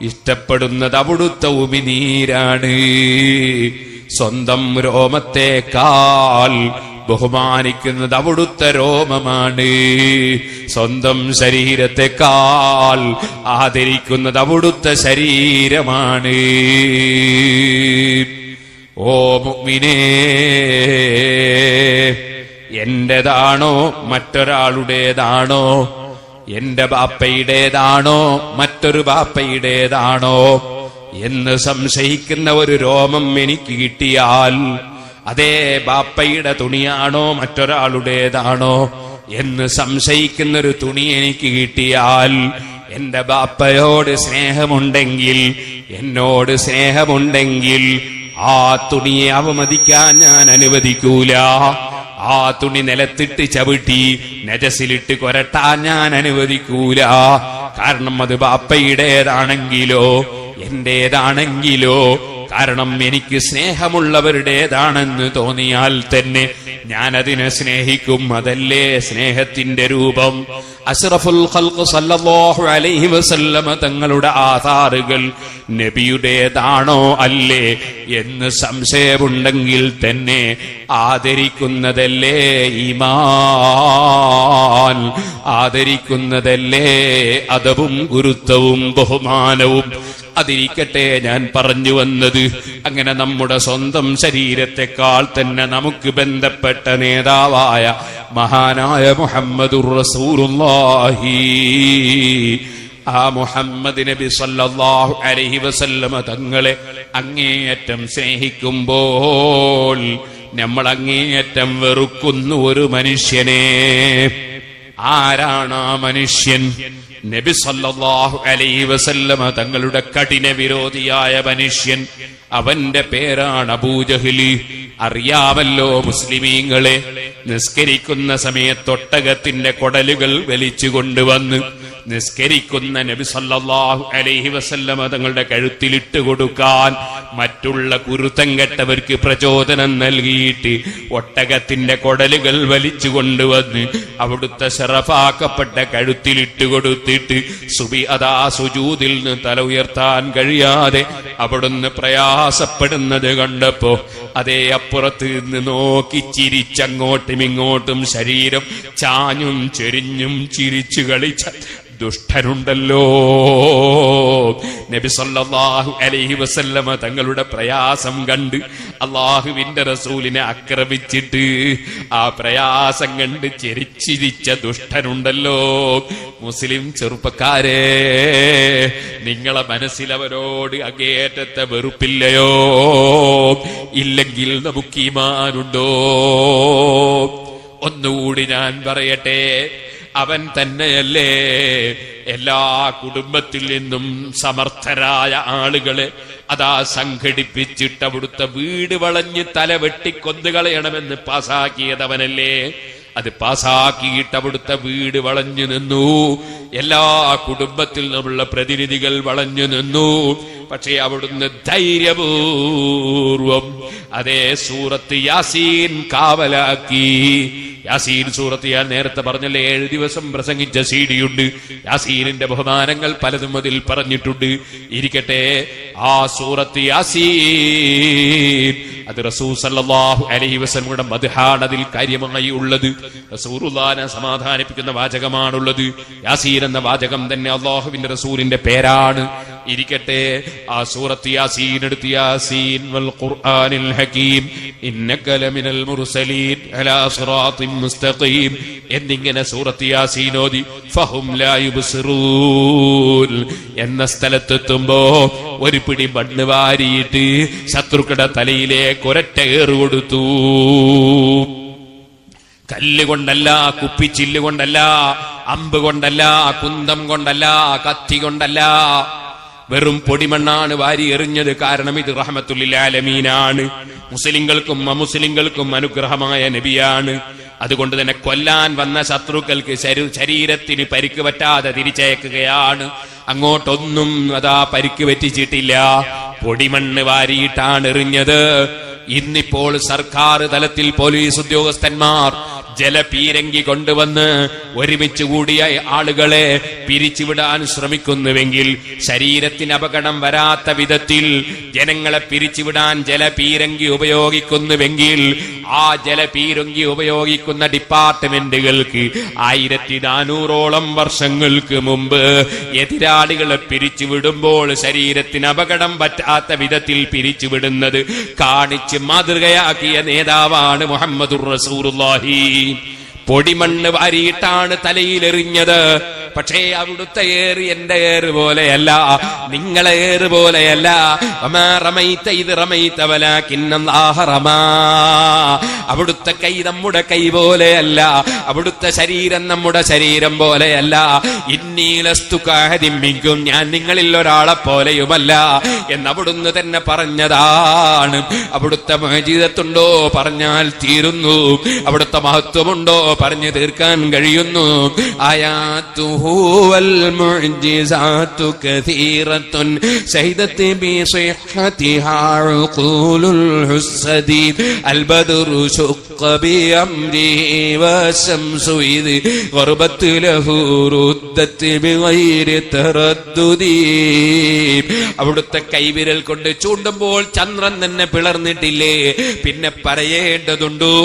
ഇഷ്ടപ്പെടുന്നത് അവിടുത്തെ ഉമിനീരാണ്. സ്വന്തം രോമത്തെക്കാൾ ബഹുമാനിക്കുന്നത് അവിടുത്തെ രോമമാണ്. സ്വന്തം ശരീരത്തെക്കാൾ ആദരിക്കുന്നത് അവിടുത്തെ ശരീരമാണ്. ഓ മുഅ്മിനേ, എന്റേതാണോ മറ്റൊരാളുടേതാണോ, എന്റെ ബാപ്പയുടേതാണോ മറ്റൊരു ബാപ്പയുടേതാണോ എന്ന് സംശയിക്കുന്ന ഒരു രോമം എനിക്ക് കിട്ടിയാൽ, അതേ ബാപ്പയുടെ തുണിയാണോ മറ്റൊരാളുടേതാണോ എന്ന് സംശയിക്കുന്നൊരു തുണി എനിക്ക് കിട്ടിയാൽ, എന്റെ ബാപ്പയോട് സ്നേഹമുണ്ടെങ്കിൽ, എന്നോട് സ്നേഹമുണ്ടെങ്കിൽ ആ തുണിയെ അവമതിക്കാൻ ഞാൻ അനുവദിക്കൂല. ആ തുണി നിലത്തിട്ട് ചവിട്ടി നജസിലിട്ട് കൊരട്ടാൻ ഞാൻ അനുവദിക്കൂല. കാരണം അത് ബാപ്പയുടേതാണെങ്കിലോ എന്റേതാണെങ്കിലോ, കാരണം എനിക്ക് സ്നേഹമുള്ളവരുടേതാണെന്ന് തോന്നിയാൽ തന്നെ ഞാനതിനെ സ്നേഹിക്കും. അതല്ലേ സ്നേഹത്തിന്റെ രൂപം. അഷ്റഫുൽ ഖൽഖ് സല്ലല്ലാഹു അലൈഹി വസല്ലമ തങ്ങളുടെ ആധാറുകൾ നബിയുടേതാണോ അല്ലേ എന്ന് സംശയമുണ്ടെങ്കിൽ തന്നെ ആദരിക്കുന്നതല്ലേ ഈമാൻ, ആദരിക്കുന്നതല്ലേ അദബും ഗുരുത്വവും ബഹുമാനവും. അതിരിക്കട്ടെ, ഞാൻ പറഞ്ഞു വന്നത്, അങ്ങനെ നമ്മുടെ സ്വന്തം ശരീരത്തെക്കാൾ തന്നെ നമുക്ക് ബന്ധപ്പെട്ട നേതാവായ മഹാനായ മുഹമ്മദുർ റസൂലുള്ളാഹി, ആ മുഹമ്മദ് നബി സല്ലല്ലാഹു അലൈഹി വസല്ലമ തങ്ങളെ അങ്ങേയറ്റം സ്നേഹിക്കുമ്പോൾ നമ്മൾ അങ്ങേയറ്റം വെറുക്കുന്നു ഒരു മനുഷ്യനെ. ആരാണ് ആ മനുഷ്യൻ? നബി സല്ലല്ലാഹു അലൈഹി വസല്ലമ തങ്ങളുടെ കഠിന വിരോധിയായ മനുഷ്യൻ. അവന്റെ പേരാണ് അബൂജഹ്ലി. അറിയാമല്ലോ മുസ്ലിമീങ്ങളെ, നിസ്കരിക്കുന്ന സമയത്ത് ഒട്ടകത്തിന്റെ കൊടലുകൾ വലിച്ചു കൊണ്ടുവന്ന് നിസ്കരിക്കുന്ന നബി സല്ലല്ലാഹു അലൈഹി വസല്ലമ തങ്ങളുടെ കഴുത്തിലിട്ട് കൊടുക്കാൻ മറ്റുള്ള കുരുത്തം കെട്ടവർക്ക് പ്രചോദനം നൽകിയിട്ട് ഒട്ടകത്തിന്റെ കൊടലുകൾ വലിച്ചു കൊണ്ടുവന്ന് അവിടുത്തെ ശറഫാക്കപ്പെട്ട കഴുത്തിലിട്ട് കൊടുത്തിട്ട് സുജൂദിൽ നിന്ന് തല ഉയർത്താൻ കഴിയാതെ അവിടുന്ന് പ്രയാസപ്പെടുന്നത് കണ്ടപ്പോ അതേ അപ്പുറത്ത് നിന്ന് നോക്കി ചിരിച്ചങ്ങോട്ടും ഇങ്ങോട്ടും ശരീരം ചാഞ്ഞും ചെരിഞ്ഞും ചിരിച്ചു കളിച്ച ദുഷ്ടനുണ്ടല്ലോ. നബി സല്ലല്ലാഹു അലൈഹി വസല്ലമ തങ്ങളുടെ പ്രയാസം കണ്ട് അള്ളാഹുവിന്റെ റസൂലിനെ ആക്രമിച്ചിട്ട് ആ പ്രയാസം കണ്ട് ചിരിച്ചിരിച്ച ദുഷ്ടനുണ്ടല്ലോ. മുസ്ലിം ചെറുപ്പക്കാരെ, നിങ്ങളെ മനസ്സിലവരോട് അങ്ങേയറ്റത്തെ വെറുപ്പില്ലയോ? ഇല്ലെങ്കിൽ നമുക്ക് ഈമാനുണ്ടോ? ഒന്നുകൂടി ഞാൻ പറയട്ടെ, അവൻ തന്നെയല്ലേ എല്ലാ കുടുംബത്തിൽ നിന്നും സമർത്ഥരായ ആളുകളെ അതാ സംഘടിപ്പിച്ചിട്ട് അവിടുത്തെ വീട് വളഞ്ഞ് തല വെട്ടിക്കൊന്നുകളയണമെന്ന് പാസാക്കിയതവനല്ലേ? അത് പാസാക്കിയിട്ട് അവിടുത്തെ വീട് വളഞ്ഞു നിന്നു. എല്ലാ കുടുംബത്തിൽ നിന്നുള്ള പ്രതിനിധികൾ വളഞ്ഞു നിന്നു. പക്ഷേ അവിടുന്ന് ധൈര്യപൂർവം അതേ സൂറത്ത് യാസീൻ കാവലാക്കി. യാസീൻ സൂറത്ത് ഞാൻ നേരത്തെ പറഞ്ഞല്ലേ, 7 ദിവസം പ്രസംഗിച്ച സീഡിയുണ്ട്. യാസീനിന്റെ ബഹുമാനങ്ങൾ പലതും അതിൽ പറഞ്ഞിട്ടുണ്ട്. ഇരിക്കട്ടെ, ആ സൂറത്ത് യാസീൻ അത് റസൂൽ സല്ലല്ലാഹു അലൈഹി വസല്ലമയുടെ മദ്ഹാണ് അതിൽ കാര്യമായി ഉള്ളത്. റസൂലുള്ളാഹിനെ സമാധാനിപ്പിക്കുന്ന വാചകമാണുള്ളത്. യാസീൻ എന്ന വാചകം തന്നെ അല്ലാഹുവിന്റെ റസൂലിന്റെ പേരാണ്. ഇരിക്കട്ടെ, ആ സൂറത്ത് യാസീൻ എടുത്ത് യാസീൻ വൽ ഖുർആനിൽ ഹകീം ഇന്നക ലമിനൽ മുർസലീൻ അലാ സിറാത്തിൻ മുസ്തഖീം എന്നിങ്ങനെ സൂറത്ത് യാസീൻ ഓതി ഫഹും ലാ യുബ്സിറൂൻ എന്ന സ്ഥലത്തെത്തുമ്പോ ഒരു പിടി മണ്ണ് വാരിയിട്ട് ശത്രുക്കളുടെ തലയിലേക്ക് ഒരൊറ്റ ഏറ് കൊടുത്തു. കല്ലുകൊണ്ടല്ല, കുപ്പിച്ചില്ലുകൊണ്ടല്ല, അമ്പ് കൊണ്ടല്ല, കുന്തം കൊണ്ടല്ല, കത്തി കൊണ്ടല്ല, വെറും പൊടിമണ്ണാണ് വാരി എറിഞ്ഞത്. കാരണം ഇത് റഹ്മത്തുൽ ആലമീനാണ്. മുസ്ലിങ്ങൾക്കും അമുസ്ലിങ്ങൾക്കും അനുഗ്രഹമായ നബിയാണ്. അതുകൊണ്ട് തന്നെ കൊല്ലാൻ വന്ന ശത്രുക്കൾക്ക് ശരീരത്തിന് പരിക്ക് പറ്റാതെ തിരിച്ചയക്കുകയാണ്. അങ്ങോട്ടൊന്നും അതാ പരിക്ക് പറ്റിച്ചിട്ടില്ല, പൊടിമണ്ണ് വാരിയിട്ടാണ് എറിഞ്ഞത്. ഇന്നിപ്പോൾ സർക്കാർ തലത്തിൽ പോലീസ് ഉദ്യോഗസ്ഥന്മാർ ജലപീരങ്കി കൊണ്ടുവന്ന് ഒരുമിച്ച് കൂടിയ ആളുകളെ പിരിച്ചുവിടാൻ ശ്രമിക്കുന്നുവെങ്കിൽ, ശരീരത്തിന് അപകടം വരാത്ത വിധത്തിൽ ജനങ്ങളെ പിരിച്ചുവിടാൻ ജലപീരങ്കി ഉപയോഗിക്കുന്നുവെങ്കിൽ, ആ ജലപീരങ്കി ഉപയോഗിക്കുന്ന ഡിപ്പാർട്ട്മെന്റുകൾക്ക് 1400ഓളം വർഷങ്ങൾക്ക് മുമ്പ് എതിരാളികളെ പിരിച്ചുവിടുമ്പോൾ ശരീരത്തിന് അപകടം പറ്റാത്ത വിധത്തിൽ പിരിച്ചുവിടുന്നത് കാണിച്ച് മാതൃകയാക്കിയ നേതാവാണ് മുഹമ്മദുർ റസൂലുള്ളാഹി. പൊടിമണ്ണ് വാരിയിട്ടാണ് തലയിലെറിഞ്ഞത്. പക്ഷേ അവിടുത്തെ ഏറ് എന്റെ ഏറ് പോലെയല്ല, നിങ്ങളെ ഏറ് പോലെയല്ല. അവിടുത്തെ കൈ നമ്മുടെ കൈ പോലെയല്ല, അവിടുത്തെ ശരീരം നമ്മുടെ ശരീരം പോലെയല്ല. ഇന്നീലസ്തുക്കാഹദിമ്മിക്കും, ഞാൻ നിങ്ങളിൽ ഒരാളെ പോലെയുമല്ല എന്നവിടുന്ന് തന്നെ പറഞ്ഞതാണ്. അവിടുത്തെ മുഅ്ജിസത്തുണ്ടോ പറഞ്ഞാൽ തീരുന്നു, അവിടുത്തെ മഹത്വമുണ്ടോ പറഞ്ഞു തീർക്കാൻ കഴിയുന്നു. ആയാതുഹു വൽ മുഅ്ജിസാതു കസീറത്തുൻ ശഹിദത് ബിസിഹ്ഹതിഹാ ഉഖൂലുൽ ഹുസ്സദി അൽ ബദ്റു ശുഖ്ഖ ബിഅംരിഹി വശംസു ഇദ് ഗർബത് ലഹു റുദ്ദത് ബിഗൈരി തറദ്ദുദി. അവിടുത്തെ കൈവിരൽ കൊണ്ട് ചൂണ്ടുമ്പോൾ ചന്ദ്രൻ തന്നെ പിളർന്നിട്ടില്ലേ, പിന്നെ പറയേണ്ടതുണ്ടോ?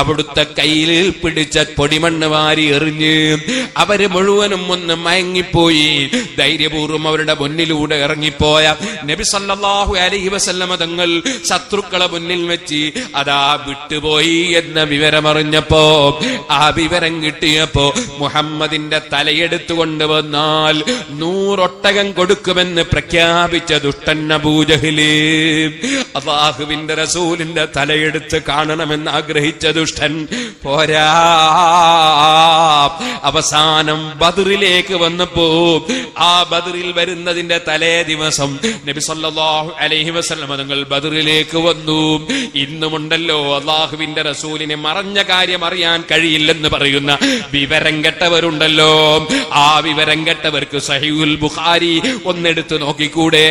അവിടുത്തെ കയ്യിൽ പിടിച്ച പൊടിമണ്ണ് വാരി എറിഞ്ഞ് അവര് മുഴുവനും ഒന്ന് മയങ്ങിപ്പോയി. ധൈര്യപൂർവ്വം അവരുടെ മുന്നിലൂടെ ഇറങ്ങിപ്പോയ നബി സല്ലല്ലാഹു അലൈഹി വസല്ലമ തങ്ങൾ ശത്രുക്കളെ മുന്നിൽ വെച്ച് അതാ വിട്ടുപോയി എന്ന വിവരമറിഞ്ഞപ്പോ, ആ വിവരം കിട്ടിയപ്പോ മുഹമ്മദിന്റെ തലയെടുത്തു കൊണ്ടുവന്നാൽ 100 ഒട്ടകം കൊടുക്കുമെന്ന് പ്രഖ്യാപിച്ച ദുഷ്ടൻ അബൂജഹല്, അല്ലാഹുവിന്റെ റസൂലിന്റെ തലയെടുത്ത് കാണണമെന്ന് ആഗ്രഹിച്ച ദുഷ്ടൻ പോരാ. അവസാനം ബദറിലേക്ക് വന്നപ്പോ, ആ ബദറിൽ വരുന്നതിന്റെ തലേ ദിവസം നബി സല്ലല്ലാഹു അലൈഹി വസല്ലം തങ്ങൾ ബദറിലേക്ക് വന്നു. ഇന്നുമുണ്ടല്ലോ അല്ലാഹുവിന്റെ റസൂലിനെ മറഞ്ഞ കാര്യം അറിയാൻ കഴിയില്ലെന്ന് പറയുന്ന വിവരം കെട്ടവരുണ്ടല്ലോ. ആ വിവരം കെട്ടവർക്ക് സഹീഹുൽ ബുഖാരി ഒന്നെടുത്ത് നോക്കിക്കൂടെ?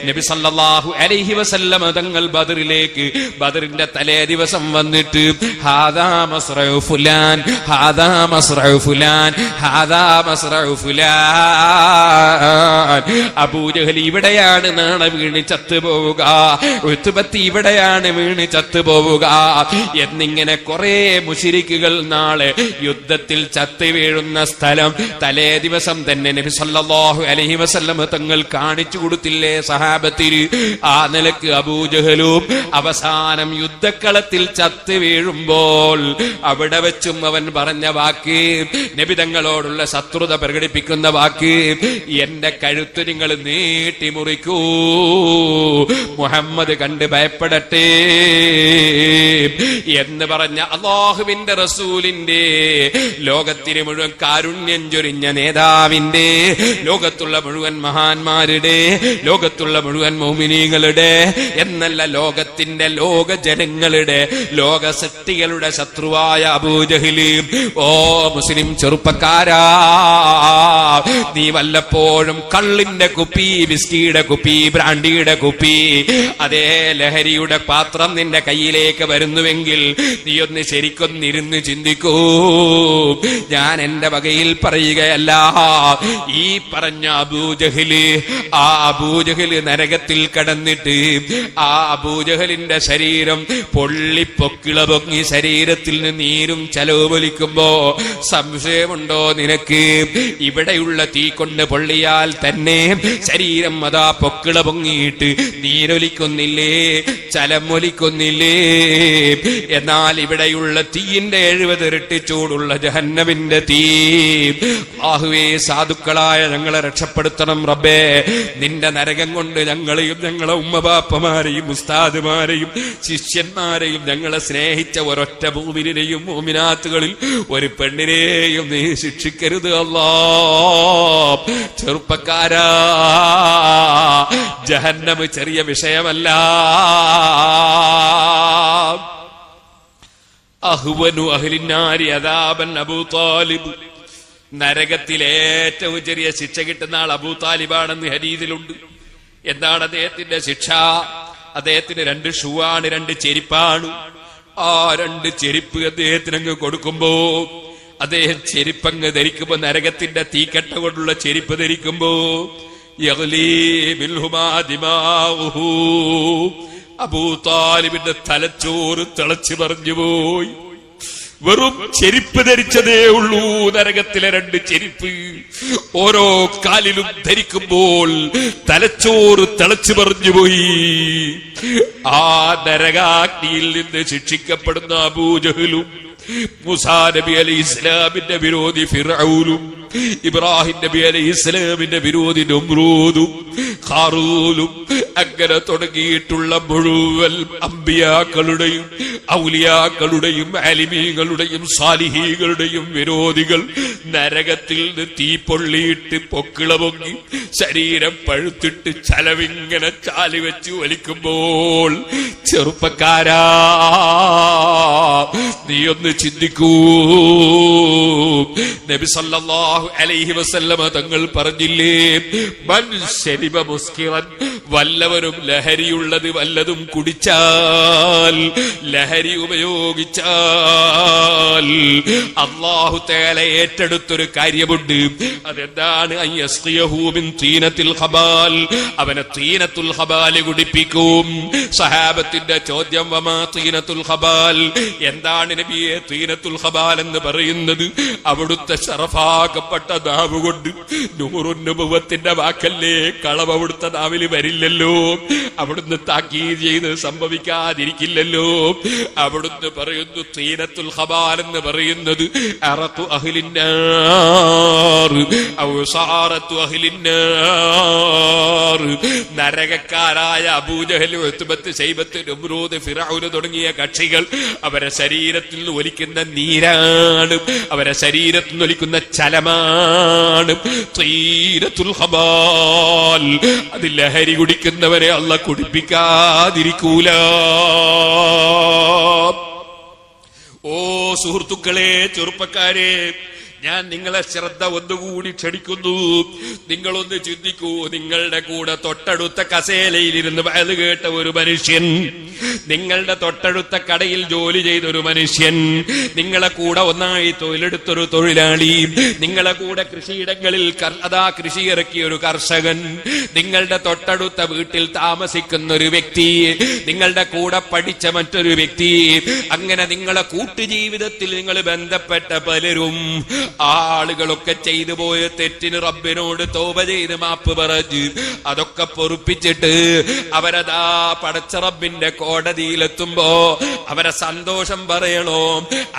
നബി സല്ലല്ലാഹു അലൈഹി വസല്ലം തങ്ങൾ ബദറിലേക്ക് ബദറിന്റെ തലേ ദിവസം വന്നിട്ട് ഹാദാ മസ്റഉ ഫുലാൻ, ഹാദാ മസ്റഉ ഫുലാൻ, ഹാദാ മസ്റഉ ഫുലാൻ. അബൂജഹൽ ഇവിടെയാണ് നാളെ വീണ് ചത്തുപോവുക, ഉത്ബത്ത് ഇവിടെയാണ് വീണ് ചത്തുപോവുക എന്നിങ്ങനെ കുറെ മുശ്രിക്കുകൾ നാളെ യുദ്ധത്തിൽ ചത്തു വീഴുന്ന സ്ഥലം തലേ ദിവസം തന്നെ നബി സല്ലല്ലാഹു അലൈഹി വസല്ലം തങ്ങൾ കാണിച്ചു കൊടുത്തില്ലേ സഹാബത്തിന്? ആ നിലക്ക് അബൂജഹലും അവസാനം യുദ്ധക്കളത്തിൽ ചത്തു വീഴുമ്പോൾ അവിടെ വെച്ചും അവൻ പറഞ്ഞ വാക്ക്, നബി തങ്ങളോടുള്ള ശത്രുത പ്രകടിപ്പിക്കുന്ന വാക്ക്, എന്റെ കഴുത്ത് നിങ്ങൾ നീട്ടി മുറിക്കൂ, മുഹമ്മദ് കണ്ട് ഭയപ്പെടട്ടെ എന്ന് പറഞ്ഞ അല്ലാഹുവിന്റെ റസൂലിന്റെ, ലോകത്തിന് മുഴുവൻ കാരുണ്യം ചൊരിഞ്ഞ നേതാവിന്റെ, ലോകത്തുള്ള മുഴുവൻ മഹാന്മാരുടെ, ലോകത്തുള്ള മുഴുവൻ മുഅ്മിനീങ്ങളുടെ എന്നല്ല ലോകത്തിന്റെ, ലോക ജനങ്ങളുടെ, ലോക സൃഷ്ടികളുടെ ശത്രുവായ അബൂജഹല്. ഓ മുസ്ലിം ചെറുപ്പക്കാരാ, നീ വല്ലപ്പോഴും കള്ളിന്റെ കുപ്പി, വിസ്കിയുടെ കുപ്പി, ബ്രാൻഡിയുടെ കുപ്പി, അതേ ലഹരിയുടെ പാത്രം നിന്റെ കയ്യിലേക്ക് വരുന്നുവെങ്കിൽ നീ ഒന്ന് ശരിക്കൊന്നിരുന്ന് ചിന്തിക്കൂ. ഞാൻ എന്റെ വകയിൽ പറയുകയല്ല. ഈ പറഞ്ഞ അബൂജഹല്, ആ അബൂജഹല് നരകത്തിൽ കടന്നിട്ട് ആ അബൂജഹലിന്റെ ശരീരം പൊള്ളിപ്പൊക്കിള പൊങ്ങി ശരീരത്തിൽ നിന്ന് നീരും ചലോപൊലിക്കുമ്പോ സംശയമുണ്ടോ നിനക്ക്? ഇവിടെയുള്ള തീ കൊണ്ട് പൊള്ളിയാൽ തന്നെ ശരീരം അതാ പൊക്കിള പൊങ്ങിയിട്ട് നീരൊലിക്കുന്നില്ലേ, ചലമൊലിക്കുന്നില്ലേ? എന്നാൽ ഇവിടെയുള്ള തീയിന്റെ 70 ഇരട്ടി ചൂടുള്ള ജഹന്നമിന്റെ തീ. അല്ലാഹുവേ, സാധുക്കളായ ഞങ്ങളെ രക്ഷപ്പെടുത്തണം റബ്ബേ. നിന്റെ നരകം കൊണ്ട് ഞങ്ങളെയും ഞങ്ങളെ ഉമ്മബാപ്പമാരെയും ഉസ്താദുമാരെയും ശിഷ്യന്മാരെയും ഞങ്ങളെ സ്നേഹിച്ച ഒരൊറ്റ മുഅ്മിനെയും മുഅ്മിനാത്തുകളിൽ ഒരു പെണ്ണിനെയും നീ ശിക്ഷിക്കരുത് അല്ലാഹ്. ചെറുപ്പക്കാരാ, ജഹന്നം ചെറിയ വിഷയമല്ല. അഹ്വനു അഹ്ലിന്നാരി അദാബൻ അബൂ താലിബ്, നരകത്തിലെ ഏറ്റവും ചെറിയ ശിക്ഷ കിട്ടുന്ന ആൾ അബൂ താലിബാണെന്ന് ഹദീസിലുണ്ട്. എന്താണ് അദ്ദേഹത്തിന്റെ ശിക്ഷ? അദ്ദേഹത്തിന് 2 ഷൂ ആണ്, 2 ചെരിപ്പാണ്. ആ 2 ചെരുപ്പ് അദ്ദേഹത്തിന് അങ്ങ് കൊടുക്കുമ്പോ അദ്ദേഹം ചെരുപ്പങ്ങ് ധരിക്കുമ്പോ, നരകത്തിന്റെ തീക്കട്ട കൊണ്ടുള്ള ചെരുപ്പ് ധരിക്കുമ്പോ അബൂ താലിബിന്റെ തലച്ചോറ് തിളച്ചു പറഞ്ഞുപോയി. വെറും ചെരുപ്പ് ധരിച്ചതേ ഉള്ളൂ നരകത്തിലെ 2 ചെരുപ്പ്. ഓരോ കാലിലും ധരിക്കുമ്പോൾ തലച്ചോറ് തിളച്ചു പറഞ്ഞുപോയി. ആ നരകാഗ്നിയിൽ നിന്ന് ശിക്ഷിക്കപ്പെടുന്ന അബൂജഹലും, മൂസാ നബി അലൈഹി ഇസ്ലാമിന്റെ വിരോധി ഫിർഔനും, ഇബ്രാഹിം നബി അലൈഹി ഇസ്ലാമിന്റെ വിരോധി നമ്രൂദും, ഖാറൂനും, അങ്ങനെ തുടങ്ങിയിട്ടുള്ള മുഴുവൻ അമ്പിയാക്കളുടെയും ഔലിയാക്കളുടെയും ആലിമീങ്ങളുടെയും സാലിഹീകളുടെയും വിരോധികൾ നരകത്തിൽ നിന്ന് തീ പൊള്ളിയിട്ട് പൊക്കിള പൊങ്ങി ശരീരം പഴുത്തിട്ട് ചലവിങ്ങനെ ചാലി വെച്ച് വലിക്കുമ്പോൾ, ചെറുപ്പക്കാരാ നീയൊന്ന് ചിന്തിക്കൂ. നബി സല്ലല്ലാഹു അലൈഹി വസല്ലമ തങ്ങൾ പറഞ്ഞില്ലേ, മൻ ശരിബ മുസ്കിറൻ, വല്ലവരും ലഹരിയുള്ളത് വല്ലതും കുടിച്ചാൽ, ലഹരി ഉപയോഗിച്ചാൽ അല്ലാഹു തആല ഏറ്റെടുത്തൊരു കാര്യമുണ്ട്. അതെന്താണ്? അയ്യസ്ഖിയഹു മിൻ തീനത്തിൽ ഖബാൽ, അവനെ തീനത്തുൽ ഖബാൽ കുടിപ്പിക്കും. സഹാബത്തിന്റെ ചോദ്യം, വമാ തീനത്തുൽ ഖബാൽ, എന്താണ് നബിയെ തീനത്തുൽ ഖബാൽ എന്ന് പറയുന്നത്? അവിടുത്തെ ശറഫാക്കപ്പെട്ട നാവ് കൊണ്ട്, നൂറുൻ നുബുവത്തിന്റെ വാക്കല്ലേ, കളവ് അവിടുത്തെ നാവില് വരില്ലല്ലോ, അവിടുന്ന് താക്കീത് ചെയ്ത് സംഭവിക്കാതിരിക്കില്ലല്ലോ. അവിടുന്ന് പറയുന്നു തീനത്തുൽ ഖബാൽ എന്ന് പറയുന്നത് അറഖു അഹ്ലിന്നാർ ഔ സാറത്തു അഹ്ലിന്നാർ, നരകക്കാരായ അബൂജഹൽ, ഉത്ബത്ത്, ശൈബത്ത്, നമ്രൂദ്, ഫിർഔൻ തുടങ്ങിയ കക്ഷികൾ അവരെ ശരീരത്തിൽ നിന്ന് ഒലിക്കുന്ന നീരാണ്, അവരെ ശരീരത്തിൽ നിന്ന് ഒലിക്കുന്ന ചലമാണ് തീനത്തുൽ ഖബാൽ. അത് ലഹരി കുടിക്കുന്നവരെ അല്ലാഹു കുടിപ്പിക്കാതിരിക്കൂല. ഓ സുഹൃത്തുക്കളെ, ചെറുപ്പക്കാരെ, ഞാൻ നിങ്ങളെ ശ്രദ്ധ ഒന്നുകൂടി ക്ഷണിക്കുന്നു. നിങ്ങളൊന്ന് ചിന്തിക്കൂ. നിങ്ങളുടെ കൂടെ തൊട്ടടുത്ത കസേലയിലിരുന്ന് വയത് കേട്ട ഒരു മനുഷ്യൻ, നിങ്ങളുടെ തൊട്ടടുത്ത കടയിൽ ജോലി ചെയ്തൊരു മനുഷ്യൻ, നിങ്ങളെ കൂടെ ഒന്നായി തൊഴിലെടുത്തൊരു തൊഴിലാളി, നിങ്ങളെ കൂടെ കൃഷിയിടങ്ങളിൽ കൃഷി ഇറക്കിയ ഒരു കർഷകൻ, നിങ്ങളുടെ തൊട്ടടുത്ത വീട്ടിൽ താമസിക്കുന്ന ഒരു വ്യക്തി, നിങ്ങളുടെ കൂടെ പഠിച്ച മറ്റൊരു വ്യക്തി, അങ്ങനെ നിങ്ങളെ കൂട്ടുജീവിതത്തിൽ നിങ്ങൾ ബന്ധപ്പെട്ട പലരും, ആളുകളൊക്കെ ചെയ്തു പോയ തെറ്റിന് റബ്ബിനോട് തൗബ ചെയ്ത് മാപ്പ് പറഞ്ഞ് അതൊക്കെ പൊറുപ്പിച്ചിട്ട് അവരതാ പടച്ച റബ്ബിന്റെ കോടതിയിലെത്തുമ്പോ അവരെ സന്തോഷം പറയണോ?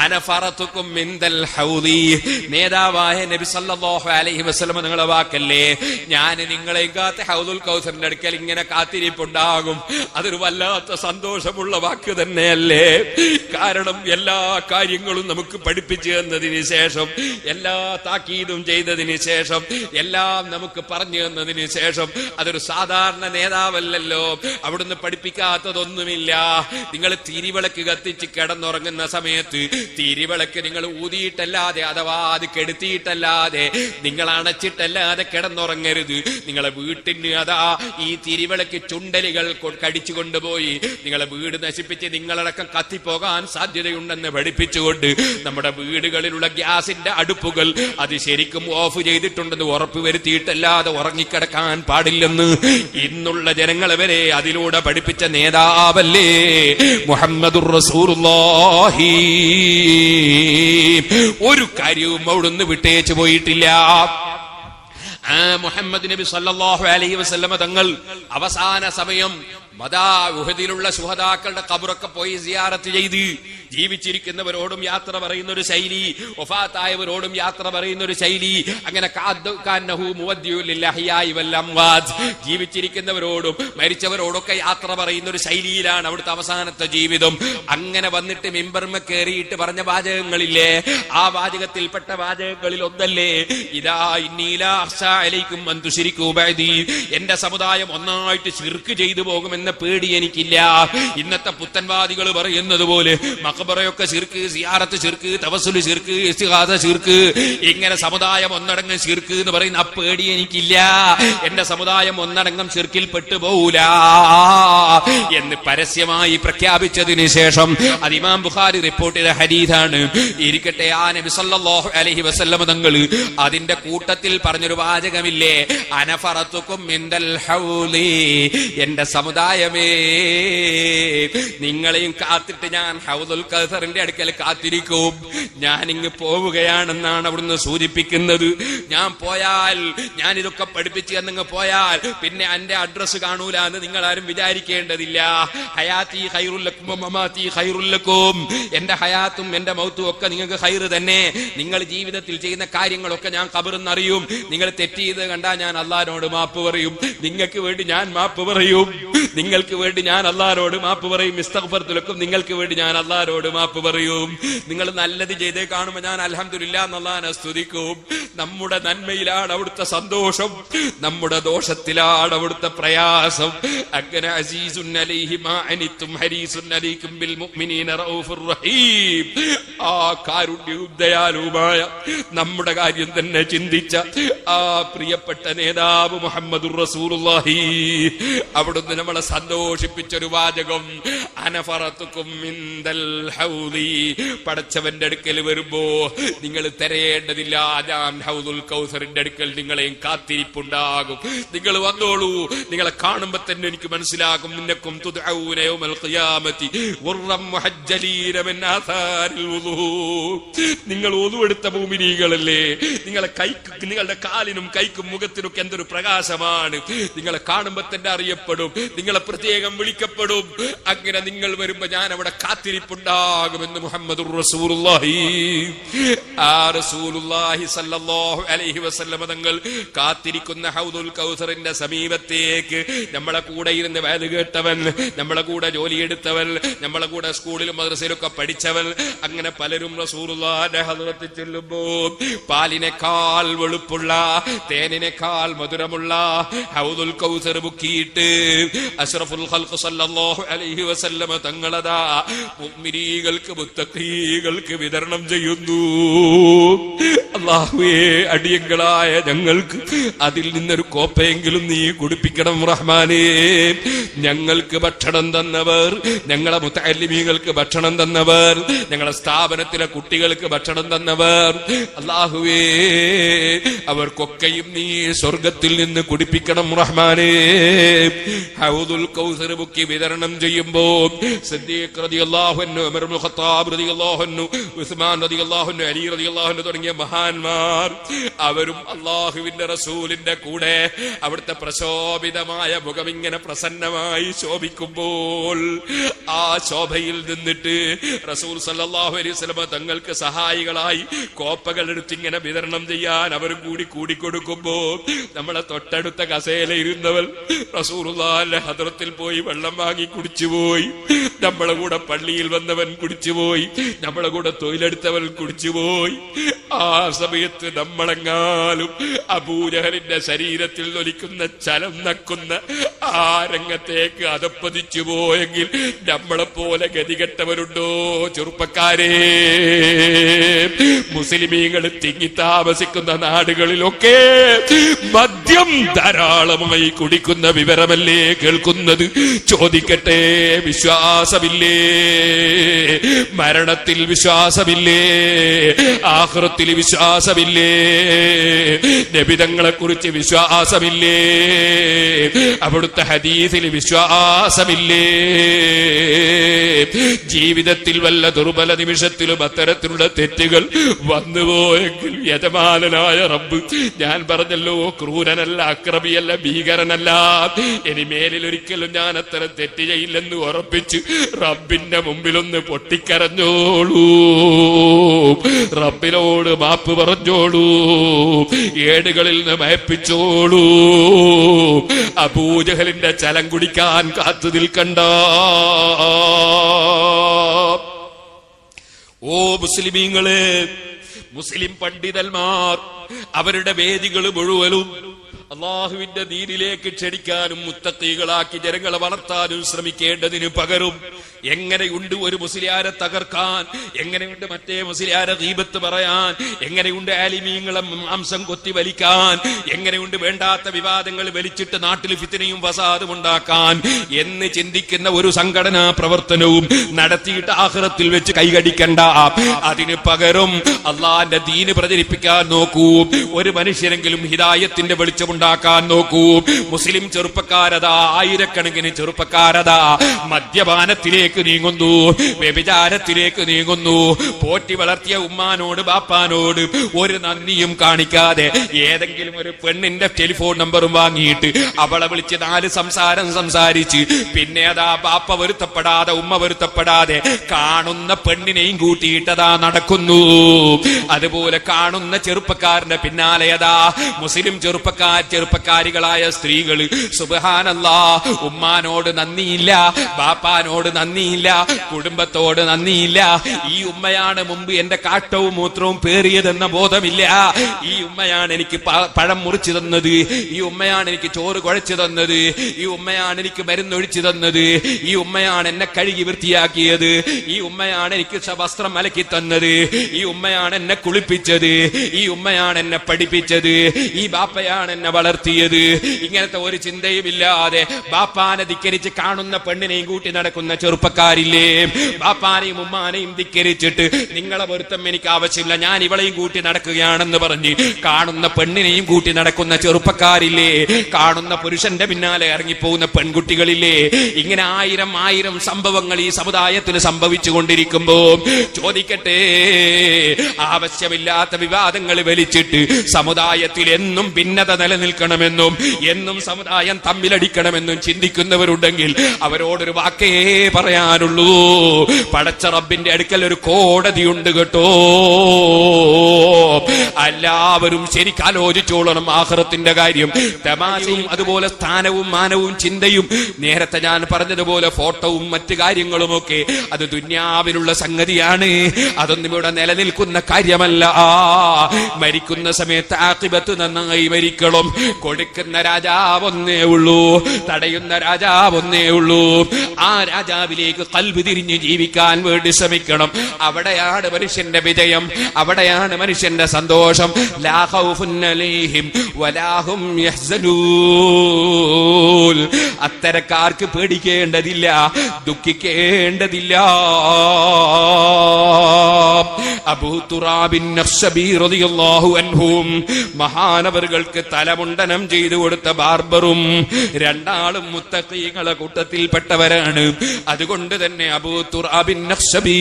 അനഫറതുക്കും മിൻദൽ ഹൗദി, നേതാവായ നബി സല്ലല്ലാഹു അലൈഹി വസല്ലം നിങ്ങളെ വാക്കല്ലേ, ഞാൻ നിങ്ങളെ കാത്ത് ഹൗദുൽ കൗസറിന്റെ അടുക്കൽ ഇങ്ങനെ കാത്തിരിപ്പുണ്ടാകും. അതൊരു വല്ലാത്ത സന്തോഷമുള്ള വാക്ക് തന്നെയല്ലേ? കാരണം എല്ലാ കാര്യങ്ങളും നമുക്ക് പഠിപ്പിച്ചു തന്നതിന് ശേഷം, എല്ലാ താക്കീതും ചെയ്തതിന് ശേഷം, എല്ലാം നമുക്ക് പറഞ്ഞു തന്നതിന് ശേഷം, അതൊരു സാധാരണ നേതാവല്ലല്ലോ. അവിടുന്ന് പഠിപ്പിക്കാത്തതൊന്നുമില്ല. നിങ്ങൾ തിരിവിളക്ക് കത്തിച്ച് കിടന്നുറങ്ങുന്ന സമയത്ത് തിരിവിളക്ക് നിങ്ങൾ ഊതിയിട്ടല്ലാതെ അഥവാ അത് കെടുത്തിയിട്ടല്ലാതെ നിങ്ങൾ അണച്ചിട്ടല്ലാതെ കിടന്നുറങ്ങരുത്. നിങ്ങളെ വീട്ടിന് അതാ ഈ തിരിവിളക്ക് ചുണ്ടലുകൾ കടിച്ചു കൊണ്ടുപോയി നിങ്ങളെ വീട് നശിപ്പിച്ച് നിങ്ങളടക്കം കത്തിപ്പോകാൻ സാധ്യതയുണ്ടെന്ന് പഠിപ്പിച്ചുകൊണ്ട് നമ്മുടെ വീടുകളിലുള്ള ഗ്യാസിന്റെ അടുപ്പുകൾ അത് ശരിക്കും ഓഫ് ചെയ്തിട്ടുണ്ടെന്ന് ഉറപ്പുവരുത്തിയിട്ടല്ലാതെ ഉറങ്ങിക്കിടക്കാൻ പാടില്ലെന്ന് ഇന്നുള്ള ജനങ്ങളെ വരെ അതിലൂടെ പഠിപ്പിച്ച നേതാവല്ലേ മുഹമ്മദുർ റസൂലുള്ളാഹി. ഒരു കാര്യവും അവിടുന്ന് വിട്ടേച്ചു പോയിട്ടില്ല. മുഹമ്മദ് നബി സല്ലല്ലാഹു അലൈഹി വസല്ലമ തങ്ങൾ അവസാന സമയം ഉഹദിലുള്ള ശുഹദാക്കളുടെ ഖബറൊക്കെ പോയി സിയാറത്ത് ചെയ്ത് ജീവിച്ചിരിക്കുന്നവരോടും യാത്ര പറയുന്ന ഒരു ശൈലി, വഫാത്തായവരോടും യാത്ര പറയുന്ന ഒരു ശൈലി, അങ്ങനെ ജീവിച്ചിരിക്കുന്നവരോടും മരിച്ചവരോടൊക്കെ യാത്ര പറയുന്ന ഒരു ശൈലിയിലാണ് അവിടുത്തെ അവസാനത്തെ ജീവിതം. അങ്ങനെ വന്നിട്ട് മിമ്പർമ കയറിയിട്ട് പറഞ്ഞ വാചകങ്ങളില്ലേ, ആ വാചകത്തിൽപ്പെട്ട വാചകങ്ങളിൽ ഒന്നല്ലേ ഇദാ ഇന്നി ലാ അഖ്ശാ അലൈക്കും അൻ തുശ്രികൂ ബഅദി, എന്റെ സമുദായം ഒന്നായിട്ട് ശിർക്ക് ചെയ്തു പോകുമെന്ന് എന്ന പേടി എനിക്കില്ല. ഇന്നത്തെ പുത്തൻവാദികൾ പറയുന്നത് പോലെ മഖബറയൊക്കെ ശിർക്ക്, സിയാറത്ത് ശിർക്ക്, തവസ്സുൽ ശിർക്ക്, ഇസ്തിഗാസ ശിർക്ക്, ഇങ്ങനെ സമുദായം ഒന്നടങ്കം ശിർക്ക് എന്ന് പറയുന്ന ആ പേടി എനിക്കില്ല. എന്റെ സമുദായം ഒന്നടങ്കം ശിർക്കിൽ പെട്ടുപോകൂല എന്ന് പരസ്യമായി പ്രഖ്യാപിച്ചതിന് ശേഷം അത് ഇമാം ബുഖാരി റിപ്പോർട്ട് ചെയ്ത ഹദീസാണ്. ഇരിക്കട്ടെ, ആ നബി സല്ലല്ലാഹു അലൈഹി വസല്ലം തങ്ങൾ അതിന്റെ കൂട്ടത്തിൽ പറഞ്ഞൊരു വാചകമില്ലേ, അനഫറത്തുക്കും മിൻദൽ ഹൗലി, എന്റെ സമുദായമേ നിങ്ങളെയും കാത്തിട്ട് ഞാൻ ഹൗദുൽ കൗസറിന്റെ അടുക്കൽ കാത്തിരിക്കും. ഞാൻ ഇങ്ങ് പോവുകയാണെന്നാണ് അവിടുന്ന് സൂചിപ്പിക്കുന്നത്. ഞാൻ പോയാൽ, ഞാൻ ഇതൊക്കെ പഠിപ്പിച്ച് എന്നങ്ങ് പോയാൽ പിന്നെ എന്റെ അഡ്രസ് കാണൂല എന്ന് നിങ്ങൾ ആരും വിചാരിക്കേണ്ടതില്ല. ഹയാത്തി ഖൈറുൽ ലക്കും മമാത്തി ഖൈറുൽ ലക്കും, എന്റെ ഹയാത്തും എന്റെ മൗത്തും ഒക്കെ നിങ്ങൾക്ക് ഖൈറ് തന്നെ. നിങ്ങൾ ജീവിതത്തിൽ ചെയ്യുന്ന കാര്യങ്ങളൊക്കെ ഞാൻ ഖബറിന്ന് അറിയും. നിങ്ങൾ തെറ്റ് ചെയ്ത് കണ്ടാൽ ഞാൻ അല്ലാഹുവിനോട് മാപ്പ് പറയും. നിങ്ങൾക്ക് വേണ്ടി ഞാൻ മാപ്പ് പറയും. നിങ്ങൾക്ക് വേണ്ടി ഞാൻ അല്ലാഹുവിനോട് മാപ്പ് പറയും. ഇസ്തിഗ്ഫാർ ലക്കും, നിങ്ങൾക്ക് വേണ്ടി ഞാൻ അല്ലാഹുവിനോട് മാപ്പ് പറയും. നിങ്ങൾ നല്ലത് ചെയ്തേ കാണുമ്പോൾ ഞാൻ അൽഹംദുലില്ലാ എന്നല്ലാഹുവിനെ സ്തുതിക്കും. നമ്മുടെ നന്മയിലാണ് അവിടുത്തെ സന്തോഷം, നമ്മുടെ ദോഷത്തിലാണ് അവിടുത്തെ പ്രയാസം. അങ്ങനെ അസീസുൻ അലൈഹി മാ അനിത്തും ഹരീസുൻ അലൈക്കും ബിൽ മുഅ്മിനീന റഊഫുർ റഹീം, ആ കാരുണ്യവും ദയാലുവുമായ നമ്മുടെ കാര്യം തന്നെ ചിന്തിച്ച ആ പ്രിയപ്പെട്ട നേതാവ് മുഹമ്മദുർ റസൂലുള്ളാഹി അവിടുന്ന് നമ്മളെ സന്തോഷിപ്പിച്ചൊരു വാചകം, അനഫറത്തുക്കും മിൻദൽ ഹൗദി, പടച്ചവന്റെ അടുക്കൽ വരുമ്പോ നിങ്ങൾ തിരയേണ്ടതില്ല, ഞാൻ ഹൗദുൽ കൗസറിന്റെ അടുക്കൽ നിങ്ങളെയും കാത്തിരിപ്പുണ്ടാകും. നിങ്ങൾ വന്നോളൂ, നിങ്ങളെ കാണുമ്പോ തന്നെ എനിക്ക് മനസ്സിലാകും. ഇന്നക്കും തുദ്ഔന യൗമൽ ഖിയാമത്തി വറം മുഹജ്ജലീന മിൻ ആസാരിൽ വുളൂ, നിങ്ങൾ വുളൂ എടുത്ത മുഅ്മിനീകളല്ലേ, നിങ്ങളുടെ കാലിനും കൈക്കും മുഖത്തിനൊക്കെ എന്തൊരു പ്രകാശമാണ്. നിങ്ങളെ കാണുമ്പോ തന്നെ അറിയപ്പെടും, നിങ്ങളെ പ്രത്യേകം വിളിക്കപ്പെടും. അങ്ങനെ നിങ്ങൾ വരുമ്പോ ഞാൻ അവിടെ കാത്തിരിപ്പുണ്ടാകുമെന്ന് മുഹമ്മദുർ റസൂലുള്ളാഹി. ആ റസൂലുള്ളാഹി സല്ലല്ലാഹു അലൈഹി വസല്ലം തങ്ങൾ കാത്തിരിക്കുന്ന ഹൗദുൽ കൗസറിന്റെ സമീപത്തേക്ക് നമ്മളെ കൂടെ ഇരുന്ന് വയല് കേട്ടവൻ, നമ്മളെ കൂടെ ജോലിയെടുത്തവൻ, നമ്മളെ കൂടെ സ്കൂളിലും മദ്രസയിലൊക്കെ പഠിച്ചവൻ, അങ്ങനെ പലരും റസൂലുള്ളാഹിന്റെ ഹദ്റത്തിൽ ചെല്ലുമ്പോ പാലിനേക്കാൾ വെളുപ്പുള്ള, തേനിനേക്കാൾ മധുരമുള്ള ഹൗദുൽ കൗസർ മുക്കിയിട്ട് അഷ്റഫുൽ ഖൽഖ് സല്ലല്ലാഹു അലൈഹി വസല്ലം തങ്ങളതാ മുഅ്മിനീകൾക്ക് മുത്തഖീകൾക്ക് വിതരണം ചെയ്യുന്നു. അല്ലാഹുവേ, അടിയങ്ങളായ ഞങ്ങൾക്ക് അതിൽ നിന്നൊരു കോപ്പയെങ്കിലും നീ കുടിപ്പിക്കണം റഹ്മാനേ. ഞങ്ങൾക്ക് ഭക്ഷണം തന്നവർ, ഞങ്ങളെ മുതഅല്ലിമീങ്ങൾക്ക് ഭക്ഷണം തന്നവർ, ഞങ്ങളെ സ്ഥാപനത്തിലെ കുട്ടികൾക്ക് ഭക്ഷണം തന്നവർ, അല്ലാഹുവേ അവർക്കൊക്കെയും നീ സ്വർഗത്തിൽ നിന്ന് കുടിപ്പിക്കണം റഹ്മാനേ. ഹൗദുൽ കൗസർ മുക്കി വിതരണം ചെയ്യുമ്പോ സിദ്ദീഖ് റളിയല്ലാഹു അൻഹു, ഉമർ ഇബ്നുൽ ഖത്താബ് റളിയല്ലാഹു അൻഹു, ഉസ്മാൻ റളിയല്ലാഹു അൻഹു, അലി റളിയല്ലാഹു അൻഹു തുടങ്ങിയ മഹാന്മാർ അവരും അല്ലാഹുവിന്റെ റസൂലിന്റെ കൂടെ അവിടുത്തെ പ്രശോഭിതമായ മുഖം ഇങ്ങനെ പ്രസന്നമായി ശോഭിക്കുമ്പോൾ ആ ശോഭയിൽ നിന്നിട്ട് റസൂൽ സല്ലല്ലാഹു അലൈഹി വസല്ലം തങ്ങൾക്ക് സഹായികളായി കോപ്പകൾ എടുത്തിങ്ങനെ വിതരണം ചെയ്യാൻ അവരും കൂടി കൂടിക്കൊടുക്കുമ്പോ നമ്മളെ തൊട്ടടുത്ത കസേല ഇരുന്നവർ റസൂലുള്ളാഹിന്റെ ഹദ്റത്തിൽ പോയി വെള്ളം വാങ്ങി കുടിച്ചുപോയി. നമ്മളെ കൂടെ പള്ളിയിൽ വന്നവൻ കുടിച്ചുപോയി, നമ്മളെ കൂടെ തൊഴിലെടുത്തവൻ കുടിച്ചുപോയി. ആ സമയത്ത് നമ്മളെങ്ങാലും അബൂജഹലിന്റെ ശരീരത്തിൽ ഒലിക്കുന്ന ചലം നക്കുന്ന ആ രംഗത്തേക്ക് അതപ്പതിച്ചു പോയെങ്കിൽ നമ്മളെപ്പോലെ ഗതികെട്ടവരുണ്ടോ ചെറുപ്പക്കാരെ? മുസ്ലിമീങ്ങൾ തിങ്ങി താമസിക്കുന്ന നാടുകളിലൊക്കെ മദ്യം ധാരാളമായി കുടിക്കുന്ന വിവരമല്ലേ കേൾക്കുന്നത്? ചോദിക്കട്ടെ, വിശ്വാസമില്ലേ? മരണത്തിൽ വിശ്വാസമില്ലേ? ആഖിറത്തിൽ വിശ്വാസമില്ലേ? നബിതങ്ങളെ കുറിച്ച് വിശ്വാസമില്ലേ? അവിടുത്തെ ഹദീസിൽ വിശ്വാസമില്ലേ? ജീവിതത്തിൽ വല്ല ദുർബല നിമിഷത്തിലും അത്തരത്തിലുള്ള തെറ്റുകൾ വന്നുപോയെങ്കിൽ യജമാനനായ റബ്ബ്, ഞാൻ പറഞ്ഞല്ലോ ക്രൂരനല്ല, അക്രമിയല്ല, ഭീകരനല്ല, ഇനി മേലിൽ ഒരിക്കലും ഞാൻ അത്തരം തെറ്റ് ചെയ്യില്ലെന്ന് ഉറപ്പിച്ച് റബ്ബിന്റെ മുമ്പിലൊന്ന് പൊട്ടിക്കരഞ്ഞോളൂ, റബ്ബിനോട് മാപ്പ് പറഞ്ഞോളൂ, ഏടുകളിൽ നിന്ന് മയപ്പിച്ചോളൂ. അബൂജഹലിന്റെ ചലം കുടിക്കാൻ കാത്തു നിൽക്കണ്ട. ഓ മുസ്ലിമീങ്ങളെ, മുസ്ലിം പണ്ഡിതന്മാർ അവരുടെ വേദികൾ മുഴുവനും അള്ളാഹുവിന്റെ ദീനിലേക്ക് ക്ഷണിക്കാനും മുത്തഖീകളാക്കി ജനങ്ങളെ വളർത്താനും ശ്രമിക്കേണ്ടതിന് പകരം എങ്ങനെയുണ്ട് ഒരു മുസ്ലിയാരെ തകർക്കാൻ, എങ്ങനെയുണ്ട് മറ്റേ മുസ്ലിയാരെ ഗീബത്ത് പറയാൻ, എങ്ങനെയുണ്ട് ആലിമീങ്ങളെ മാംസം കൊത്തി വലിക്കാൻ, എങ്ങനെയുണ്ട് വേണ്ടാത്ത വിവാദങ്ങൾ വലിച്ചിട്ട് നാട്ടിൽ ഫിത്നയും ഫസാദും ഉണ്ടാക്കാൻ എന്ന് ചിന്തിക്കുന്ന ഒരു സംഘടനാ പ്രവർത്തനവും നടത്തിയിട്ട് ആഖിറത്തിൽ വെച്ച് കൈകടിക്കണ്ട. അതിന് പകരം അള്ളാന്റെ ദീന് പ്രചരിപ്പിക്കാൻ നോക്കൂ. ഒരു മനുഷ്യരെങ്കിലും ഹിദായത്തിന്റെ വെളിച്ചമുണ്ടാക്കാൻ നോക്കൂ. മുസ്ലിം ചെറുപ്പക്കാരതാ, ആയിരക്കണക്കിന് ചെറുപ്പക്കാരതാ മദ്യപാനത്തിലേക്ക് നീങ്ങുന്നു, വ്യഭിചാരത്തിലേക്ക് നീങ്ങുന്നു. പോറ്റി വളർത്തിയ ഉമ്മാനോട് ബാപ്പാനോട് ഒരു നന്ദിയും കാണിക്കാതെ ഏതെങ്കിലും ഒരു പെണ്ണിന്റെ ടെലിഫോൺ നമ്പറും വാങ്ങിയിട്ട് അവളെ വിളിച്ച് 4 സംസാരം സംസാരിച്ച് പിന്നെ അതാ ബാപ്പ വരുത്തപ്പെടാതെ ഉമ്മ വരുത്തപ്പെടാതെ കാണുന്ന പെണ്ണിനെയും കൂട്ടിയിട്ടതാ നടക്കുന്നു. അതുപോലെ കാണുന്ന ചെറുപ്പക്കാരന്റെ പിന്നാലെ അതാ മുസ്ലിം ചെറുപ്പക്കാരികളായ സ്ത്രീകൾ സുബ്ഹാനല്ലാഹ് ഉമ്മാനോട് നന്ദിയില്ല, ബാപ്പാനോട് നന്ദിയില്ല, കുടുംബത്തോട് നന്ദിയില്ല. ഈ ഉമ്മയാണ് മുമ്പ് എന്റെ കാട്ടവും മൂത്രവും പേറിയതെന്ന ബോധമില്ല. ഈ ഉമ്മയാണ് എനിക്ക് പഴം മുറിച്ചു തന്നത്, ഈ ഉമ്മയാണ് എനിക്ക് ചോറ് കുഴച്ചു തന്നത്, ഈ ഉമ്മയാണ് എനിക്ക് മരുന്നൊഴിച്ചു തന്നത്, ഈ ഉമ്മയാണ് എന്നെ കഴുകി വൃത്തിയാക്കിയത്, ഈ ഉമ്മയാണ് എനിക്ക് വസ്ത്രം അലക്കി തന്നത്, ഈ ഉമ്മയാണ് എന്നെ കുളിപ്പിച്ചത്, ഈ ഉമ്മയാണ് എന്നെ പഠിപ്പിച്ചത്, ഈ ബാപ്പയാണ് എന്നെ വളർത്തിയത്. ഇങ്ങനത്തെ ഒരു ചിന്തയുമില്ലാതെ ബാപ്പാനെ ധിക്കരിച്ച് കാണുന്ന പെണ്ണിനെയും കൂട്ടി നടക്കുന്ന ചെറുപ്പക്കാരില്ലേ, ബാപ്പാനെയും ഉമ്മാനെയും ധിക്കരിച്ചിട്ട് നിങ്ങളെ പൊരുത്തം എനിക്ക് ആവശ്യമില്ല, ഞാൻ ഇവളെയും കൂട്ടി നടക്കുകയാണെന്ന് പറഞ്ഞ് കാണുന്ന പെണ്ണിനെയും കൂട്ടി നടക്കുന്ന ചെറുപ്പക്കാരില്ലേ, കാണുന്ന പുരുഷന്റെ പിന്നാലെ ഇറങ്ങിപ്പോകുന്ന പെൺകുട്ടികളില്ലേ. ഇങ്ങനെ ആയിരം സംഭവങ്ങൾ ഈ സമുദായത്തിൽ സംഭവിച്ചു കൊണ്ടിരിക്കുമ്പോ ചോദിക്കട്ടെ, ആവശ്യമില്ലാത്ത വിവാദങ്ങൾ വലിച്ചിട്ട് സമുദായത്തിൽ എന്നും ഭിന്നത നിലനിൽക്കണമെന്നും എന്നും സമുദായം തമ്മിലടിക്കണമെന്നും ചിന്തിക്കുന്നവരുണ്ടെങ്കിൽ അവരോടൊരു വാക്കേ പറയാനുള്ളൂ, പടച്ച റബ്ബിന്റെ അടുക്കൽ ഒരു കോടതിയുണ്ട് കേട്ടോ. എല്ലാവരും ശരിക്കാലോചിച്ചോളണം ആഖിറത്തിന്റെ കാര്യം. തമാശയും അതുപോലെ സ്ഥാനവും മാനവും ചിന്തയും നേരത്തെ ഞാൻ പറഞ്ഞതുപോലെ ഫോട്ടോവും മറ്റു കാര്യങ്ങളുമൊക്കെ അത് ദുന്യാവിലുള്ള സംഗതിയാണ്. അതൊന്നും ഇവിടെ നിലനിൽക്കുന്ന കാര്യമല്ല. മരിക്കുന്ന സമയത്ത് ആഖിബത്ത് നന്നായി മരിക്കണം. കൊടുക്കുന്ന രാജാവൊന്നേ ഉള്ളൂ, തടയുന്ന രാജാവൊന്നേ ഉള്ളൂ. ആ രാജാവിലേക്ക് ഖൽബ് തിരിഞ്ഞ് ജീവിക്കാൻ വേണ്ടി ശ്രമിക്കണം. അവിടെയാണ് മനുഷ്യന്റെ വിജയം, അവിടെയാണ് മനുഷ്യന്റെ സന്തോഷം. ലാ ഖൗഫുൻ അലൈഹിം വലാ ഹും യഹ്സനൂൻ. അത്തരക്കാർക്ക് പേടിക്കേണ്ടതില്ല, ദുഃഖിക്കേണ്ടതില്ല. അബൂ തുറാബിൻ നഖ്ശബി റളിയല്ലാഹു അൻഹു മഹാനവറുകൾക്ക് തലമുണ്ടനം ചെയ്തു കൊടുത്ത ബാർബറും രണ്ടാളും മുത്തഖീങ്ങളെ കൂട്ടത്തിൽപ്പെട്ടവരാണ്. അതുകൊണ്ട് തന്നെ അബൂ തുറാബിൻ നഖ്ശബി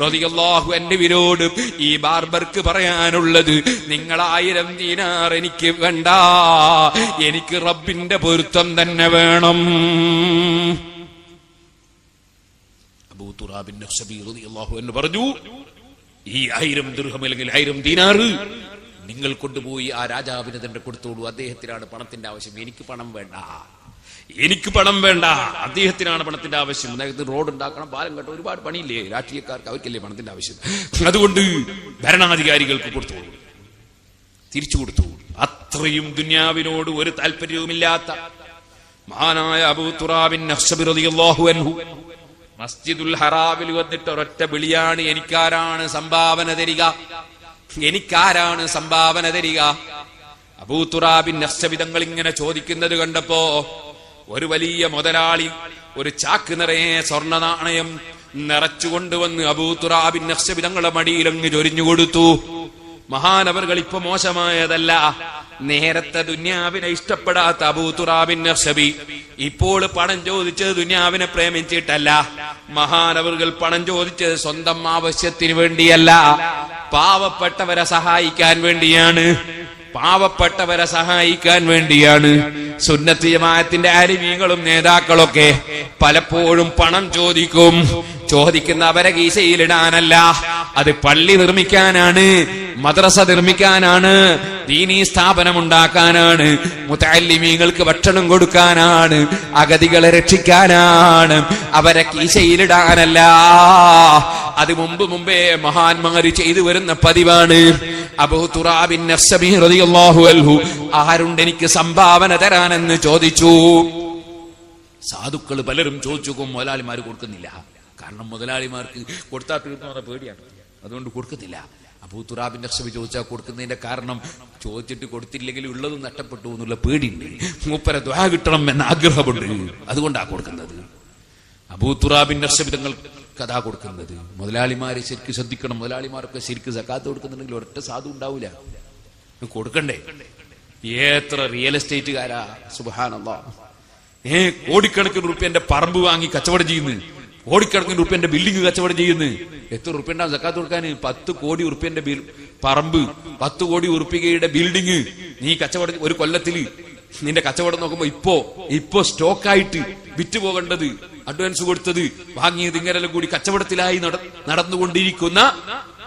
റളിയല്ലാഹു അൻഹുവിനോട് ഈ ബാർബർക്ക് പറയാനുള്ളത്, നിങ്ങൾ 1000 ദീനാർ എനിക്ക് വേണ്ട, എനിക്ക് റബ്ബിന്റെ പൊരുത്തം തന്നെ വേണം. അബൂ തുറാബിൻ നഖ്ശബി റളിയല്ലാഹു അൻഹു പറഞ്ഞു, ഈ 1000 ദിർഹം അല്ലെങ്കിൽ 1000 ദീനാർ നിങ്ങൾ കൊണ്ടുപോയി ആ രാജാവിന് തന്നെ കൊടുത്തോളൂ. അദ്ദേഹത്തിനാണ് പണത്തിന്റെ ആവശ്യം, എനിക്ക് പണം വേണ്ട, എനിക്ക് പണം വേണ്ട, അദ്ദേഹത്തിനാണ് പണത്തിന്റെ ആവശ്യം. അദ്ദേഹത്തിന് റോഡ് ഉണ്ടാക്കണം, പാലം കെട്ടണം, ഒരുപാട് പണിയില്ലേ രാഷ്ട്രീയക്കാർക്ക്, അവർക്കല്ലേ പണത്തിന്റെ ആവശ്യം. അതുകൊണ്ട് ഭരണാധികാരികൾക്ക് കൊടുത്തോളൂ. തിരിച്ചു കൊടുത്തു. അത്രയും ദുനിയാവിനോട് ഒരു താല്പര്യവുമില്ലാത്ത മഹാനായ അബൂ തുറാബിൻ നഖ്ശബി റളിയല്ലാഹു അൻഹു മസ്ജിദുൽ ഹറാമിൽ വന്നിട്ട് ഒരൊറ്റ വിളിയാണ്, എനിക്കാരാണ് സംഭാവന തരിക, എനിക്കാരാണ് സംഭാവന തരിക. അബൂ തുറാബിൻ നഖ്ശബി തങ്ങൾ ഇങ്ങനെ ചോദിക്കുന്നത് കണ്ടപ്പോ ഒരു വലിയ മുതലാളി ഒരു ചാക്ക് നിറയെ സ്വർണ്ണ നാണയം നിറച്ചുകൊണ്ടുവന്ന് അബൂ തുറാബിൻ നഖ്ശബി തങ്ങളുടെ മടിയിലങ്ങ് ചൊരിഞ്ഞു കൊടുത്തു. മഹാനവറുകൾ ഇപ്പൊ മോശമായതല്ല, നേരത്തെ ദുന്യാവിനെ ഇഷ്ടപ്പെടാത്ത അബൂ തുറാബിൻ നഖ്ശബി ഇപ്പോൾ പണം ചോദിച്ചത് ദുന്യാവിനെ പ്രേമിച്ചിട്ടല്ല. മഹാനവറുകൾ പണം ചോദിച്ചത് സ്വന്തം ആവശ്യത്തിന് വേണ്ടിയല്ല, പാവപ്പെട്ടവരെ സഹായിക്കാൻ വേണ്ടിയാണ്, പാവപ്പെട്ടവരെ സഹായിക്കാൻ വേണ്ടിയാണ്. സുന്നത്ത് ജമാഅത്തിന്റെ ആലിമീങ്ങളും നേതാക്കളൊക്കെ പലപ്പോഴും പണം ചോദിക്കും. ചോദിക്കുന്ന അവരെ കീശയിലിടാനല്ല, അത് പള്ളി നിർമ്മിക്കാനാണ്, മദ്രസ നിർമ്മിക്കാനാണ്, ദീനീ സ്ഥാപനം ഉണ്ടാക്കാനാണ്, മുതഅല്ലിമീങ്ങൾക്ക് ഭക്ഷണം കൊടുക്കാനാണ്, അഗതികളെ രക്ഷിക്കാനാണ്, അവരെ കീശയിലിടാനല്ല. അത് മുമ്പേ മഹാന്മാര് ചെയ്തു വരുന്ന പതിവാണ്. അബൂ തുറാബിൻ നഫ്സബി റളിയല്ലാഹു അൻഹു ആരുണ്ട് എനിക്ക് സംഭാവന തരാനെന്ന് ചോദിച്ചു. സാധുക്കൾ പലരും ചോദിച്ചു, മുതലാളിമാർ കൊടുക്കുന്നില്ല. കാരണം മുതലാളിമാർക്ക് കൊടുത്താൽ തീർന്നു പേടിയാണ്, അതുകൊണ്ട് കൊടുക്കുന്നില്ല. അബൂ തുറാബിൻ നഫ്സബി ചോദിച്ചാൽ കൊടുക്കുന്നതിന്റെ കാരണം ചോദിച്ചിട്ട് കൊടുത്തില്ലെങ്കിൽ ഉള്ളതും നഷ്ടപ്പെട്ടു എന്നുള്ള പേടിയുണ്ട്, മൂപ്പരെ ദുആ കിട്ടണം എന്ന ആഗ്രഹമുണ്ട്, അതുകൊണ്ടാണ് കൊടുക്കുന്നത്. അബൂ തുറാബിൻ നഫ്സബി തങ്ങൾ കഥാ കൊടുക്കുന്നത്. മുതലാളിമാരെ ശരിക്കും ശ്രദ്ധിക്കണം. മുതലാളിമാരൊക്കെ ശരിക്കും സക്കാത്ത് കൊടുക്കുന്നുണ്ടെങ്കിൽ ഒരൊറ്റ സാധു ഉണ്ടാവൂല, കൊടുക്കണ്ടേ? എത്ര റിയൽ എസ്റ്റേറ്റുകാരാ സുബ്ഹാനല്ലാഹ്, കോടിക്കണക്കിന് റുപ്യന്റെ പറമ്പ് വാങ്ങി കച്ചവടം ചെയ്യുന്നു, കോടിക്കണക്കിന് റുപ്യന്റെ ബിൽഡിംഗ് കച്ചവടം ചെയ്യുന്നു. എത്ര റുപ്യ ഉണ്ടാവും സക്കാത്ത് കൊടുക്കാൻ? 10 കോടി റുപ്യന്റെ പറമ്പ്, 10 കോടി റുപ്യയുടെ ബിൽഡിംഗ്. നീ കച്ചവടം ഒരു കൊല്ലത്തില് നിന്റെ കച്ചവടം നോക്കുമ്പോ ഇപ്പോ സ്റ്റോക്കായിട്ട് വിറ്റ് പോകേണ്ടത്, അഡ്വാൻസ് കൊടുത്തത്, വാങ്ങിയത്, ഇങ്ങനെല്ലാം കൂടി കച്ചവടത്തിലായി നടന്നുകൊണ്ടിരിക്കുന്ന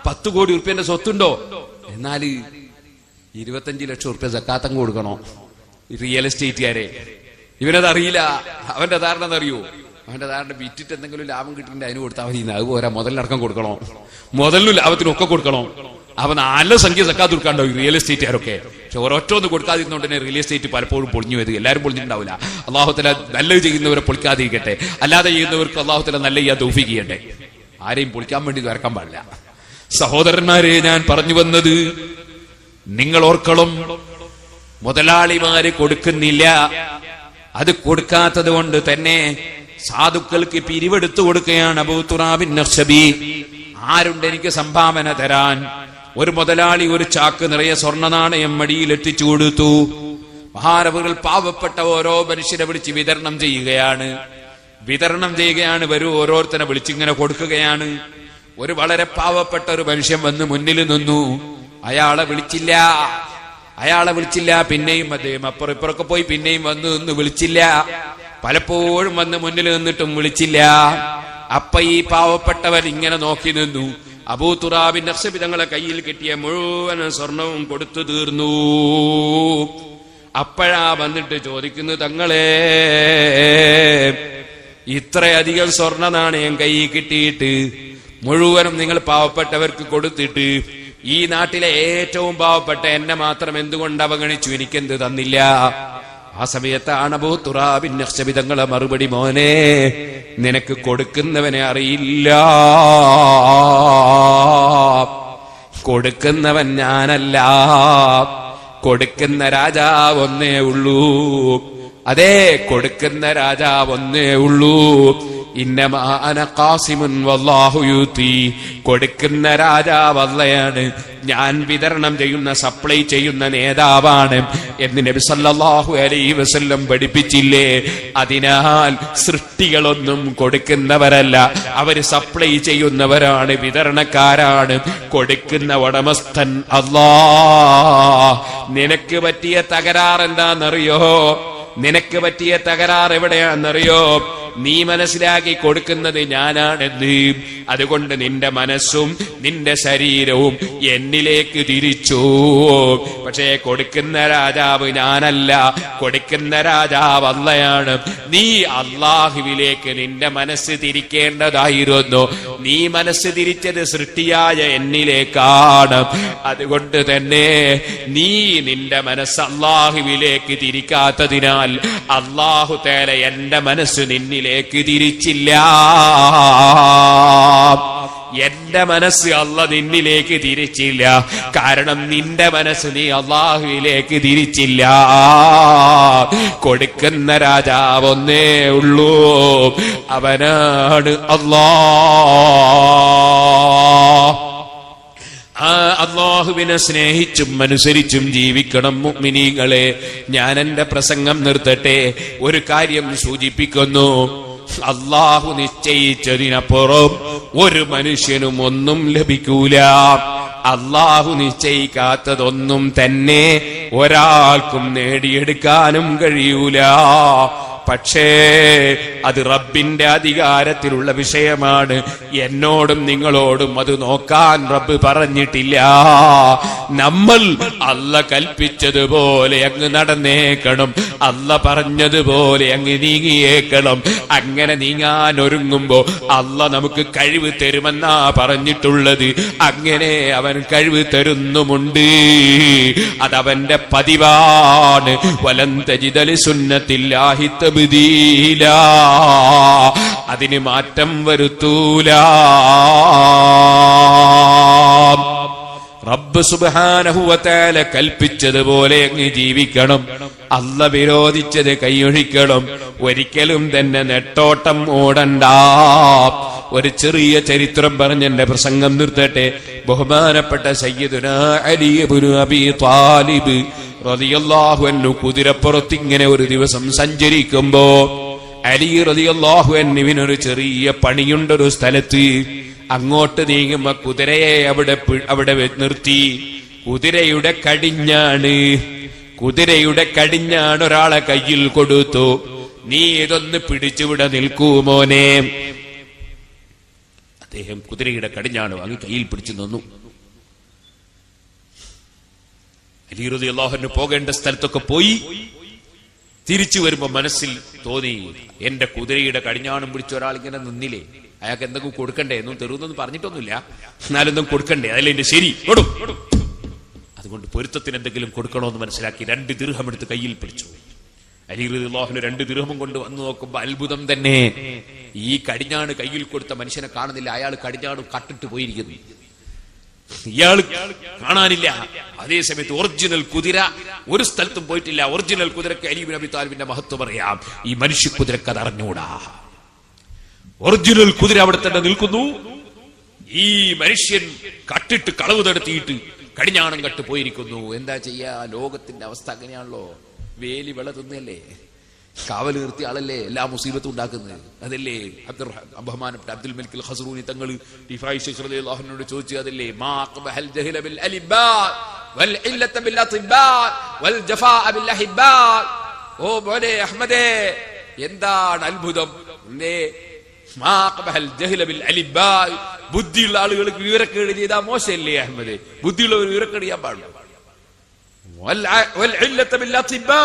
10 കോടി റുപ്യന്റെ സ്വത്തുണ്ടോ? എന്നാല് 25 ലക്ഷം റുപ്യ സക്കാത്തങ്ങ് കൊടുക്കണോ റിയൽ എസ്റ്റേറ്റുകാരെ? ഇവനത് അറിയില്ല. അവന്റെ ധാരണ എന്നറിയോ? അവന്റെ ധാരണ വിറ്റിട്ട് എന്തെങ്കിലും ലാഭം കിട്ടിയിട്ട് അതിന് കൊടുത്താൽ മതി. അത് പോരാ, മുതലിനടക്കം കൊടുക്കണോ, മുതലിനും ലാഭത്തിനൊക്കെ കൊടുക്കണോ? അവൻ നല്ല സംഖ്യ സക്കാത്ത് കൊടുക്കാണ്ടോ ഈ റിയൽ എസ്റ്റേറ്റുകാരൊക്കെ? പക്ഷെ ഒരൊറ്റൊന്ന് കൊടുക്കാതിരുന്നോണ്ട് തന്നെ റിയൽ എസ്റ്റേറ്റ് പലപ്പോഴും പൊളിഞ്ഞു പോയത്. എല്ലാവരും പൊളിഞ്ഞിട്ടുണ്ടാവില്ല. അല്ലാഹു തആല നല്ലത് ചെയ്യുന്നവരെ പൊളിക്കാതിരിക്കട്ടെ, അല്ലാതെ ചെയ്യുന്നവർക്ക് അല്ലാഹു തആല നല്ല തൗഫീഖ് ചെയ്യട്ടെ. ആരെയും പൊളിക്കാൻ വേണ്ടി വരക്കാൻ പാടില്ല. സഹോദരന്മാരെ, ഞാൻ പറഞ്ഞു വന്നത് നിങ്ങൾ ഓർക്കണം, മുതലാളിമാര് കൊടുക്കുന്നില്ല. അത് കൊടുക്കാത്തത് കൊണ്ട് തന്നെ സാധുക്കൾക്ക് പിരിവെടുത്തു കൊടുക്കുകയാണ് അബൂ തുറാബിൻ നഖ്ശബി. ആരുണ്ട് എനിക്ക് സംഭാവന തരാൻ? ഒരു മുതലാളി ഒരു ചാക്ക് നിറയെ സ്വർണ്ണ നാണയം മടിയിൽ എത്തിച്ചു കൊടുത്തു. മഹാനവറുകൾ പാവപ്പെട്ട ഓരോ മനുഷ്യരെ വിളിച്ച് വിതരണം ചെയ്യുകയാണ്. വരൂ, ഓരോരുത്തരെ വിളിച്ചിങ്ങനെ കൊടുക്കുകയാണ്. ഒരു വളരെ പാവപ്പെട്ട ഒരു മനുഷ്യൻ വന്ന് മുന്നിൽ നിന്നു. അയാളെ വിളിച്ചില്ല. പിന്നെയും അദ്ദേഹം അപ്പുറം ഇപ്പുറമൊക്കെ പോയി പിന്നെയും വന്ന് നിന്ന് വിളിച്ചില്ല. പലപ്പോഴും വന്ന് മുന്നിൽ നിന്നിട്ടും വിളിച്ചില്ല. അപ്പ ഈ പാവപ്പെട്ടവൻ ഇങ്ങനെ നോക്കി നിന്നു. അബൂ തുറാബിൻ നഖ്ശബി തങ്ങളെ കയ്യിൽ കിട്ടിയ മുഴുവൻ സ്വർണവും കൊടുത്തു തീർന്നു. അപ്പോഴാ വന്നിട്ട് ചോദിക്കുന്നു, തങ്ങളെ ഇത്രയധികം സ്വർണ്ണ നാണയം കയ്യിൽ കിട്ടിയിട്ട് മുഴുവനും നിങ്ങൾ പാവപ്പെട്ടവർക്ക് കൊടുത്തിട്ട് ഈ നാട്ടിലെ ഏറ്റവും പാവപ്പെട്ട എന്നെ മാത്രം എന്തുകൊണ്ട് അവഗണിച്ചു, എനിക്കെന്ത് തന്നില്ല? ആ സമയത്താണ് അബൂ തുറാബിൻ നഖ്ശബി തങ്ങളെ മറുപടി, മോനെ നിനക്ക് കൊടുക്കുന്നവനെ അറിയില്ല, കൊടുക്കുന്നവൻ ഞാനല്ല, കൊടുക്കുന്ന രാജാവ് ഒന്നേ ഉള്ളൂ. അതെ, കൊടുക്കുന്ന രാജാവ് ഒന്നേ ഉള്ളൂ. ഇന്നമാ അന ഖാസിമുൻ വല്ലാഹു യുതി. കൊടുക്കുന്ന രാജാവ് അല്ലാഹുവാണ്, ഞാൻ വിതരണം ചെയ്യുന്ന സപ്ലൈ ചെയ്യുന്ന നേതാവാണ് എന്ന് നബി സല്ലല്ലാഹു അലൈഹി വസല്ലം പഠിപ്പിച്ചില്ലേ? അതിനാൽ സൃഷ്ടികളൊന്നും കൊടുക്കുന്നവരല്ല, അവര് സപ്ലൈ ചെയ്യുന്നവരാണ്, വിതരണക്കാരാണ്. കൊടുക്കുന്ന ഉടമസ്ഥൻ അല്ലാഹ്. നിനക്ക് പറ്റിയ തകരാർ എന്താണെന്നറിയോ? നിനക്ക് പറ്റിയ തകരാർ എവിടെയാണെന്നറിയോ? നീ മനസ്സിലാക്കി കൊടുക്കുന്നത് ഞാനാണെന്ന്. അതുകൊണ്ട് നിന്റെ മനസ്സും നിന്റെ ശരീരവും എന്നിലേക്ക് തിരിച്ചു. പക്ഷേ കൊടുക്കുന്ന രാജാവ് ഞാനല്ല, കൊടുക്കുന്ന രാജാവ് അല്ലാഹുവാണ്. നീ അല്ലാഹുവിലേക്ക് നിന്റെ മനസ്സ് തിരിക്കേണ്ടതായിരുന്നു. നീ മനസ്സ് തിരിച്ചത് സൃഷ്ടിയായ എന്നിലേക്കാണ്. അതുകൊണ്ട് തന്നെ നീ നിന്റെ മനസ്സ് അല്ലാഹുവിലേക്ക് തിരിക്കാത്തതിനാൽ അല്ലാഹു തആല എന്റെ മനസ്സ് നിന്നിലേക്ക് തിരിച്ചില്ല. എന്റെ മനസ്സ് അല്ലാഹു നിന്നിലേക്ക് തിരിച്ചില്ല. കാരണം നിന്റെ മനസ്സ് നീ അല്ലാഹുവിലേക്ക് തിരിച്ചില്ല. കൊടുക്കുന്ന രാജാവ് ഒന്നേ ഉള്ളൂ, അവനാണ് അല്ലാഹ്. ആ അല്ലാഹുവിനെ സ്നേഹിച്ചും അനുസരിച്ചും ജീവിക്കണം മുഅ്മിനീങ്ങളെ. ഞാൻ എന്റെ പ്രസംഗം നിർത്തട്ടെ. ഒരു കാര്യം സൂചിപ്പിക്കുന്നു, അല്ലാഹു നിശ്ചയിച്ചതിനപ്പുറം ഒരു മനുഷ്യനും ഒന്നും ലഭിക്കൂല. അല്ലാഹു നിശ്ചയിക്കാത്തതൊന്നും തന്നെ ഒരാൾക്കും നേടിയെടുക്കാനും കഴിയൂല. പക്ഷേ അത് റബ്ബിന്റെ അധികാരത്തിലുള്ള വിഷയമാണ്. എന്നോടും നിങ്ങളോടും അത് നോക്കാൻ റബ്ബ് പറഞ്ഞിട്ടില്ല. നമ്മൾ അല്ല കൽപ്പിച്ചതുപോലെ അങ്ങ് നടന്നേക്കണം, അല്ല പറഞ്ഞതുപോലെ അങ്ങ് നീങ്ങിയേക്കണം. അങ്ങനെ നീങ്ങാൻ ഒരുങ്ങുമ്പോ അല്ല നമുക്ക് കഴിവ് തരുമെന്നാ പറഞ്ഞിട്ടുള്ളത്. അങ്ങനെ അവൻ കഴിവ് തരുന്നുമുണ്ട്. അതവന്റെ പതിവാണ്. വലൻ തജിദ ലിസുന്നത്തില്ലാഹി തബ്ദീലാ, അതിന് മാറ്റം വരുത്തൂല. റബ്ബ് സുബ്ഹാനഹു വ തആല കൽപ്പിച്ചതുപോലെ അങ്ങ് ജീവിക്കണം. അല്ല വിരോധിച്ചത് കൈയൊഴിക്കണം. ഒരിക്കലും തന്നെ നെട്ടോട്ടം ഓടണ്ട. ഒരു ചെറിയ ചരിത്രം പറഞ്ഞ് എന്റെ പ്രസംഗം നിർത്തട്ടെ. ബഹുമാനപ്പെട്ട സയ്യിദുനാ അലി ഇബ്നു അബീ ത്വാലിബ് റളിയല്ലാഹു അൻഹു കുതിരപ്പുറത്ത് ഇങ്ങനെ ഒരു ദിവസം സഞ്ചരിക്കുമ്പോ അലി റളിയല്ലാഹു അൻഹുവിനൊരു ചെറിയ പണിയുണ്ടൊരു സ്ഥലത്ത്. അങ്ങോട്ട് നീങ്ങുമ്പോ കുതിരയെ അവിടെ നിർത്തി. കുതിരയുടെ കടിഞ്ഞാണ് ഒരാളെ കയ്യിൽ കൊടുത്തു. നീ ഇതൊന്ന് പിടിച്ചുവിടെ നിൽക്കൂ മോനെ. അദ്ദേഹം കുതിരയുടെ കടിഞ്ഞാണ് വാങ്ങി കയ്യിൽ പിടിച്ചു നിന്നു. അലി റളിയല്ലാഹു അൻഹു പോകേണ്ട സ്ഥലത്തൊക്കെ പോയി. തിരിച്ചു വരുമ്പോ മനസ്സിൽ തോന്നി, എന്റെ കുതിരയുടെ കടിഞ്ഞാണും പിടിച്ച ഒരാൾ ഇങ്ങനെ നിന്നില്ലേ, അയാൾക്ക് എന്തെങ്കിലും കൊടുക്കണ്ടേ? എന്നും തെരുവെന്നൊന്നും പറഞ്ഞിട്ടൊന്നുമില്ല, എന്നാലെന്തും കൊടുക്കണ്ടേ, അതല്ലേ എന്റെ ശരി. അതുകൊണ്ട് പൊരുത്തത്തിന് എന്തെങ്കിലും കൊടുക്കണമെന്ന് മനസ്സിലാക്കി 2 ദിർഹം എടുത്ത് കയ്യിൽ പിടിച്ചു. അലി റളിയല്ലാഹു അൻഹു 2 ദിർഹം കൊണ്ട് വന്നു നോക്കുമ്പോ അത്ഭുതം തന്നെ. ഈ കടിഞ്ഞാണ് കയ്യിൽ കൊടുത്ത മനുഷ്യനെ കാണുന്നില്ല. അയാൾ കടിഞ്ഞാണ് കട്ടിട്ട് പോയിരിക്കുന്നു. ഇയാൾ കാണാനില്ല. അതേസമയത്ത് ഒറിജിനൽ കുതിര ഒരു സ്ഥലത്തും പോയിട്ടില്ല. ഒറിജിനൽ കുതിരക്ക് അലി ഇബ്നു അബീ ത്വാലിബിന്റെ മഹത്വം അറിയാം. ഈ മനുഷ്യ കുതിരക്ക് അത് അറിഞ്ഞൂടാ. ഒറിജിനൽ കുതിര അവിടെ തന്നെ നിൽക്കുന്നു. ഈ മനുഷ്യൻ കട്ടിട്ട് കളവ് നടത്തിയിട്ട് കടിഞ്ഞാണം കട്ട് പോയിരിക്കുന്നു. എന്താ ചെയ്യാ? ലോകത്തിന്റെ അവസ്ഥ അങ്ങനെയാണല്ലോ. വേലി വിള തിന്നല്ലേ, കാവൽ നിർത്തിയ ആളല്ലേ എല്ലാ മുസീബത്തും ഉണ്ടാക്കുന്നത്. അതല്ലേ ബഹുമാനപ്പെട്ട അബ്ദുൽ മലിക് അൽ ഖസ്റൂനി തങ്ങൾ റിഫായി ശൈഖ് റളിയല്ലാഹു അൻഹുവിനോട് ചോദിച്ചു, അതല്ലേ മാ അഖ്ബഹൽ ജഹല ബിൽ അലിബാ വൽ ഇല്ലത ബിൽ അതിബാ വൽ ജഫാ ബിൽ അഹിബാ. ഓ മോനെ അഹ്മദേ, എന്താണ് അത്ഭുതം? മാ അഖ്ബഹൽ ജഹല ബിൽ അലിബാ. ബുദ്ധിയുള്ള ആളുകൾക്ക് വിവരക്കേട് ചെയ്താ മോശമല്ലേ അഹ്മദേ? ബുദ്ധിയുള്ളവർ വിവരക്കേട് ചെയ്യാൻ പാടില്ല. വൽ ഇല്ലത ബിൽ അതിബാ.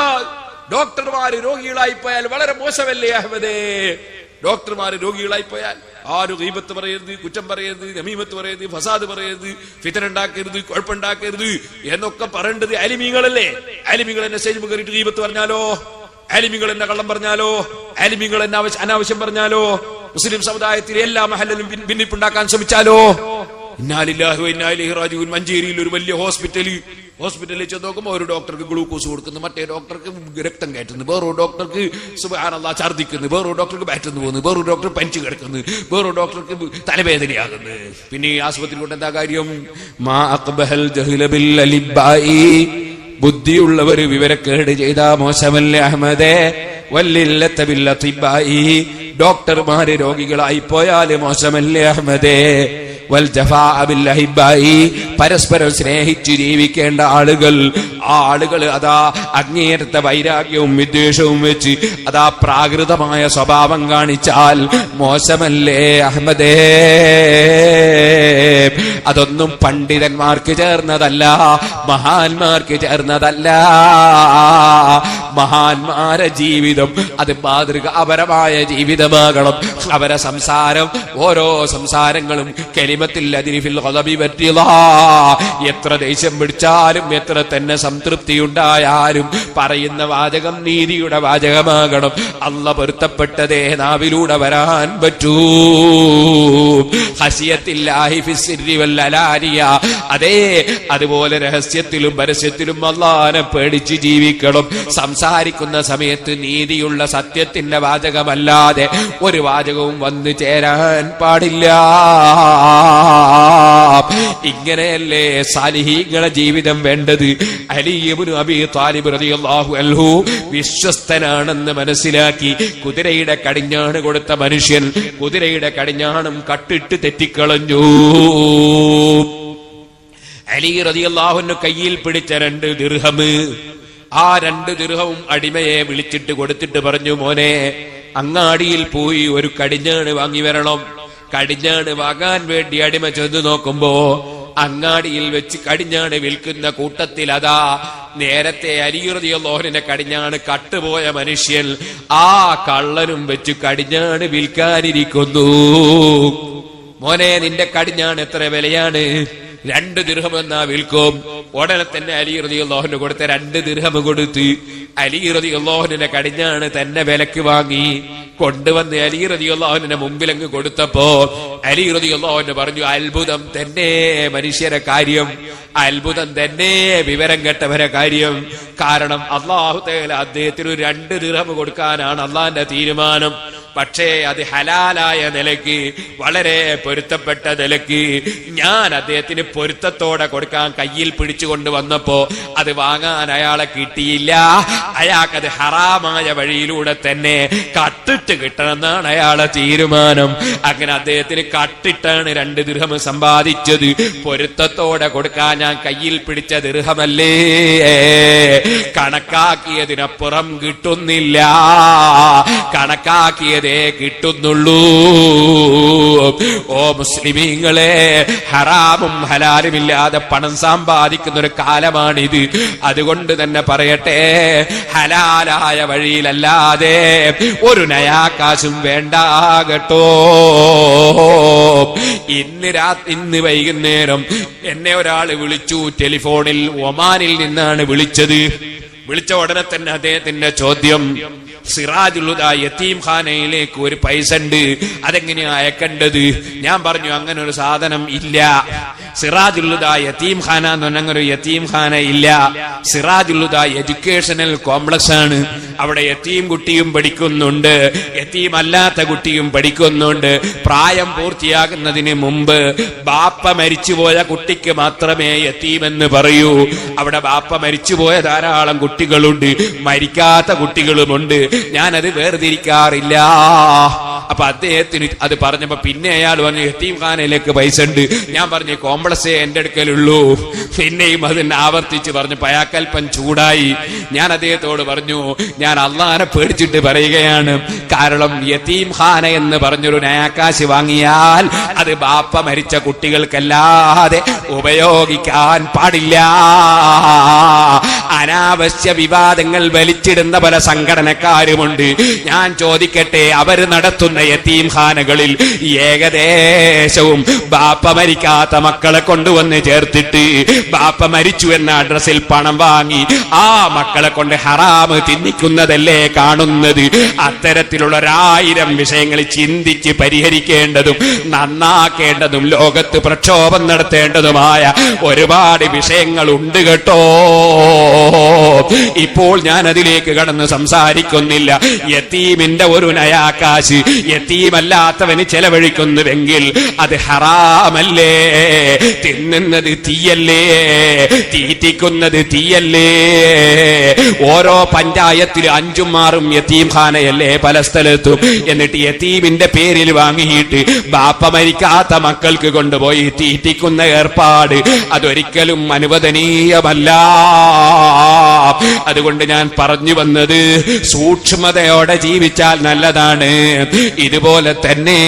ഡോക്ടർമാര് രോഗികളായി പോയാൽ വളരെ മോശമല്ലേ അഹ്മദേ? ഡോക്ടർമാര് രോഗികളായി പോയാൽ ആരും ഗീബത്ത് പറയരുത്, കുറ്റം പറയരുത്, നമീമത്ത് പറയരുത്, ഫസാദ് പറയരുത്, ഫിത്ന ഉണ്ടാക്കരുത്, കുഴപ്പമുണ്ടാക്കരുത് എന്നൊക്കെ പറയേണ്ടത് ആലിമീങ്ങളല്ലേ? ആലിമീങ്ങൾ എന്നെ സ്റ്റേജ് കയറിയിട്ട് ഗീബത്ത് പറഞ്ഞാലോ, ആലിമീങ്ങൾ എന്നെ കള്ളം പറഞ്ഞാലോ, ആലിമീങ്ങൾ എന്നെ അനാവശ്യം പറഞ്ഞാലോ, മുസ്ലിം സമുദായത്തിലെ എല്ലാ മഹല്ലിലും ഭിന്നിപ്പുണ്ടാക്കാൻ ശ്രമിച്ചാലോ? ഇന്നാ ലില്ലാഹി വ ഇന്നാ ഇലൈഹി റാജിഊൻ. മഞ്ചേരിയിൽ ഒരു വലിയ ഹോസ്പിറ്റലിൽ ചെന്ന് നോക്കുമ്പോൾ ഒരു ഡോക്ടർക്ക് ഗ്ലൂക്കോസ് കൊടുക്കുന്നു, മറ്റേ ഡോക്ടർക്ക് രക്തം കയറ്റുന്നു, വേറൊരു ഡോക്ടർക്ക് സുബ്ഹാനല്ലാഹ് ഛർദിക്കുന്നു, വേറൊരു ഡോക്ടർക്ക് ബാറ്റെന്ന് പോകുന്നു, വേറൊരു ഡോക്ടർ പനിച്ചു കിടക്കുന്നു, വേറൊരു ഡോക്ടർക്ക് തലവേദനയാകുന്നു. പിന്നെ ഈ ആശുപത്രി കൊണ്ട് എന്താ കാര്യം? മാ അഖ്ബഹൽ ജഹ്ല ബിൽ അലിബായി. ബുദ്ധിയുള്ളവർ വിവരക്കേട് ചെയ്താ മോശമല്ലേ അഹ്മദേ? വല്ലില്ലത ബിൽ അതിബായി. ഡോക്ടർമാര് രോഗികളായി പോയാല് മോശമല്ലേ അഹ്മദേ? വൽ ജഫാ ബിൽ അഹിബായി. പരസ്പരം സ്നേഹിച്ച് ജീവിക്കേണ്ട ആളുകൾ, ആ ആളുകൾ അതാ അങ്ങേയറ്റത്തെ വൈരാഗ്യവും വിദ്വേഷവും വെച്ച് അതാ പ്രാകൃതമായ സ്വഭാവം കാണിച്ചാൽ മോശമല്ലേ അഹ്മദേ? അതൊന്നും പണ്ഡിതന്മാർക്ക് ചേർന്നതല്ല, മഹാന്മാർക്ക് ചേർന്നതല്ല. മഹാന്മാരെ ജീവിതം അത് മാതൃകാപരമായ ജീവിതമാകണം. അവരെ സംസാരം, ഓരോ സംസാരങ്ങളും കലിമത്തിൽ അദ്രി ഫിൽ ഖദബി വറ്റിള. എത്ര ദേഷ്യം പിടിച്ചാലും എത്ര തന്നെ സംതൃപ്തി ഉണ്ടായാലും പറയുന്ന വാചകം നീതിയുടെ വാചകമാകണം. അല്ലാഹ് പൊരുത്തപ്പെട്ടതേ നാവിലൂടെ വരാൻ പറ്റൂ. ഖശിയത്തില്ലാഹി ഫിസ്സിരി വൽ അലാനിയ. അതേ, അതുപോലെ രഹസ്യത്തിലും പരസ്യത്തിലും അല്ലാഹനെ പേടിച്ച് ജീവിക്കണം. സംസാരിക്കുന്ന സമയത്ത് നീതിയുള്ള സത്യത്തിന്റെ വാചകമല്ലാതെ ഒരു വാചകവും വന്നു ചേരാൻ പാടില്ല. ഇങ്ങനെയല്ലേ സാലിഹീങ്ങളുടെ ജീവിതം വേണ്ടത്. അലി ഇബ്നു അബീ ത്വാലിബ് റളിയല്ലാഹു അൻഹു വിശ്വസ്തനാണെന്ന് മനസ്സിലാക്കി കുതിരയുടെ കടിഞ്ഞാണ് കൊടുത്ത മനുഷ്യൻ കുതിരയുടെ കടിഞ്ഞാണും കട്ടിട്ട് തെറ്റിക്കളഞ്ഞു. അലി റളിയല്ലാഹു അൻഹു കയ്യിൽ പിടിച്ച 2 ദിർഹം ആ 2 ദിർഹവും അടിമയെ വിളിച്ചിട്ട് കൊടുത്തിട്ട് പറഞ്ഞു, മോനെ അങ്ങാടിയിൽ പോയി ഒരു കടിഞ്ഞാണ് വാങ്ങി വരണം. കടിഞ്ഞാണ് വാങ്ങാൻ വേണ്ടി അടിമ ചെന്ന് നോക്കുമ്പോ അങ്ങാടിയിൽ വെച്ച് കടിഞ്ഞാണ് വിൽക്കുന്ന കൂട്ടത്തിൽ അതാ നേരത്തെ അലി റളിയല്ലാഹുവിന്റെ കടിഞ്ഞാണ് കട്ടുപോയ മനുഷ്യൻ ആ കള്ളനും വെച്ച് കടിഞ്ഞാണ് വിൽക്കാനിരിക്കുന്നു. മോനെ നിന്റെ കടിഞ്ഞാണ് എത്ര വിലയാണ്? 2 ദിർഹം എന്നാ വിൽക്കും. ഉടനെ തന്നെ അലി റളിയല്ലാഹുവിന് കൊടുത്ത 2 ദിർഹം കൊടുത്ത് അലി റളിയല്ലാഹുവിന്റെ കടിഞ്ഞാണ് തന്നെ വിലക്ക് വാങ്ങി കൊണ്ടുവന്ന് അലി റളിയല്ലാഹുവിന്റെ മുമ്പിലങ്ങ് കൊടുത്തപ്പോ അലി റളിയല്ലാഹു പറഞ്ഞു, അത്ഭുതം തന്നെ മനുഷ്യരെ കാര്യം, അത്ഭുതം തന്നെ വിവരം കെട്ടവരെ കാര്യം. കാരണം അല്ലാഹു തആല അദ്ദേഹത്തിന് 2 ദിർഹം കൊടുക്കാനാണ് അള്ളാന്റെ തീരുമാനം. പക്ഷേ അത് ഹലാലായ നിലയ്ക്ക്, വളരെ പൊരുത്തപ്പെട്ട നിലയ്ക്ക് ഞാൻ അദ്ദേഹത്തിന് പൊരുത്തത്തോടെ കൊടുക്കാൻ കയ്യിൽ പിടിച്ചുകൊണ്ട് വന്നപ്പോ അത് വാങ്ങാൻ അയാളെ കിട്ടിയില്ല. അയാൾക്കത് ഹറാമായ വഴിയിലൂടെ തന്നെ കട്ടിട്ട് കിട്ടണമെന്നാണ് അയാളെ തീരുമാനം. അങ്ങനെ അദ്ദേഹത്തിന് കട്ടിട്ടാണ് 2 ദിർഹം സമ്പാദിച്ചത്. പൊരുത്തത്തോടെ കൊടുക്കാൻ ഞാൻ കയ്യിൽ പിടിച്ച ദിർഹമല്ലേ, കണക്കാക്കിയതിനപ്പുറം കിട്ടുന്നില്ല, കണക്കാക്കിയതേ കിട്ടുന്നുള്ളൂ. ഓ മുസ്ലിമീങ്ങളെ, ഹറാമും ഹലാലുമില്ലാതെ പണം സമ്പാദിക്കുന്ന ഒരു കാലമാണിത്. അതുകൊണ്ട് തന്നെ പറയട്ടെ, ഹലാലായ വഴിയിലല്ലാതെ ഒരു നയാകാശും വേണ്ട കേട്ടോ. ഇന്ന് വൈകുന്നേരം എന്നെ ഒരാൾ വിളിച്ചു ടെലിഫോണിൽ. ഒമാനിൽ നിന്നാണ് വിളിച്ചത്. വിളിച്ച ഉടനെ തന്നെ അദ്ദേഹത്തിന്റെ ചോദ്യം, സിറാജുൽ ഹുദ യതീം ഖാനയിലേക്ക് ഒരു പൈസ ഉണ്ട്, അതെങ്ങനെയാ അയക്കേണ്ടത്? ഞാൻ പറഞ്ഞു, അങ്ങനെ ഒരു സാധനം ഇല്ല. സിറാജുൽ ഹുദ യതീം ഖാന എന്ന് പറഞ്ഞ അങ്ങനെ ഒരു യതീം ഖാന ഇല്ല. സിറാജുൽ ഹുദ എഡ്യൂക്കേഷണൽ കോംപ്ലക്സ് ആണ്. അവിടെ യതീം കുട്ടിയും പഠിക്കുന്നുണ്ട്, യതീം അല്ലാത്ത കുട്ടിയും പഠിക്കുന്നുണ്ട്. പ്രായം പൂർത്തിയാകുന്നതിന് മുമ്പ് ബാപ്പ മരിച്ചുപോയ കുട്ടിക്ക് മാത്രമേ യതീമെന്ന് പറയൂ. അവിടെ ബാപ്പ മരിച്ചുപോയ ധാരാളം കുട്ടികളുണ്ട്, മരിക്കാത്ത കുട്ടികളുമുണ്ട്. ഞാനത് വേർതിരിക്കാറില്ല. അപ്പൊ അദ്ദേഹത്തിന് അത് പറഞ്ഞപ്പോ പിന്നെ അയാൾ പറഞ്ഞു, യതീം ഖാനയിലേക്ക് പൈസ ഉണ്ട്. ഞാൻ പറഞ്ഞു, കോംപ്ലക്സേ എന്റെ അടുക്കലുള്ളൂ. പിന്നെയും അതിനെ ആവർത്തിച്ച് പറഞ്ഞപ്പോ അയാൾക്കൽപ്പം ചൂടായി. ഞാൻ അദ്ദേഹത്തോട് പറഞ്ഞു, ഞാൻ അള്ളാനെ പേടിച്ചിട്ട് പറയുകയാണ്. കാരണം യതീം ഖാന എന്ന് പറഞ്ഞൊരു നയാകാശ് വാങ്ങിയാൽ അത് ബാപ്പ മരിച്ച കുട്ടികൾക്കല്ലാതെ ഉപയോഗിക്കാൻ പാടില്ല. അനാവശ്യ വിവാദങ്ങൾ വലിച്ചിടുന്ന പല സംഘടനക്കാരുമുണ്ട്. ഞാൻ ചോദിക്കട്ടെ, അവർ നടത്തുന്ന യതീം ഖാനകളിൽ ഏകദേശവും ബാപ്പ മരിക്കാത്ത മക്കളെ കൊണ്ടുവന്ന് ചേർത്തിട്ട് ബാപ്പ മരിച്ചു എന്ന അഡ്രസ്സിൽ പണം വാങ്ങി ആ മക്കളെ കൊണ്ട് ഹറാമ് തിന്നിക്കുന്നതല്ലേ കാണുന്നത്. അത്തരത്തിലുള്ള 1000 വിഷയങ്ങൾ ചിന്തിച്ച് പരിഹരിക്കേണ്ടതും നന്നാക്കേണ്ടതും ലോകത്ത് പ്രക്ഷോഭം നടത്തേണ്ടതുമായ ഒരുപാട് വിഷയങ്ങൾ ഉണ്ട് കേട്ടോ. ഇപ്പോൾ ഞാൻ അതിലേക്ക് കടന്ന് സംസാരിക്കുന്നില്ല. യതീമിന്റെ ഒരു നയാകാശ് യതീമല്ലാത്തവന് ചെലവഴിക്കുന്നുവെങ്കിൽ അത് ഹറാമല്ലേ? തിന്നുന്നത് തീയല്ലേ? തീറ്റിക്കുന്നത് തീയല്ലേ? ഓരോ പഞ്ചായത്തിലും 5ഉം 6ഉം യതീം ഖാനയല്ലേ പല സ്ഥലത്തും. എന്നിട്ട് യതീമിന്റെ പേരിൽ വാങ്ങിയിട്ട് ബാപ്പ മരിക്കാത്ത മക്കൾക്ക് കൊണ്ടുപോയി തീറ്റിക്കുന്ന ഏർപ്പാട് അതൊരിക്കലും അനുവദനീയമല്ല. അതുകൊണ്ട് ഞാൻ പറഞ്ഞു വന്നത്, സൂക്ഷ്മതയോടെ ജീവിച്ചാൽ നല്ലതാണ്. ഇതുപോലെ തന്നെ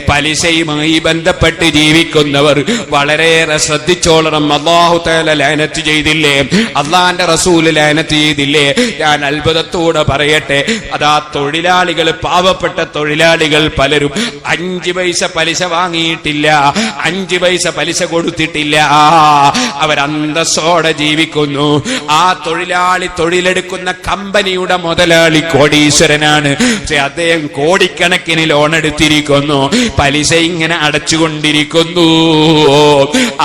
പലിശയുമായി ബന്ധപ്പെട്ട് ജീവിക്കുന്നവർ വളരെയേറെ ശ്രദ്ധിച്ചോളണം. അല്ലാഹു തആല ലഅനത്ത് ചെയ്തില്ലേ? അള്ളാന്റെ റസൂൽ ലഅനത്ത് ചെയ്തില്ലേ? ഞാൻ അത്ഭുതത്തോടെ പറയട്ടെ, അതാ തൊഴിലാളികൾ, പാവപ്പെട്ട തൊഴിലാളികൾ പലരും 5 പൈസ പലിശ വാങ്ങിയിട്ടില്ല, 5 പൈസ പലിശ കൊടുത്തിട്ടില്ല. അവർ അന്തസ്സോടെ ജീവിക്കുന്നു. ആ തൊഴിലാളി തൊഴിലെടുക്കുന്ന കമ്പനിയുടെ മുതലാളി കോടീശ്വരനാണ്. പക്ഷെ അദ്ദേഹം കോടിക്കണക്കിന് ലോൺ എടുത്തിരിക്കുന്നു, പലിശ ഇങ്ങനെ അടച്ചുകൊണ്ടിരിക്കുന്നു.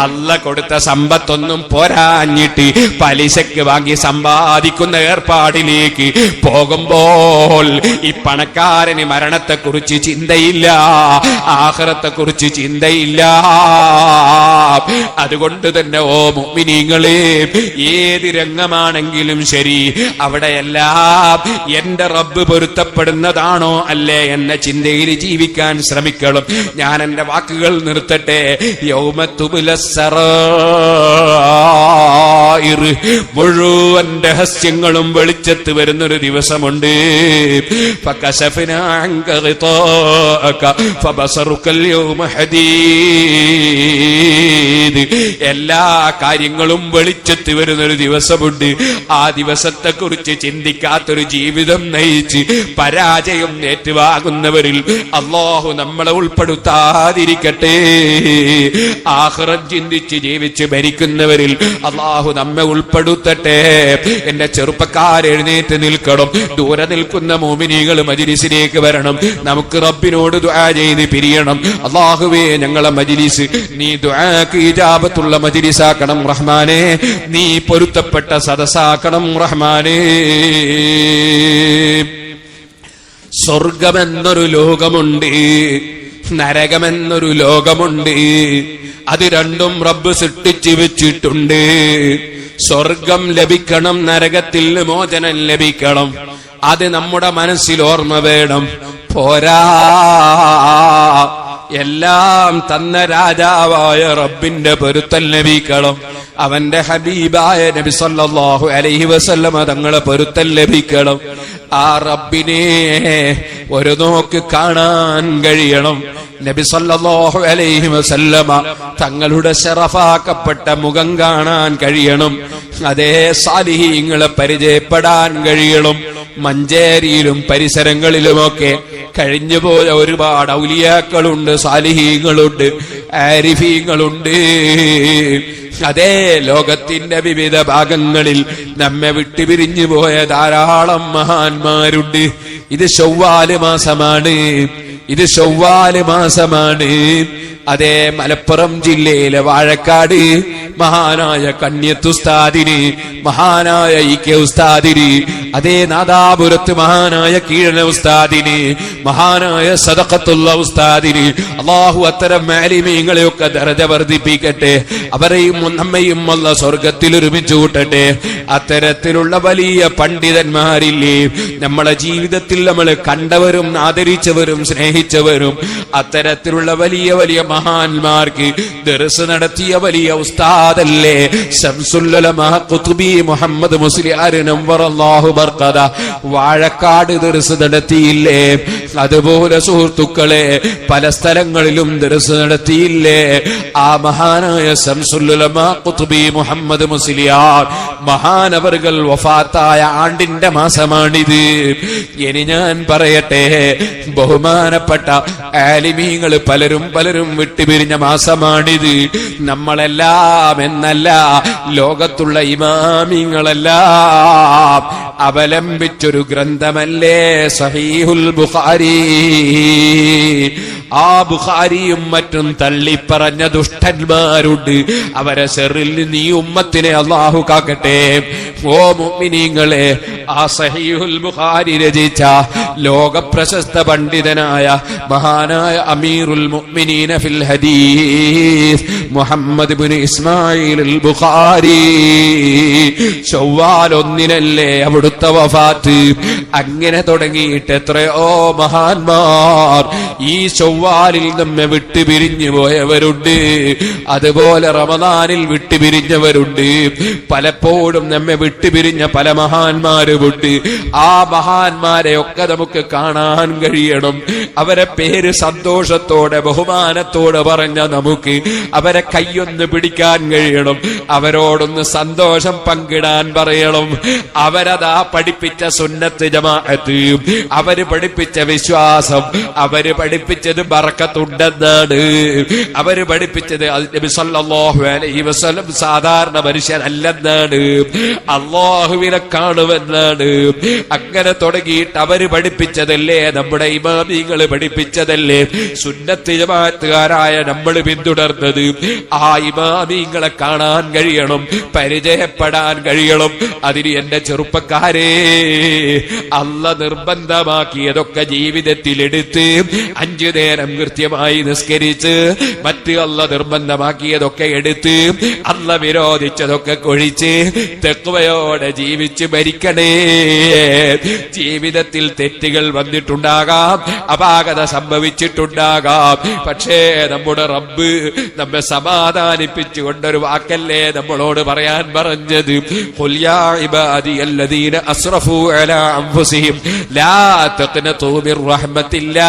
അള്ള കൊടുത്ത സമ്പത്തൊന്നും പോരാഞ്ഞിട്ട് പലിശക്ക് വാങ്ങി സമ്പാദിക്കുന്ന ഏർപ്പാടിലേക്ക് പോകുമ്പോൾ ഈ പണക്കാരന് മരണത്തെക്കുറിച്ച് ചിന്തയില്ല, ആഖിറത്തെക്കുറിച്ച് ചിന്തയില്ല. അതുകൊണ്ട് തന്നെ ഓ മുഅ്മിനീങ്ങളെ, ഏത് രംഗമാണെങ്കിലും ശരി, അവിടെയെല്ലാം എന്റെ റബ്ബ് പൊരുത്തപ്പെടുന്നതാണോ അല്ലേ എന്ന ചിന്തയിൽ ജീവിക്കാൻ ശ്രമിക്കണം. ഞാൻ എന്റെ വാക്കുകൾ നിർത്തട്ടെ. യൗമ തുബ്ല സറായിർ, സറായിർ, മുഴുവൻ രഹസ്യങ്ങളും വെളിച്ചത്ത് വരുന്നൊരു ദിവസമുണ്ട്. ഫകശഫ്നാ അൻക ഗിതാഅക ഫബസറുക അൽയൗമ ഹദീദ്. എല്ലാ കാര്യങ്ങളും വെളിച്ചത്ത് വരുന്നൊരു ദിവസമുണ്ട്. ആ ദിവസത്തെ കുറിച്ച് ചിന്തിക്കാത്തൊരു ജീവിതം നയിച്ച് പരാജയം ഏറ്റുവാങ്ങുന്നവരിൽ അല്ലാഹു നമ്മളെ ഉൾപ്പെടുത്താതിരിക്കട്ടെ. ആഖിറത്ത് ചിന്തിച്ച് ജീവിച്ച് ഭരിക്കുന്നവരിൽ അല്ലാഹു നമ്മെ ഉൾപ്പെടുത്തട്ടെ. എന്റെ ചെറുപ്പക്കാർ എഴുന്നേറ്റ് നിൽക്കണം. ദൂരെ നിൽക്കുന്ന മോമിനീകൾ മജ്‌ലിസിലേക്ക് വരണം. നമുക്ക് റബ്ബിനോട് ദുആ ചെയ്ത് പിരിയണം. അല്ലാഹുവേ, ഞങ്ങളെ മജ്‌ലിസ് നീ ദുആക്ക് ഇജാബത്തുള്ള മജ്‌ലിസാക്കണം റഹ്മാനേ. നീ പൊരുത്തപ്പെട്ട സദസ്സാക്കണം റഹ്മാനേ. സ്വർഗമെന്നൊരു ലോകമുണ്ട്, നരകമെന്നൊരു ലോകമുണ്ട്. അത് രണ്ടും റബ്ബ് സൃഷ്ടിച്ചു വെച്ചിട്ടുണ്ട്. സ്വർഗം ലഭിക്കണം, നരകത്തിൽ മോചനം ലഭിക്കണം. അത് നമ്മുടെ മനസ്സിൽ ഓർമ്മ വേണം. പോരാ, എല്ലാം തന്ന രാജാവായ റബ്ബിന്റെ പൊരുത്തം ലഭിക്കണം. അവന്റെ ഹബീബായ നബി സല്ലല്ലാഹു അലൈഹി വസല്ലമ തങ്ങളെ പൊരുത്തം ലഭിക്കണം. ആ റബ്ബിനെ ഒരു നോക്ക് കാണാൻ കഴിയണം. നബി സല്ലല്ലാഹു അലൈഹി വസല്ലമ തങ്ങളുടെ ശറഫാക്കപ്പെട്ട മുഖം കാണാൻ കഴിയണം. അതേ സാലിഹീങ്ങളെ പരിചയപ്പെടാൻ കഴിയണം. മഞ്ചേരിയിലും പരിസരങ്ങളിലുമൊക്കെ കഴിഞ്ഞുപോയ ഒരുപാട് ഔലിയാക്കളുണ്ട്, സാലിഹീങ്ങളുണ്ട്, ആരിഫീങ്ങളുണ്ട്. അതേ ലോകത്തിന്റെ വിവിധ ഭാഗങ്ങളിൽ നമ്മെ വിട്ടുപിരിഞ്ഞു പോയ ധാരാളം മഹാന്മാരുണ്ട്. ഇത് ശവ്വാല് മാസമാണ്. ഇത് ശവ്വാല് മാസമാണ്. അതേ മലപ്പുറം ജില്ലയിലെ വാഴക്കാട് മഹാനായ കണ്യത്തുസ്താദിന്, മഹാനായ ഇ.കെ. ഉസ്താദിന്, അതേ നാദാപുരത്ത് മഹാനായ കീഴന ഉസ്താദിന്, മഹാനായ സദഖത്തുള്ള ഉസ്താദിന് അല്ലാഹു അത്തരം ആലിമീങ്ങളെയൊക്കെ ദറജ വർദ്ധിപ്പിക്കട്ടെ. അവരെയും നമ്മയും അല്ലാഹു സ്വർഗ്ഗത്തിൽ ഒരുമിച്ച് കൂട്ടട്ടെ. അത്തരത്തിലുള്ള വലിയ പണ്ഡിതന്മാരില്ലേ നമ്മളെ ജീവിതത്തിൽ നമ്മൾ കണ്ടവരും ആദരിച്ചവരും സ്നേഹിച്ചവരും. അത്തരത്തിലുള്ള വലിയ വലിയ മഹാന്മാർക്ക് ദർസ് നടത്തിയ വലിയ ഉസ്താദല്ലേ ശംസുൽ ഉലമാ ഖുത്ബി മുഹമ്മദ് മുസ്ലിയാർ നവ്വറല്ലാഹു ബർഖദ വാഴക്കാട് ദർസ് നടത്തിയില്ലേ? അതുപോലെ സുഹൃത്തുക്കളെ പല സ്ഥലങ്ങളിലും ദർസ് നടത്തിയില്ലേ? ആ മഹാനായ ശംസുൽ ഉലമാ ഖുത്ബി മുഹമ്മദ് മുസ്ലിയാർ മഹാനവർകൾ വഫാത്തായ ആണ്ടിന്റെ മാസമാണിത്. ഇനി ഞാൻ പറയട്ടെ, ബഹുമാനപ്പെട്ട ആലിമീങ്ങൾ പലരും വിട്ടുപിരിഞ്ഞ മാസമാണിത്. നമ്മളെല്ലാം എന്നല്ല, ലോകത്തുള്ള ഇമാമിങ്ങളെല്ലാം അവലംബിച്ചൊരു ഗ്രന്ഥമല്ലേ സഹീഹുൽ ബുഖാരി. ആ ബുഖാരിയും മറ്റും തള്ളിപ്പറഞ്ഞ ദുഷ്ടന്മാരുണ്ട്. അവരെ ശർറിൽ നീ ഉമ്മത്തിനെ അല്ലാഹു കാക്കട്ടെ. ഓ മുഅ്മിനീങ്ങളെ, ആ സഹീഹുൽ ബുഖാരി രചിച്ച ലോക പ്രശസ്ത പണ്ഡിതനായ മഹാനായ അമീറുൽ മുഅ്മിനീന ഫിൽ ഹദീസ് മുഹമ്മദ് ഇബ്നു ഇസ്മായിൽ അൽ ബുഖാരി ശവ്വാൽ 1 അവിടുത്തെ വഫാത്ത്. അങ്ങനെ തുടങ്ങിയിട്ട് എത്രയോ മഹാന്മാർ ഈ ശവ്വാലിൽ നമ്മെ വിട്ടുപിരിഞ്ഞു പോയവരുണ്ട്. അതുപോലെ റമദാനിൽ വിട്ടുപിരിഞ്ഞവരുണ്ട്. പലപ്പോഴും നമ്മെ വിട്ടുപിരിഞ്ഞ പല മഹാന്മാരുമുണ്ട്. ആ മഹാന്മാരെ ഒക്കെ നമുക്ക് കാണാൻ കഴിയണം. അവരെ പേര് സന്തോഷത്തോടെ ബഹുമാനത്തോടെ പറഞ്ഞ നമുക്ക് അവരെ കൈയൊന്ന് പിടിക്കാൻ കഴിയണം. അവരോടൊന്ന് സന്തോഷം പങ്കിടാൻ പറയണം. അവരതാ പഠിപ്പിച്ച സുന്നത്ത് ജമാഅത്ത്, അവര് പഠിപ്പിച്ച വിശ്വാസം, അവര് പഠിപ്പിച്ചത് ബറക്കത്തുണ്ടെന്നാണ്. അവര് പഠിപ്പിച്ചത് നബി സല്ലല്ലാഹു അലൈഹി വസല്ലം സാധാരണ മനുഷ്യനല്ലെന്നാണ്, അല്ലാഹുവിനെ കാണുമെന്നാണ്. അങ്ങനെ തുടങ്ങിയിട്ട് അവര് പഠിപ്പിച്ചതല്ലേ നമ്മുടെ ഇമാമികൾ പഠിപ്പിച്ചതല്ലേ സുന്നത്ത് ജമാഅത്തുകാരായ നമ്മൾ പിന്തുടർന്നത്. ആ ഇമാമിങ്ങളെ കാണാൻ കഴിയണം, പരിചയപ്പെടാൻ കഴിയണം. അതിന് എന്റെ ചെറുപ്പക്കാരെ, അല്ലാഹു നിർബന്ധമാക്കിയതൊക്കെ ജീവിതത്തിൽ എടുത്ത് 5 നേരം നേരം കൃത്യമായി നിസ്കരിച്ച് മറ്റ് അല്ല നിർബന്ധമാക്കിയതൊക്കെ എടുത്ത് അല്ല വിരോധിച്ചതൊക്കെ കൊഴിച്ച് തഖ്വയോടെ ജീവിച്ച് മരിക്കണേ. ജീവിതത്തിൽ തെറ്റുകൾ വന്നിട്ടുണ്ടാകാം, അപാകത സംഭവിച്ചിട്ടുണ്ടാകാം. പക്ഷേ നമ്മുടെ റബ്ബ് നമ്മെ സമാധാനിപ്പിച്ചുകൊണ്ടൊരു വാക്കല്ലേ നമ്മളോട് പറയാൻ പറഞ്ഞത്? ഖുൽ യാ ഇബാദിയല്ലദീന അസ്റഫൂ അലാ അൻഫുസിഹിം ലാ തഖ്നതൂ മിർ റഹ്മത്തില്ലാഹ്.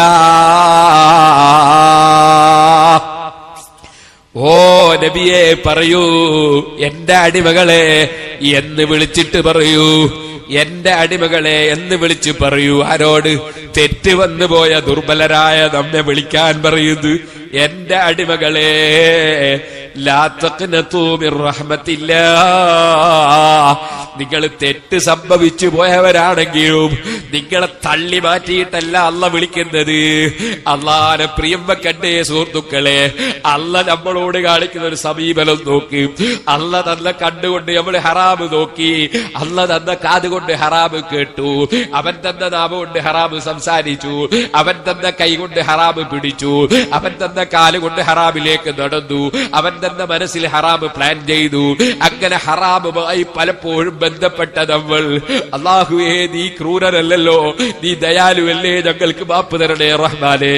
ഓ നബിയെ പറയൂ, എന്റെ അടിമകളെ എന്ന് വിളിച്ചിട്ട് പറയൂ, എന്റെ അടിമകളെ എന്ന് വിളിച്ചു പറയൂ. ആരോട്? തെറ്റ് വന്നുപോയ ദുർബലരായ നമ്മെ വിളിക്കാൻ പറയുന്നു. എന്റെ അടിമകളെ ലാ തഖ്നതൂ മിർ റഹ്മത്തില്ലാഹ്. നിങ്ങൾ തെറ്റ് സംഭവിച്ചു പോയവരാണെങ്കിലും നിങ്ങളെ തള്ളി മാറ്റിയിട്ടല്ല അല്ല വിളിക്കുന്നത്. അള്ളാനെ പ്രിയം വെക്കണ്ടേ സുഹൃത്തുക്കളെ? അല്ല നമ്മളോട് കാണിക്കുന്ന ഒരു സമീപനം നോക്കി. അല്ല തന്ന കണ്ടുകൊണ്ട് നമ്മൾ ഹറാമ് നോക്കി, അല്ല തന്ന കാതുകൊണ്ട് ഹറാമ് കേട്ടു, അവൻ തന്ന നാമം കൊണ്ട് ഹറാമ് സംസാരിച്ചു, അവൻ തന്ന കൈ കൊണ്ട് ഹറാമ് പിടിച്ചു, അവൻ തന്ന കാലുകൊണ്ട് ഹറാമിലേക്ക് നടന്നു, അവൻ തന്ന മനസ്സിൽ ഹറാമ് പ്ലാൻ ചെയ്തു. അങ്ങനെ ഹറാമുമായി പലപ്പോഴും ബന്ധപ്പെട്ട നമ്മൾ അല്ലാഹുവേ നീ ക്രൂരനല്ലല്ലോ, നീ ദയാലുവല്ലേ, ഞങ്ങൾക്ക് മാപ്പ് തരണേ റഹ്മാനേ.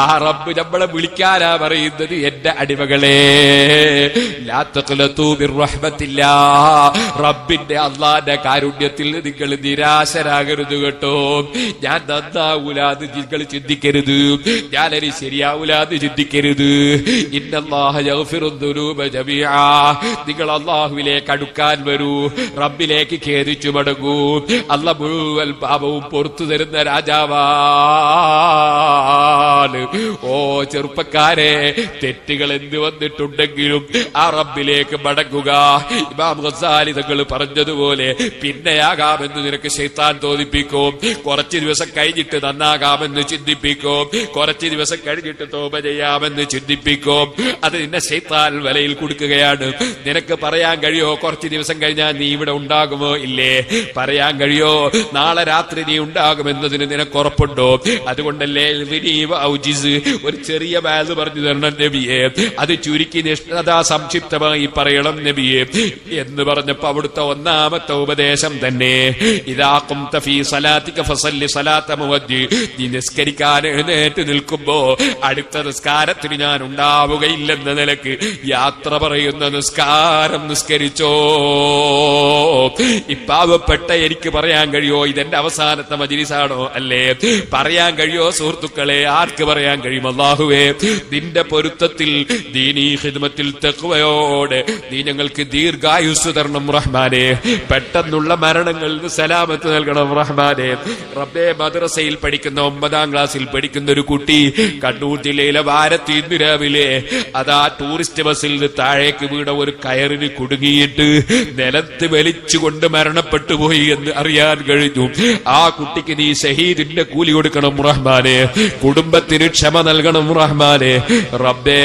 ആ റബ്ബ് നമ്മളെ വിളിക്കാനാ പറയുന്നത്, എന്റെ അടിമകളെ ലാ തഖ്നതൂ മിർ റഹ്മത്തില്ലാഹ്. റബ്ബിന്റെ അല്ലാഹുവിന്റെ കാരുണ്യത്തിൽ നിങ്ങൾ നിരാശരാകരുത് കേട്ടോ. ഞാൻ നന്നാവൂലാന്ന് നിങ്ങൾ ചിന്തിക്കരുത്, ഞാനൊരു ശരിയാവൂലാന്ന് ചിന്തിക്കരുത്. ഇന്നല്ലാഹ യഗ്ഫിറു ദുനൂബ ജമീഅ. നിങ്ങൾ അല്ലാഹുവിലേക്ക് അടുക്കാൻ വരൂ, റബ്ബിലേക്ക് ഖേദിച്ചു മടങ്ങൂ. അല്ല മുഴുവൻ പാപവും പുറത്തു തരുന്ന രാജാവാണ്. ഓ ചെറുപ്പക്കാരെ, തെറ്റുകൾ എന്ത് വന്നിട്ടുണ്ടെങ്കിലും ആ റബ്ബിലേക്ക് മടങ്ങുക. ഇമാം ഗസാലി തങ്ങൾ പറഞ്ഞതുപോലെ പിന്നെയാകാമെന്ന് നിനക്ക് ശൈത്താൻ തോന്നിപ്പിക്കും, കുറച്ച് ദിവസം കഴിഞ്ഞിട്ട് നന്നാകാമെന്ന് ചിന്തിപ്പിക്കും, കുറച്ച് ദിവസം കഴിഞ്ഞിട്ട് തൗബ ചെയ്യാമെന്ന് ചിന്തിപ്പിക്കും. അത് നിന്നെ ശൈത്താൻ വലയിൽ കൊടുക്കുകയാണ്. നിനക്ക് പറയാൻ കഴിയോ കുറച്ച് ദിവസം കഴിഞ്ഞാൽ നീ ഇവിടെ ഉണ്ടാകുമോ? ഇല്ലേ. പറയാൻ കഴിയോ നാളെ രാത്രി നീ ഉണ്ടാകുമെന്നതിന് നിനക്ക് ഉറപ്പുണ്ടോ? അതുകൊണ്ടല്ലേ ഒരു ചെറിയ വാല് പറഞ്ഞു തരണം നബിയെ, അത് ചുരുക്കി നിഷ്ഠതാ സംക്ഷിപ്തമായി പറയണം നബിയെ എന്ന് പറഞ്ഞപ്പോ അവിടുത്തെ ഒന്നാമത്തെ ഉപദേശം തന്നെ ഇദാ ഖുംത ഫീ സലാത്തിക ഫസല്ലി സലാത്ത മുവജ്ജി. നീ നിസ്കരിക്കാൻ എഴുന്നേറ്റ് നിൽക്കുമ്പോ അടുത്ത നിസ്കാരത്തിന് ഞാൻ ഉണ്ടാവുകയില്ലെന്ന നിലക്ക് യാത്ര പറയുന്ന നിസ്കാരം നിസ്കരിച്ചോ. ഇപ്പാവപ്പെട്ട എനിക്ക് പറയാൻ കഴിയോ ഇതെന്റെ അവസാനത്തെ മജ്‌ലിസാണോ? അല്ലേ. പറയാൻ കഴിയോ സുഹൃത്തുക്കളെ? ആർക്ക് പറയാൻ കഴിയും? അല്ലാഹുവേ നിന്റെ പൊരുത്തത്തിൽ ദീനീ ഖിദ്മത്തിൽ തഖ്വയോടെ നീ ഞങ്ങൾക്ക് ദീർഘായുസ് തരണം റഹ്മാനെ. പെട്ടെന്നുള്ള മരണങ്ങളിൽ നിന്ന് സലാമത്ത് നൽകണം റഹ്മാനെ. റബ്ബേ മദ്രസയിൽ പഠിക്കുന്ന 9ാം ക്ലാസ്സിൽ പഠിക്കുന്ന ഒരു കുട്ടി കണ്ണൂർ ജില്ലയിലെ വാരത്ത് ഇന്ന് രാവിലെ അതാ ടൂറിസ്റ്റ് ബസ്സിൽ നിന്ന് താഴേക്ക് വീണ ഒരു കയറിന് കുടുങ്ങിയിട്ട് നിലത്ത് വലിച്ചുകൊണ്ട് മരണപ്പെട്ടു പോയി എന്ന് അറിയാൻ കഴിഞ്ഞു. ആ കുട്ടിക്ക് നീ ഷഹീദിന്റെ കൂലി കൊടുക്കണം റഹ്മാനെ, കുടുംബത്തിന് ക്ഷമ നൽകണം റഹ്മാനെ. റബ്ബേ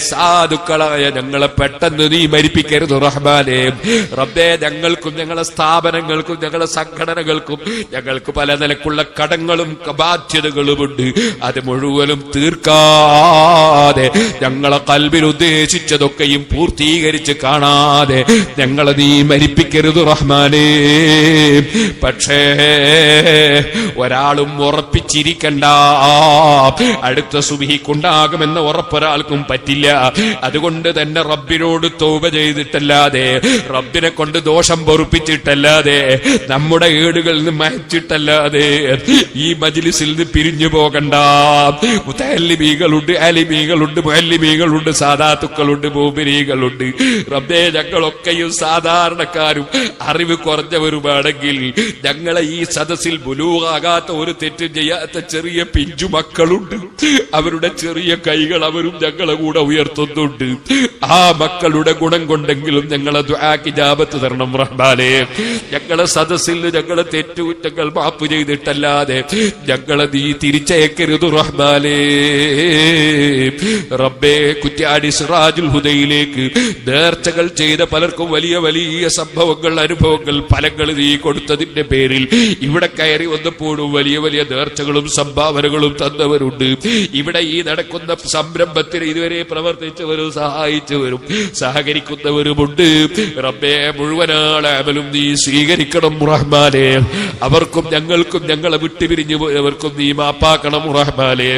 സാധുക്കളായ ഞങ്ങളെ പെട്ടെന്ന് നീ മരിപ്പിക്കരുത് റഹ്മാനെ. റബ്ബേ ഞങ്ങൾക്കും ഞങ്ങളെ സ്ഥാപനങ്ങൾക്കും ഞങ്ങളെ സംഘടനകൾക്കും ഞങ്ങൾക്ക് പല നിലക്കുള്ള കടങ്ങളും ബാധ്യതകളുമുണ്ട്. അത് മുഴുവനും തീർക്കാതെ ഞങ്ങളെ ഖൽബിൽ ഉദ്ദേശിച്ചതൊക്കെയും പൂർത്തീകരിച്ച് കാണാതെ ഞങ്ങളെ നീ മരിപ്പിക്കരുത് റഹ്മാനേ. പക്ഷേ ഒരാളും ഉറപ്പിച്ചിരിക്കണ്ട അടുത്ത സുബ്ഹിക്കുണ്ടാകുമെന്ന ഉറപ്പൊരാൾക്കും പറ്റില്ല. അതുകൊണ്ട് തന്നെ റബ്ബിനോട് തൗബ ചെയ്തിട്ടല്ലാതെ, റബ്ബിനെ കൊണ്ട് ദോഷം പൊറുപ്പിച്ചിട്ടല്ലാതെ, നമ്മുടെ ഏടുകളിൽ നിന്ന് മയച്ചിട്ടല്ലാതെ ഈ മജ്‌ലിസിൽ നിന്ന് പിരിഞ്ഞു പോകണ്ട. മുതഅല്ലിമീകളുണ്ട്, അലിമീകളുണ്ട്, മുഅല്ലിമീകളുണ്ട്, സാദാത്തുക്കളുണ്ട്, മുഅ്മിനീകളുണ്ട്. റബ്ബേ ഞങ്ങളൊക്കെയും സാധാരണക്കാരും അറിവ് കുറഞ്ഞവരുമാണെങ്കിൽ ഞങ്ങളെ ഈ സദസ്സിൽ ബുലൂഗാകാത്ത ഒരു തെറ്റും ചെയ്യാത്ത ചെറിയ പിഞ്ചു മക്കളുണ്ട്. അവരുടെ ചെറിയ കൈകൾ അവരും ഞങ്ങളെ കൂടെ ഉയർത്തുന്നുണ്ട്. ആ മക്കളുടെ ഗുണം കൊണ്ടെങ്കിലും ഞങ്ങളെ ദുആക്ക് ഇജാബത്ത് തരണം റഹ്മാനേ. ഞങ്ങളെ സദസ്സിൽ ഞങ്ങളെ തെറ്റുകുറ്റങ്ങൾ മാപ്പ് ചെയ്തിട്ടല്ലാതെ ഞങ്ങളെ നീ തിരിച്ചയക്കരുത് റഹ്മാനേ. റബ്ബേ കുറ്റ്യാടി സിറാജുൽ ഹുദയിലേക്ക് നേർച്ചകൾ ചെയ്ത പലർക്കും വലിയ വലിയ സംഭവങ്ങൾ ഓർമ്മകൾ, അനുഭവങ്ങൾ, ഫലങ്ങൾ നീ കൊടുത്തതിന്റെ പേരിൽ ഇവിടെ കയറി വന്നപ്പോഴും വലിയ വലിയ നേർച്ചകളും സംഭാവനകളും തന്നവരുണ്ട്. ഇവിടെ ഈ നടക്കുന്ന സംരംഭത്തിന് ഇതുവരെ പ്രവർത്തിച്ചവരും സഹായിച്ചവരും സഹകരിക്കുന്നവരുമുണ്ട്. റബ്ബേ, മുഴുവനാൾ അമലും നീ സ്വീകരിക്കണം റഹ്മാനേ. അവർക്കും ഞങ്ങൾക്കും ഞങ്ങളെ വിട്ടുപിരിഞ്ഞു പോയവർക്കും നീ മാപ്പാക്കണം റഹ്മാനേ.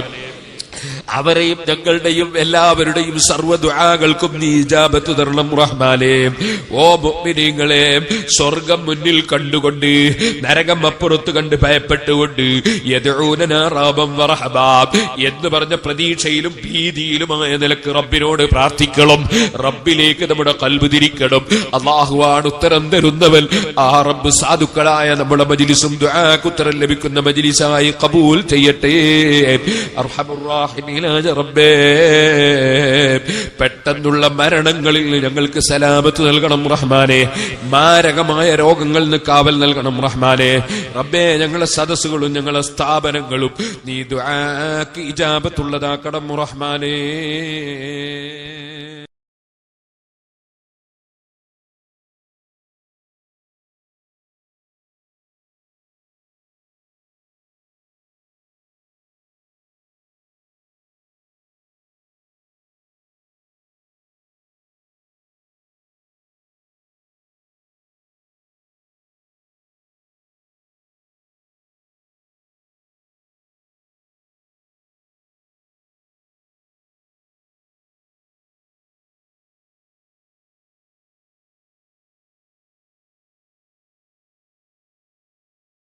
അവരെയും ഞങ്ങളുടെയും എല്ലാവരുടെയും സർവ്വ ദുആകൾക്കും നീ ഇജാബത്ത് തരണം റഹ്മാനേ. ഓ മുഅ്മിനീങ്ങളെ, സ്വർഗം മുന്നിൽ കണ്ടുകൊണ്ട് നരകം അപ്പുറത്ത് കണ്ട് ഭയപ്പെട്ടുകൊണ്ട് യദ്ഊനനാ റബ്ബൻ വറഹബാ എന്ന് പറഞ്ഞ പ്രതീക്ഷയിലും ഭീതിയിലുമായ നിലക്ക് റബ്ബിനോട് പ്രാർത്ഥിക്കണം. റബ്ബിലേക്ക് നമ്മുടെ ഖൽബ് തിരിക്കണം. അല്ലാഹുവാണ് ഉത്തരം തരുന്നവൻ. ആ റബ്ബ് സാധുക്കളായ നമ്മുടെ മജ്ലിസും ദുആക്ക് ഉത്തരം ലഭിക്കുന്ന മജ്ലിസായി ഖബൂൽ ചെയ്യട്ടെ. അർഹമുർ റഹീമീനായ റബ്ബേ, പെട്ടെന്നുള്ള മരണങ്ങളിൽ ഞങ്ങൾക്ക് സലാമത്ത് നൽകണം റഹ്മാനെ. മാരകമായ രോഗങ്ങളിൽ നിന്ന് കാവൽ നൽകണം റഹ്മാനെ. റബ്ബേ, ഞങ്ങളെ സദസ്സുകളും ഞങ്ങളെ സ്ഥാപനങ്ങളും നീ ദുആക്ക് ഇജാബത്തുള്ളതാക്കണം റഹ്മാനെ.